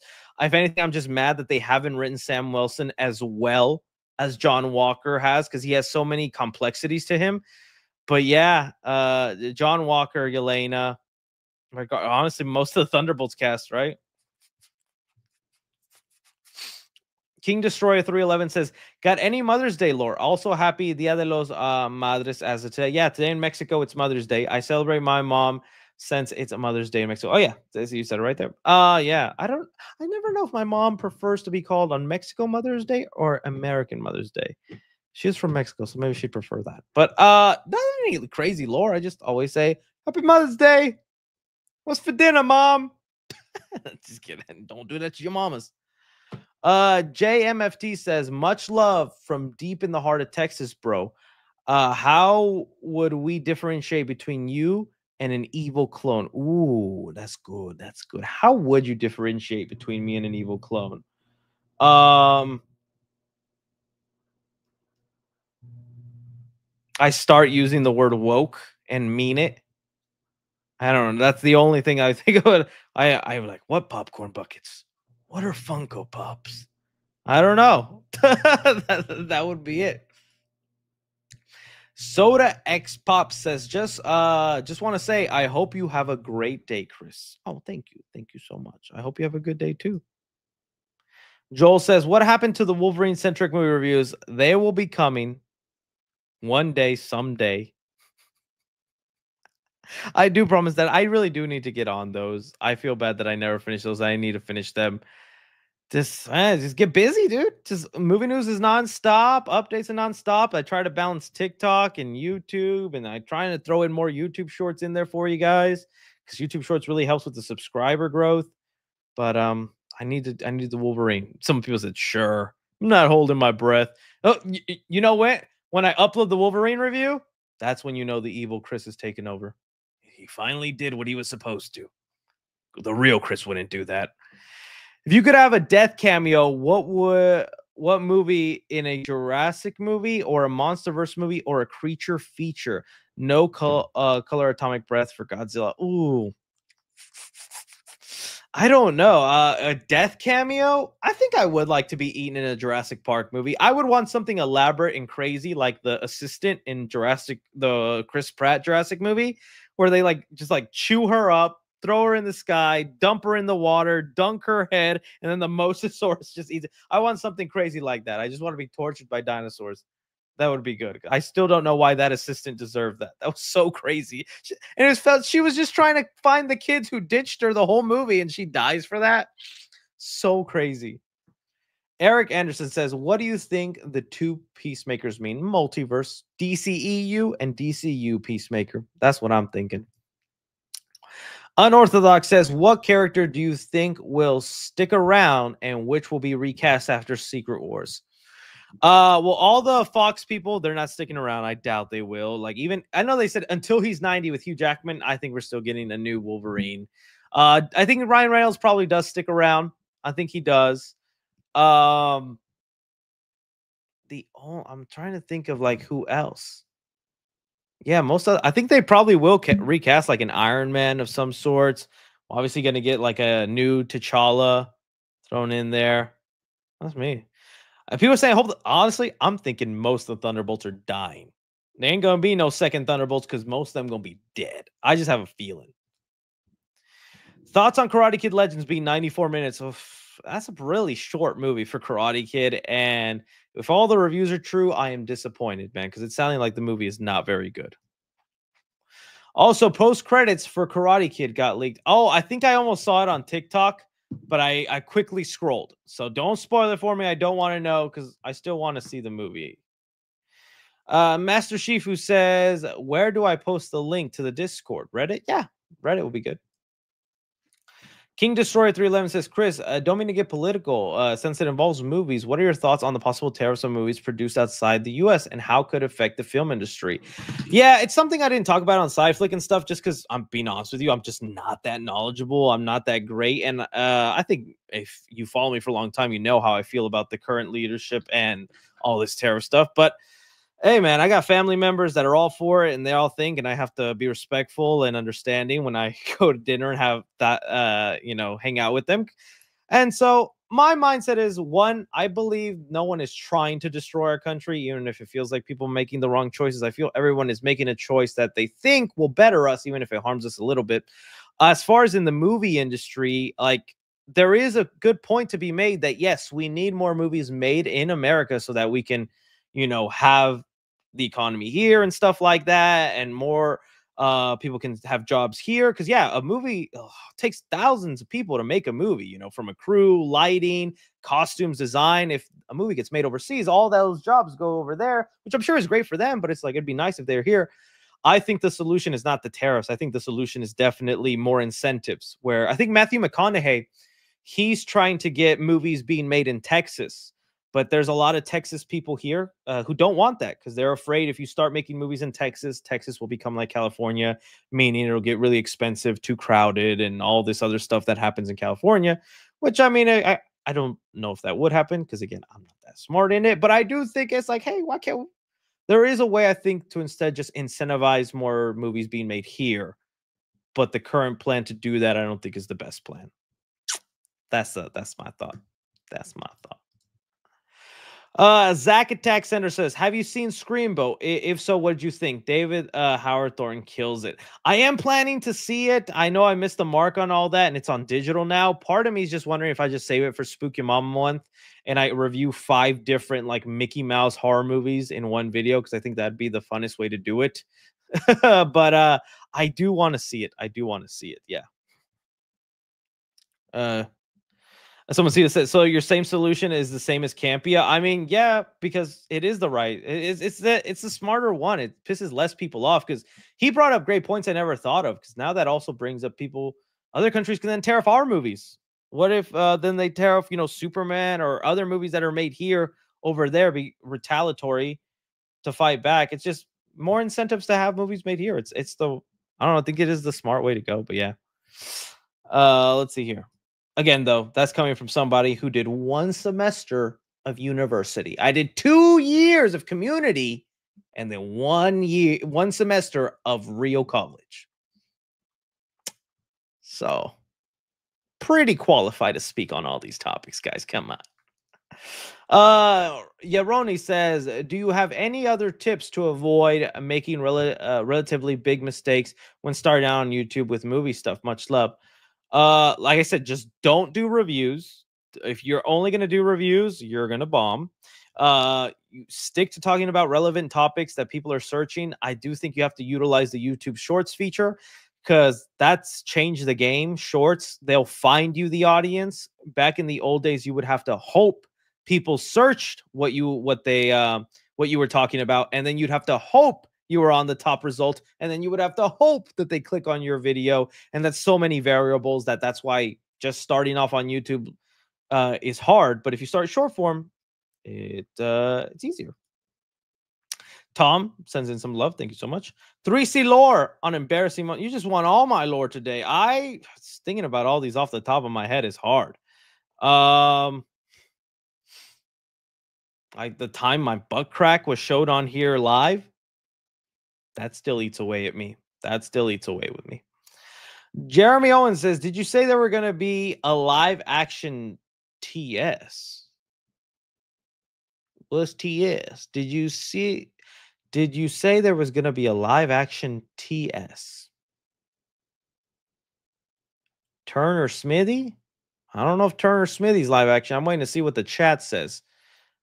anything, I'm just mad that they haven't written Sam Wilson as well as John Walker has, because he has so many complexities to him. But yeah, John Walker, Yelena, honestly, most of the Thunderbolts cast, right? King Destroyer 311 says, got any Mother's Day lore? Also, happy Dia de los Madres as of today. Yeah, today in Mexico, it's Mother's Day. I celebrate my mom since it's a Mother's Day in Mexico. Oh, yeah. You said it right there. Yeah. I never know if my mom prefers to be called on Mexico Mother's Day or American Mother's Day. She's from Mexico, so maybe she'd prefer that. But not any crazy lore. I just always say, Happy Mother's Day. What's for dinner, Mom? Just kidding. Don't do that to your mamas. JMFT says, much love from deep in the heart of Texas, bro. How would we differentiate between you and an evil clone? Ooh, that's good. That's good. How would you differentiate between me and an evil clone? I start using the word woke and mean it. I don't know. That's the only thing I think of. I'm like, what popcorn buckets? What are Funko Pops? I don't know. that would be it. Soda X Pop says, just want to say, I hope you have a great day, Chris. Oh, thank you. Thank you so much. I hope you have a good day too. Joel says, what happened to the Wolverine centric movie reviews? They will be coming one day, someday. I do promise that. I really do need to get on those. I feel bad that I never finished those. I need to finish them. Just get busy, dude. Just movie news is nonstop. Updates are nonstop. I try to balance TikTok and YouTube, and I try to throw in more YouTube shorts in there for you guys, because YouTube shorts really helps with the subscriber growth. But I need the Wolverine. Some people said, sure. I'm not holding my breath. Oh, you know what? When I upload the Wolverine review, that's when you know the evil Chris is taking over. He finally did what he was supposed to. The real Chris wouldn't do that. If you could have a death cameo, what movie in a Jurassic movie or a MonsterVerse movie or a creature feature? No color atomic breath for Godzilla. Ooh. I don't know. A death cameo? I think I would like to be eaten in a Jurassic Park movie. I would want something elaborate and crazy like the assistant in the Chris Pratt Jurassic movie, where they just chew her up, throw her in the sky, dump her in the water, dunk her head, and then the Mosasaurus just eats it. I want something crazy like that. I just want to be tortured by dinosaurs. That would be good. I still don't know why that assistant deserved that. That was so crazy. And she was just trying to find the kids who ditched her the whole movie, and she dies for that. So crazy. Eric Anderson says, what do you think the two Peacemakers mean? Multiverse, DCEU and DCU Peacemaker. That's what I'm thinking. Unorthodox says, what character do you think will stick around and which will be recast after Secret Wars? Well, all the Fox people, they're not sticking around. I doubt they will. I know they said until he's 90 with Hugh Jackman, I think we're still getting a new Wolverine. I think Ryan Reynolds probably does stick around. I think he does. I'm trying to think of who else. Yeah, I think they probably will recast an Iron Man of some sorts. Obviously going to get a new T'Challa thrown in there. That's me. People are saying, hope. Honestly, I'm thinking most of the Thunderbolts are dying. There ain't gonna be no second Thunderbolts because most of them gonna be dead. I just have a feeling. Thoughts on Karate Kid Legends being 94 minutes? Oof, that's a really short movie for Karate Kid. And if all the reviews are true, I am disappointed, man, because it's sounding like the movie is not very good. Also, post credits for Karate Kid got leaked. Oh, I think I almost saw it on TikTok, but I quickly scrolled. So don't spoil it for me. I don't want to know because I still want to see the movie. Master Shifu says, where do I post the link to the Discord? Reddit? Yeah, Reddit will be good. King Destroyer 311 says, Chris, don't mean to get political. Since it involves movies, what are your thoughts on the possible tariffs on movies produced outside the US and how could affect the film industry? Yeah, it's something I didn't talk about on SciFlick and stuff just because I'm being honest with you. I'm just not that knowledgeable. I'm not that great. And I think if you follow me for a long time, you know how I feel about the current leadership and all this tariff stuff. But hey, man, I got family members that are all for it, and they all think, and I have to be respectful and understanding when I go to dinner and have that, hang out with them. And so my mindset is one, I believe no one is trying to destroy our country, even if it feels like people making the wrong choices. I feel everyone is making a choice that they think will better us, even if it harms us a little bit. As far as in the movie industry, like, there is a good point to be made that yes, we need more movies made in America so that we can, have the economy here and stuff like that, and more people can have jobs here. Because yeah, a movie takes thousands of people to make a movie, from a crew, lighting, costumes, design. If a movie gets made overseas, all those jobs go over there, which I'm sure is great for them, but it's like it'd be nice if they're here. I think the solution is not the tariffs. I think the solution is definitely more incentives, where I think Matthew McConaughey, he's trying to get movies being made in Texas. But there's a lot of Texas people here who don't want that because they're afraid if you start making movies in Texas, Texas will become like California, meaning it'll get really expensive, too crowded, and all this other stuff that happens in California, which I mean, I don't know if that would happen because, again, I'm not that smart in it. But I do think it's like, hey, why can't we? There is a way, I think, to instead just incentivize more movies being made here. But the current plan to do that, I don't think is the best plan. That's my thought. That's my thought. Zach Attack Center says, have you seen Screamboat? If so, what did you think? David Howard Thornton kills it. I am planning to see it. I know I missed the mark on all that, and it's on digital now. Part of me is just wondering if I just save it for Spooky Mama month and I review 5 different like Mickey Mouse horror movies in one video, because I think that'd be the funnest way to do it. But I do want to see it. I do want to see it. Yeah. Someone see this. So your same solution is the same as Campia. I mean, yeah, because it is the right. It's the smarter one. It pisses less people off because he brought up great points I never thought of. Because now that also brings up people. Other countries can then tariff our movies. What if then they tariff, Superman or other movies that are made here over there, be retaliatory to fight back? It's just more incentives to have movies made here. It's the I don't know. I think it is the smart way to go. But yeah. Let's see here. Again, though, that's coming from somebody who did 1 semester of university. I did 2 years of community and then 1 semester of real college. So, pretty qualified to speak on all these topics, guys. Come on. Yaroni says, do you have any other tips to avoid making relatively big mistakes when starting out on YouTube with movie stuff? Much love. Like I said, just don't do reviews. If you're only going to do reviews, you're going to bomb. You stick to talking about relevant topics that people are searching. I do think you have to utilize the YouTube Shorts feature because that's changed the game. Shorts, they'll find you the audience. Back in the old days, you would have to hope people searched what you were talking about, and then you'd have to hope you were on the top result, and then you would have to hope that they click on your video. And that's so many variables that's why just starting off on YouTube is hard. But if you start short form, it's easier. Tom sends in some love. Thank you so much. 3C lore on embarrassing moment. You just won all my lore today. I was thinking about all these off the top of my head is hard. The time my butt crack was showed on here live, that still eats away at me. That still eats away with me. Jeremy Owen says, did you say there were going to be a live action TS? What's TS? Did you say there was gonna be a live action TS? Turner Smithy? I don't know if Turner Smithy's live action. I'm waiting to see what the chat says.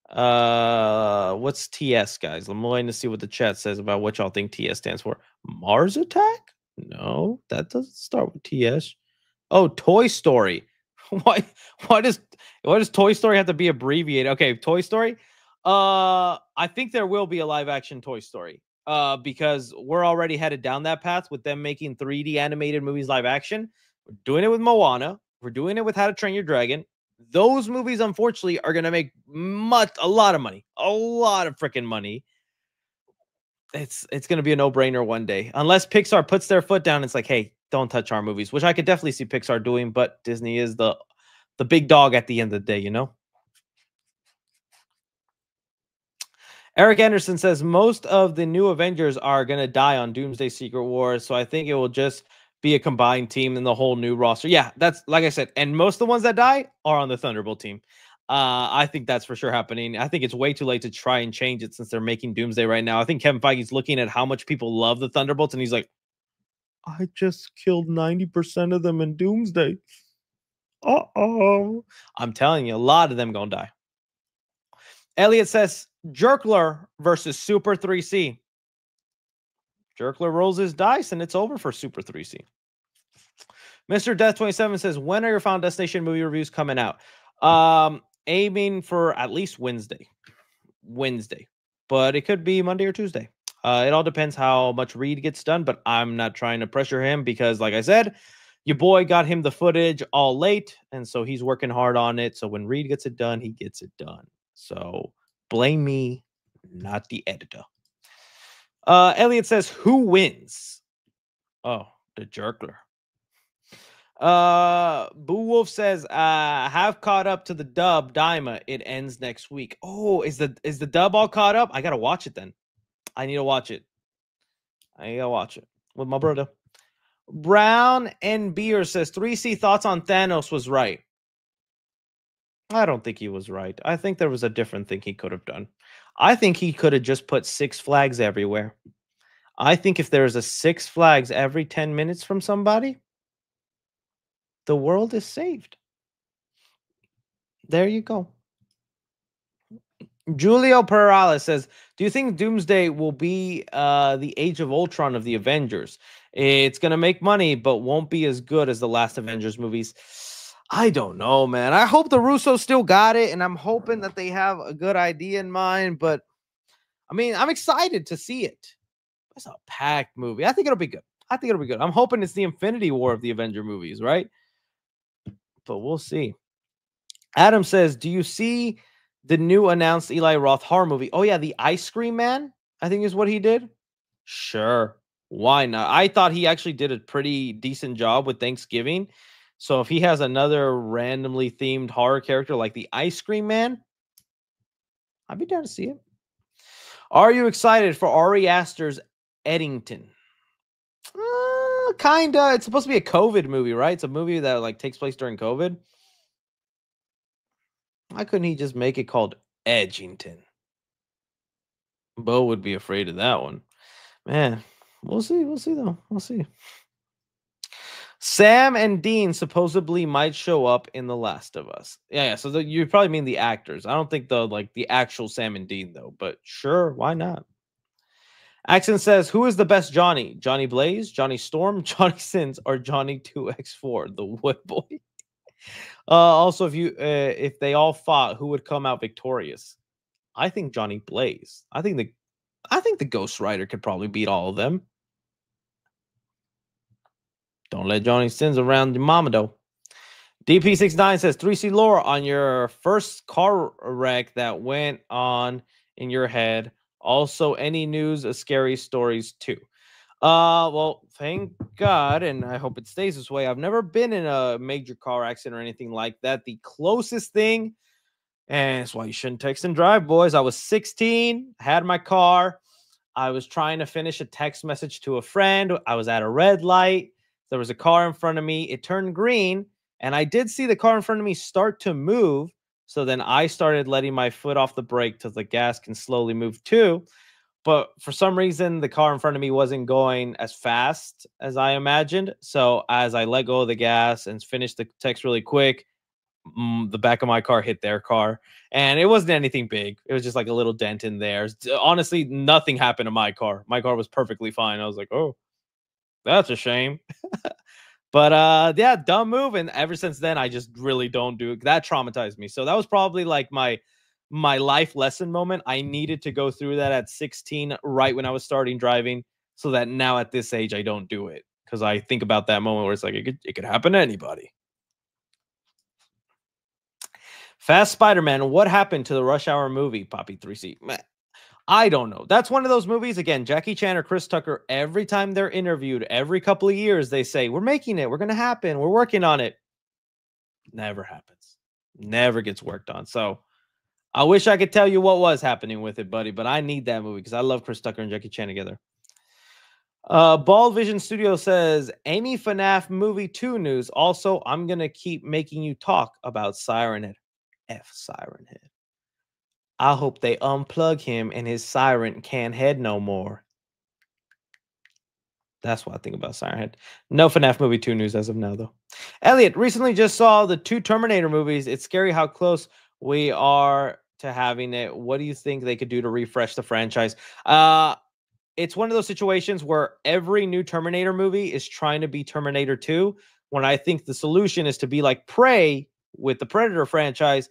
What's TS, guys? I'm waiting to see what the chat says about what y'all think TS stands for. Mars Attack? No, that doesn't start with TS. Oh, Toy Story. Why why does why does Toy Story have to be abbreviated? Okay, Toy Story. I think there will be a live action Toy Story. Because we're already headed down that path with them making 3D animated movies live action. We're doing it with Moana. We're doing it with How to Train Your Dragon. Those movies, unfortunately, are gonna make a lot of money, a lot of freaking money. It's gonna be a no-brainer one day, unless Pixar puts their foot down. It's like, hey, don't touch our movies, which I could definitely see Pixar doing, but Disney is the big dog at the end of the day, you know. Eric Anderson says most of the new Avengers are gonna die on Doomsday Secret Wars, so I think it will just be a combined team and the whole new roster. Yeah, that's like I said, and most of the ones that die are on the Thunderbolt team. I think that's for sure happening. I think it's way too late to try and change it since they're making Doomsday right now. I think Kevin Feige's looking at how much people love the Thunderbolts, and he's like, I just killed 90% of them in Doomsday. Uh-oh. I'm telling you, a lot of them gonna die. Elliot says Jerkler versus Super 3C. Jerkler rolls his dice and it's over for Super 3C. Mr. Death 27 says, when are your Final Destination movie reviews coming out? Aiming for at least Wednesday. But it could be Monday or Tuesday. It all depends how much Reed gets done, but I'm not trying to pressure him because, like I said, your boy got him the footage all late, and so he's working hard on it. So when Reed gets it done, he gets it done. So blame me, not the editor. Elliot says, who wins? Oh, the Jerkler. Boo Wolf says, have caught up to the dub Daima. It ends next week. Oh, is the dub all caught up? I gotta watch it then. I need to watch it. With my brother. Brown and Beer says 3C thoughts on Thanos was right. I don't think he was right. I think there was a different thing he could have done. I think he could have just put 6 flags everywhere. I think if there's a 6 flags every 10 minutes from somebody, the world is saved. There you go. Julio Perales says, do you think Doomsday will be the Age of Ultron of the Avengers? It's going to make money, but won't be as good as the last Avengers movies. I don't know, man. I hope the Russos still got it, and I'm hoping that they have a good idea in mind. But, I mean, I'm excited to see it. It's a packed movie. I think it'll be good. I'm hoping it's the Infinity War of the Avenger movies, right? But we'll see. Adam says, do you see the new announced Eli Roth horror movie? Oh, yeah, the Ice Cream Man, I think is what he did. Sure. Why not? I thought he actually did a pretty decent job with Thanksgiving. So if he has another randomly themed horror character like the Ice Cream Man, I'd be down to see it. Are you excited for Ari Aster's Eddington? Kinda. It's supposed to be a COVID movie, right? It's a movie that like takes place during COVID. Why couldn't he just make it called Edgington? Bo would be afraid of that one. Man, we'll see. We'll see, though. We'll see. Sam and Dean supposedly might show up in The Last of Us. Yeah. So you probably mean the actors. I don't think the actual Sam and Dean, though. But sure, why not? Axon says, who is the best Johnny? Johnny Blaze, Johnny Storm, Johnny Sins, or Johnny 2X4, the Wood Boy? Also, if they all fought, who would come out victorious? I think Johnny Blaze. I think the Ghost Rider could probably beat all of them. Don't let Johnny Sins around your mama, though. DP69 says, 3C lore on your first car wreck that went on in your head. Also, any news of scary stories, too? Well, thank God, and I hope it stays this way. I've never been in a major car accident or anything like that. The closest thing, and that's why you shouldn't text and drive, boys. I was 16, had my car. I was trying to finish a text message to a friend. I was at a red light. There was a car in front of me. It turned green, and I did see the car in front of me start to move, So then I started letting my foot off the brake till the gas can slowly move too. But for some reason, the car in front of me wasn't going as fast as I imagined. So as I let go of the gas and finished the text really quick, the back of my car hit their car, and it wasn't anything big. It was just like a little dent in there. Honestly, nothing happened to my car. My car was perfectly fine. I was like, oh, that's a shame. But yeah, dumb move. And ever since then, I just really don't do it. That traumatized me. So that was probably like my life lesson moment. I needed to go through that at 16, right when I was starting driving, so that now at this age I don't do it. Because I think about that moment where it's like it could happen to anybody. Fast Spider-Man, what happened to the Rush Hour movie, Poppy 3C? I don't know. That's one of those movies. Again, Jackie Chan or Chris Tucker, every time they're interviewed, every couple of years, they say, we're making it. We're going to happen. We're working on it. Never happens. Never gets worked on. So I wish I could tell you what was happening with it, buddy, but I need that movie because I love Chris Tucker and Jackie Chan together. Bald Vision Studio says, any FNAF movie 2 news. Also, I'm going to keep making you talk about Siren Head. F Siren Head. I hope they unplug him and his siren can't head no more. That's what I think about Siren Head. No FNAF movie 2 news as of now, though. Elliot, recently just saw the 2 Terminator movies. It's scary how close we are to having it. What do you think they could do to refresh the franchise? It's one of those situations where every new Terminator movie is trying to be Terminator 2, when I think the solution is to be like Prey with the Predator franchise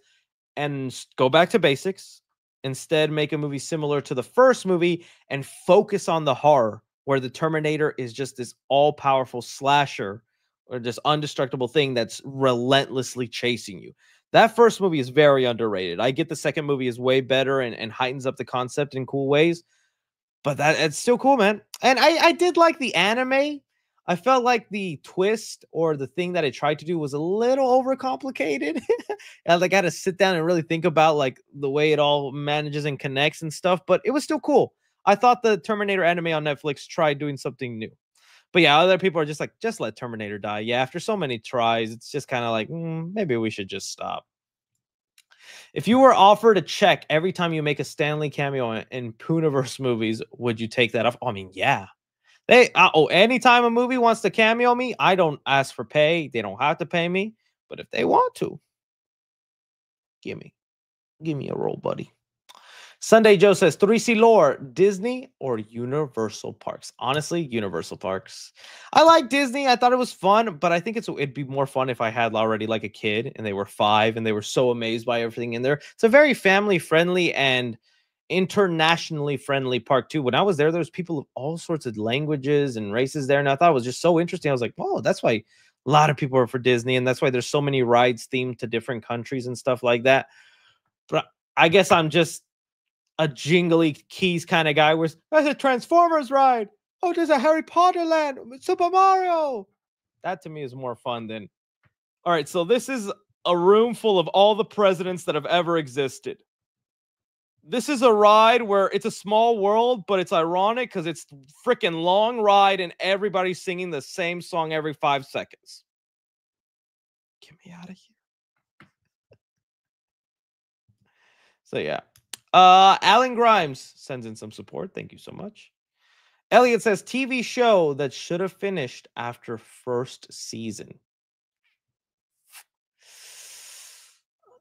and go back to basics. Instead, make a movie similar to the first movie and focus on the horror, where the Terminator is just this all-powerful slasher or this indestructible thing that's relentlessly chasing you. That first movie is very underrated. I get the second movie is way better and heightens up the concept in cool ways, but it's still cool, man. And I did like the anime. I felt like the twist or the thing that it tried to do was a little overcomplicated. And like I had to sit down and really think about like the way it all manages and connects and stuff, but it was still cool. I thought the Terminator anime on Netflix tried doing something new. But yeah, other people are just like, just let Terminator die. Yeah, after so many tries, it's just kind of like, maybe we should just stop. If you were offered a check every time you make a Stanley cameo in Pooniverse movies, would you take that off? I mean, yeah. Anytime a movie wants to cameo me, I don't ask for pay. They don't have to pay me. But if they want to, give me a role, buddy. Sunday Joe says 3C lore, Disney or Universal Parks? Honestly, Universal Parks. I like Disney. I thought it was fun, but I think it'd be more fun if I had already like a kid and they were 5 and they were so amazed by everything in there. It's a very family friendly and internationally friendly park too. When I was there was people of all sorts of languages and races there, and I thought it was just so interesting. I was like, oh, that's why a lot of people are for Disney, and that's why there's so many rides themed to different countries and stuff like that. But I guess I'm just a jingly keys kind of guy where there's a Transformers ride. Oh, there's a Harry Potter land, Super Mario. That to me is more fun than. All right, so this is a room full of all the presidents that have ever existed. This is a ride where it's a small world, but it's ironic because it's freaking long ride and everybody's singing the same song every 5 seconds. Get me out of here. So yeah. Alan Grimes sends in some support. Thank you so much. Elliot says TV show that should have finished after first season.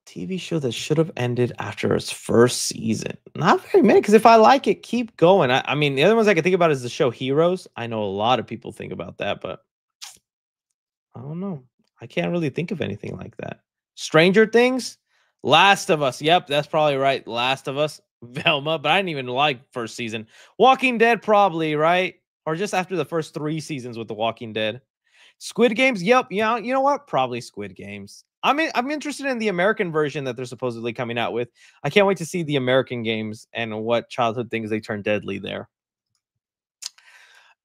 TV show that should have ended after its first season. Not very many, because if I like it, keep going. I mean, the other ones I can think about is the show Heroes. I know a lot of people think about that, but I don't know. I can't really think of anything like that. Stranger Things, Last of Us. Yep, that's probably right. Last of Us, Velma, but I didn't even like first season. Walking Dead, probably, right? Or just after the first 3 seasons with The Walking Dead. Squid Games, yep. Yeah, you know what? Probably Squid Games. I'm interested in the American version that they're supposedly coming out with. I can't wait to see the American games and what childhood things they turn deadly there.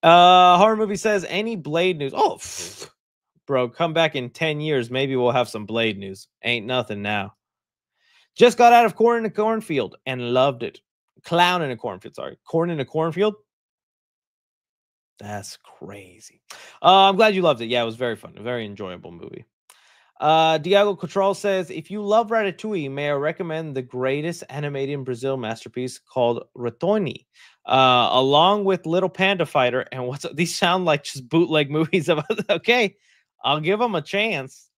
Horror movie says any Blade news. Oh, bro, come back in 10 years. Maybe we'll have some Blade news. Ain't nothing now. Just got out of Corn in a Cornfield and loved it. Clown in a Cornfield, sorry. Corn in a Cornfield. That's crazy. I'm glad you loved it. Yeah, it was very fun. A very enjoyable movie. Diego Cottrell says, if you love Ratatouille, may I recommend the greatest animated in Brazil masterpiece called Rotoni, along with Little Panda Fighter. And what's these sound like just bootleg movies of okay, I'll give them a chance.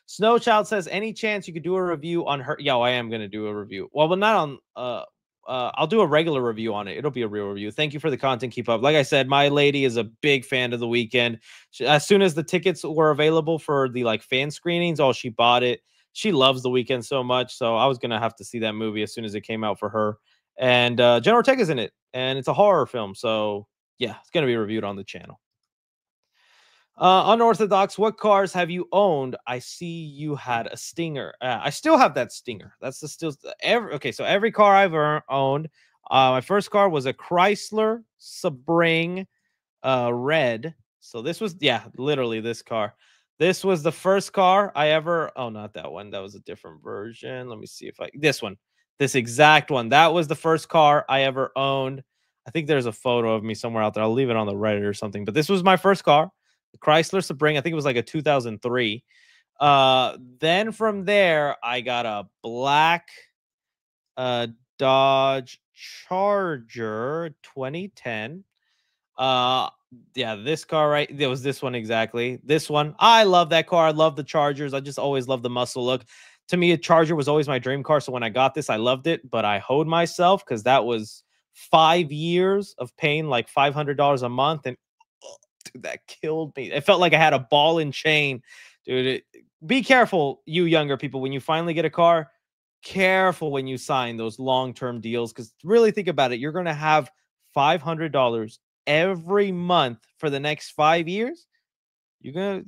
Snowchild says, any chance you could do a review on her? Yo, I am gonna do a review. Well, but not on I'll do a regular review on it. It'll be a real review. Thank you for the content. Keep up. Like I said, my lady is a big fan of The Weekend. As soon as the tickets were available for the like fan screenings, oh, she bought it. She loves The Weekend so much. So I was gonna have to see that movie as soon as it came out for her. And Jenna Ortega's in it, and it's a horror film. So yeah, it's gonna be reviewed on the channel. Unorthodox, what cars have you owned? I see you had a Stinger. I still have that Stinger. That's the still okay. So every car I've owned, my first car was a Chrysler Sebring red. So this was literally this car. This was the first car I ever. Oh, not that one. That was a different version. Let me see if this one, this exact one. That was the first car I ever owned. I think there's a photo of me somewhere out there. I'll leave it on the Reddit or something. But this was my first car. The Chrysler Sebring. I think it was like a 2003. Then from there, I got a black Dodge Charger 2010. This car, right? There was this one exactly. This one. I love that car. I love the Chargers. I just always love the muscle look. To me, a Charger was always my dream car. So when I got this, I loved it, but I hoed myself because that was 5 years of paying like $500 a month. And dude, that killed me. It felt like I had a ball and chain, dude. Be careful, you younger people, when you finally get a car. Careful when you sign those long-term deals, because really think about it. You're going to have $500 every month for the next 5 years. You're gonna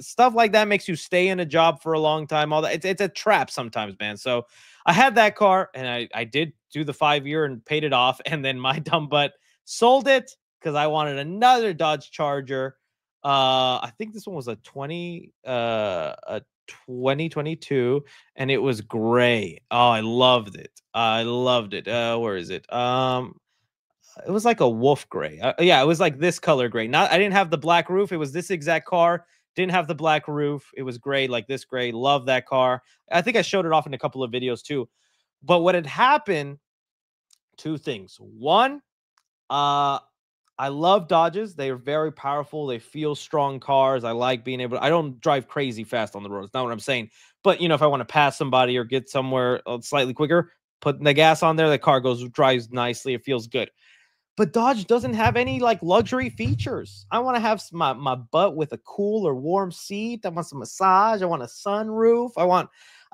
stuff like that makes you stay in a job for a long time. All that it's a trap sometimes, man. So I had that car, and I did do the 5 year and paid it off, and then my dumb butt sold it because I wanted another Dodge Charger. I think this one was a 2022, and it was gray. Oh, I loved it. I loved it. Where is it? It was like a wolf gray. It was like this color gray. I didn't have the black roof. It was this exact car. Didn't have the black roof. It was gray, like this gray. Love that car. I think I showed it off in a couple of videos too. But what had happened, two things. One, I love Dodges. They are very powerful. They feel strong cars. I like being able I don't drive crazy fast on the road. It's not what I'm saying. But, if I want to pass somebody or get somewhere slightly quicker, put the gas on there, the car drives nicely. It feels good. But Dodge doesn't have any like luxury features. I want to have my butt with a cool or warm seat. I want some massage. I want a sunroof. I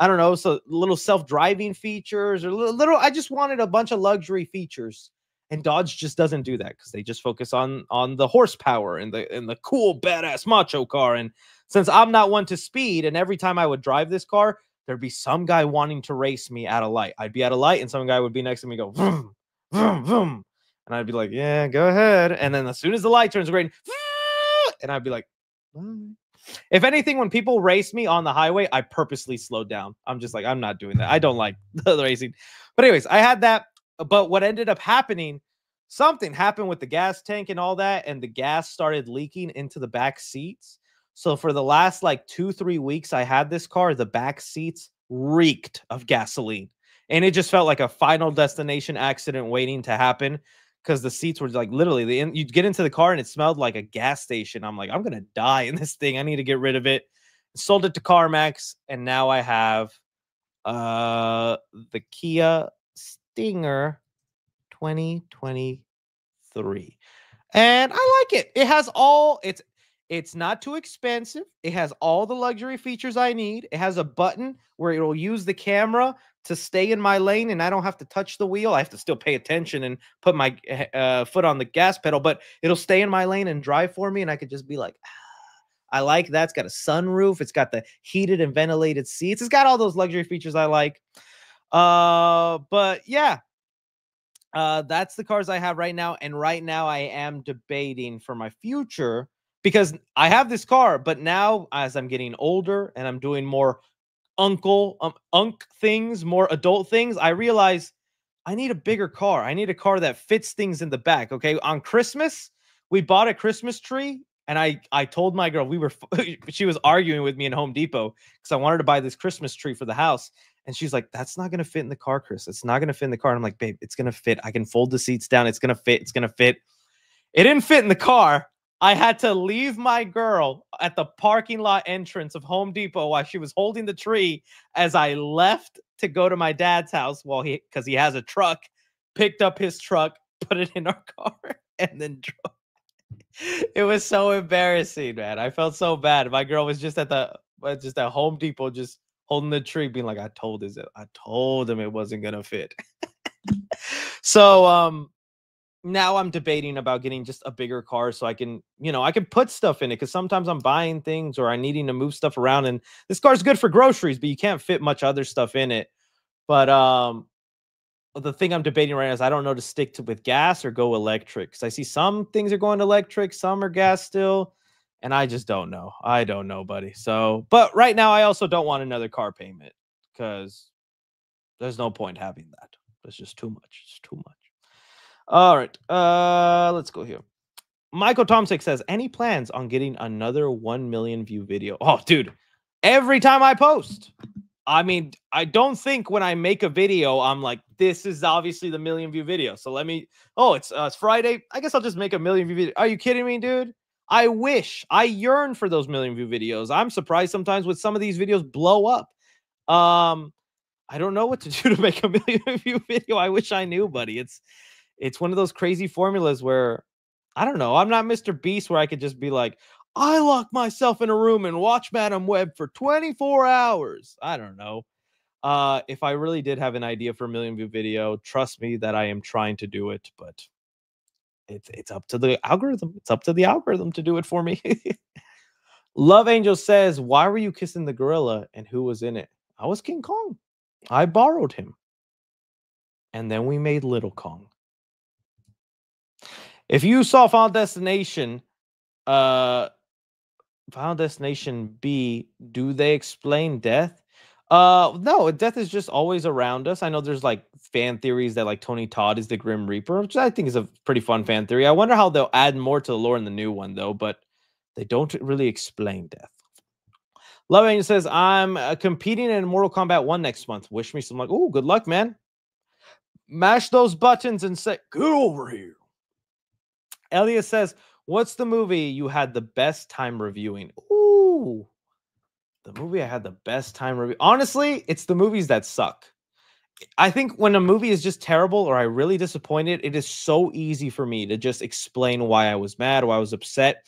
don't know, so little self-driving features or little. I just wanted a bunch of luxury features. And Dodge just doesn't do that because they just focus on the horsepower and the cool badass macho car. And since I'm not one to speed, and every time I would drive this car, there'd be some guy wanting to race me at a light. I'd be at a light, and some guy would be next to me, go vroom, vroom, vroom. And I'd be like, yeah, go ahead. And then as soon as the light turns green, and I'd be like, if anything, when people race me on the highway, I purposely slow down. I'm just like, I'm not doing that. I don't like the racing. But anyways, I had that. But what ended up happening, something happened with the gas tank and all that, and the gas started leaking into the back seats. So for the last like 2-3 weeks I had this car, the back seats reeked of gasoline. And it just felt like a Final Destination accident waiting to happen, because the seats were like literally, you'd get into the car and it smelled like a gas station. I'm like, I'm going to die in this thing. I need to get rid of it. Sold it to CarMax, and now I have the Kia Stinger 2023. And I like it. It has it's not too expensive. It has all the luxury features I need. It has a button where it'll use the camera to stay in my lane, and I don't have to touch the wheel. I have to still pay attention and put my foot on the gas pedal, but it'll stay in my lane and drive for me, and I could just be like, I like that. It's got a sunroof. It's got the heated and ventilated seats. It's got all those luxury features I like. But yeah, that's the cars I have right now. And right now I am debating for my future, because I have this car, but now as I'm getting older and I'm doing more unk things, more adult things, I realize I need a bigger car. I need a car that fits things in the back. Okay. On Christmas, we bought a Christmas tree And I told my girl, she was arguing with me in Home Depot because I wanted to buy this Christmas tree for the house. And she's like, that's not going to fit in the car, Chris. It's not going to fit in the car. And I'm like, babe, it's going to fit. I can fold the seats down. It's going to fit. It's going to fit. It didn't fit in the car. I had to leave my girl at the parking lot entrance of Home Depot while she was holding the tree as I left to go to my dad's house because he has a truck, picked up his truck, put it in our car, and then drove. It was so embarrassing, man. I felt so bad. My girl was just at Home Depot, just holding the tree, being like, I told him it wasn't gonna fit. So now I'm debating about getting just a bigger car so I can put stuff in it, because sometimes I'm buying things or I'm needing to move stuff around, and this car's good for groceries, but you can't fit much other stuff in it. But the thing I'm debating right now is I don't know to stick with gas or go electric, because I see some things are going electric, some are gas still, and I just don't know. I don't know, buddy. So, but right now I also don't want another car payment because there's no point having that. It's just too much. It's too much. All right. Let's go here. Michael Tomsick says, any plans on getting another 1 million view video? Oh, dude, every time I post. I mean, I don't think when I make a video, I'm like, this is obviously the million view video. So it's Friday. I guess I'll just make a million view video. Are you kidding me, dude? I yearn for those million view videos. I'm surprised sometimes when some of these videos blow up. I don't know what to do to make a million view video. I wish I knew, buddy. It's one of those crazy formulas where, I don't know. I'm not Mr. Beast where I could just be like, I lock myself in a room and watch Madam Web for 24 hours. I don't know. If I really did have an idea for a million view video, trust me that I am trying to do it, but it's up to the algorithm. It's up to the algorithm to do it for me. Love Angel says, why were you kissing the gorilla and who was in it? I was King Kong. I borrowed him. And then we made Little Kong. If you saw Final Destination B, do they explain death? No, death is just always around us. I know there's like fan theories that like Tony Todd is the Grim Reaper, which I think is a pretty fun fan theory. I wonder how they'll add more to the lore in the new one though, but they don't really explain death. Love Angel says, I'm competing in Mortal Kombat 1 next month. Wish me some luck. Oh, good luck, man. Mash those buttons and say, get over here. Elliot says, what's the movie you had the best time reviewing? Ooh, the movie I had the best time reviewing. Honestly, it's the movies that suck. I think when a movie is just terrible or I really disappointed, it is so easy for me to just explain why I was mad, why I was upset.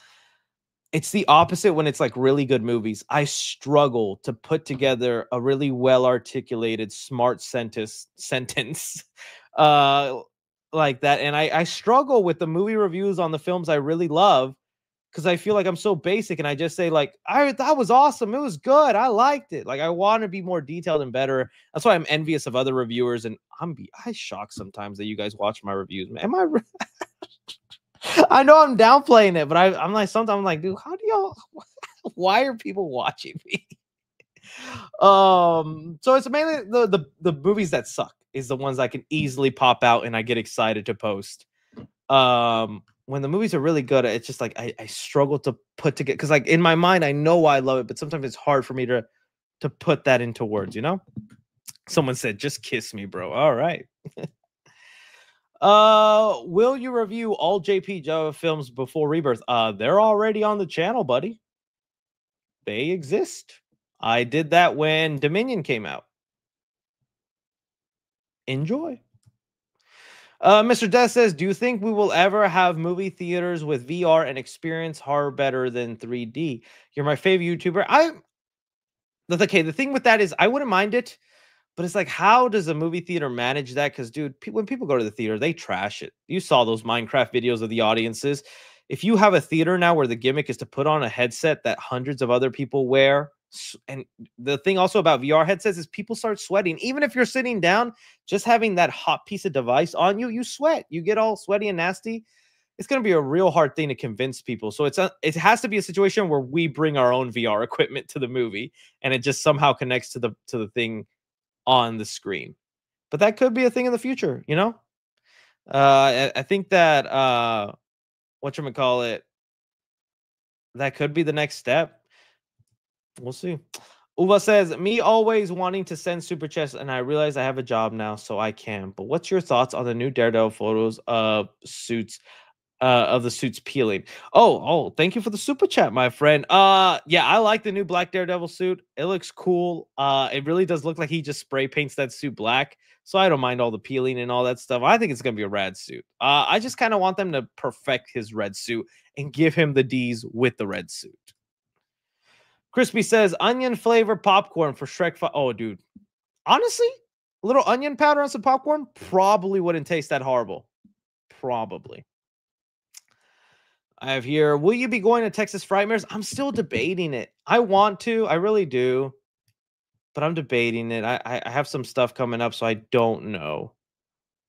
It's the opposite when it's like really good movies. I struggle to put together a really well articulated, smart sentence like that. And I struggle with the movie reviews on the films I really love because I feel like I'm so basic and I just say like, that was awesome. It was good. I liked it. Like I want to be more detailed and better. That's why I'm envious of other reviewers, and I shock sometimes that you guys watch my reviews. Man, am I I know I'm downplaying it, but I'm like, sometimes I'm like, dude, how do y'all, why are people watching me? So it's mainly the movies that suck is the ones I can easily pop out and I get excited to post. When the movies are really good, it's just like I struggle to put together, because like in my mind I know why I love it, but sometimes it's hard for me to put that into words, you know? Someone said, just kiss me, bro. All right. Will you review all JP Java films before Rebirth? They're already on the channel, buddy. They exist. I did that when Dominion came out. Enjoy. Mr. Death says, do you think we will ever have movie theaters with VR and experience horror better than 3D? You're my favorite YouTuber. The thing with that is I wouldn't mind it, but it's like, how does a movie theater manage that? Because, dude, when people go to the theater, they trash it. You saw those Minecraft videos of the audiences. If you have a theater now where the gimmick is to put on a headset that hundreds of other people wear, and the thing also about VR headsets is people start sweating. Even if you're sitting down, just having that hot piece of device on you, you sweat. You get all sweaty and nasty. It's going to be a real hard thing to convince people. So it has to be a situation where we bring our own VR equipment to the movie, and it just somehow connects to the thing on the screen. But that could be a thing in the future, you know? I think that whatchamacallit, That could be the next step. We'll see. Uva says, me always wanting to send super chats, and I realize I have a job now, so I can. But what's your thoughts on the new Daredevil photos of the suits peeling? Thank you for the super chat, my friend. Yeah, I like the new black Daredevil suit. It looks cool. It really does look like he just spray paints that suit black. So I don't mind all the peeling and all that stuff. I think it's gonna be a rad suit. I just kind of want them to perfect his red suit and give him the D's with the red suit. Crispy says onion flavor popcorn for Shrek 5. Oh, dude. Honestly, a little onion powder on some popcorn probably wouldn't taste that horrible. Probably. I have here, will you be going to Texas Frightmares? I'm still debating it. I want to. I really do. But I'm debating it. I have some stuff coming up, so I don't know.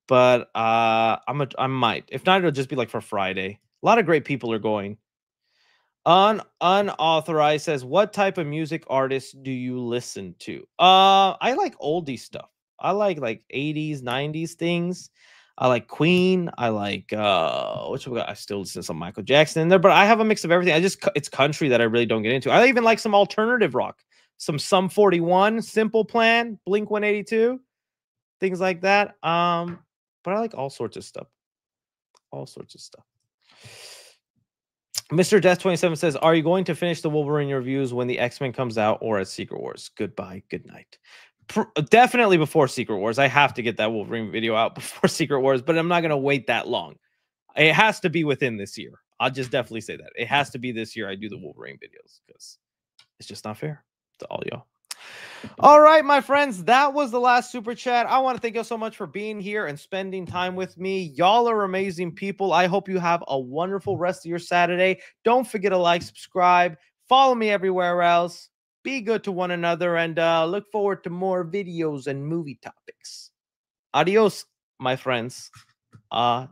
But I might. If not, it'll just be like for Friday. A lot of great people are going. Unauthorized says, what type of music artists do you listen to? I like oldie stuff. I like 80s, 90s things. I like Queen. I like what we got? I still listen to some Michael Jackson in there, but I have a mix of everything. It's country that I really don't get into. I even like some alternative rock, some Sum 41, Simple Plan, Blink 182, things like that. But I like all sorts of stuff. All sorts of stuff. Mr. Death 27 says, are you going to finish the Wolverine reviews when the X-Men comes out or at Secret Wars? Goodbye, good night. Definitely before Secret Wars. I have to get that Wolverine video out before Secret Wars, but I'm not going to wait that long. It has to be within this year. I'll just definitely say that. It has to be this year I do the Wolverine videos because it's just not fair to all y'all. All right, my friends, that was the last super chat. I want to thank you so much for being here and spending time with me. Y'all are amazing people. I hope you have a wonderful rest of your Saturday. Don't forget to like, subscribe, follow me everywhere else. Be good to one another, and look forward to more videos and movie topics. Adios, my friends. Adios.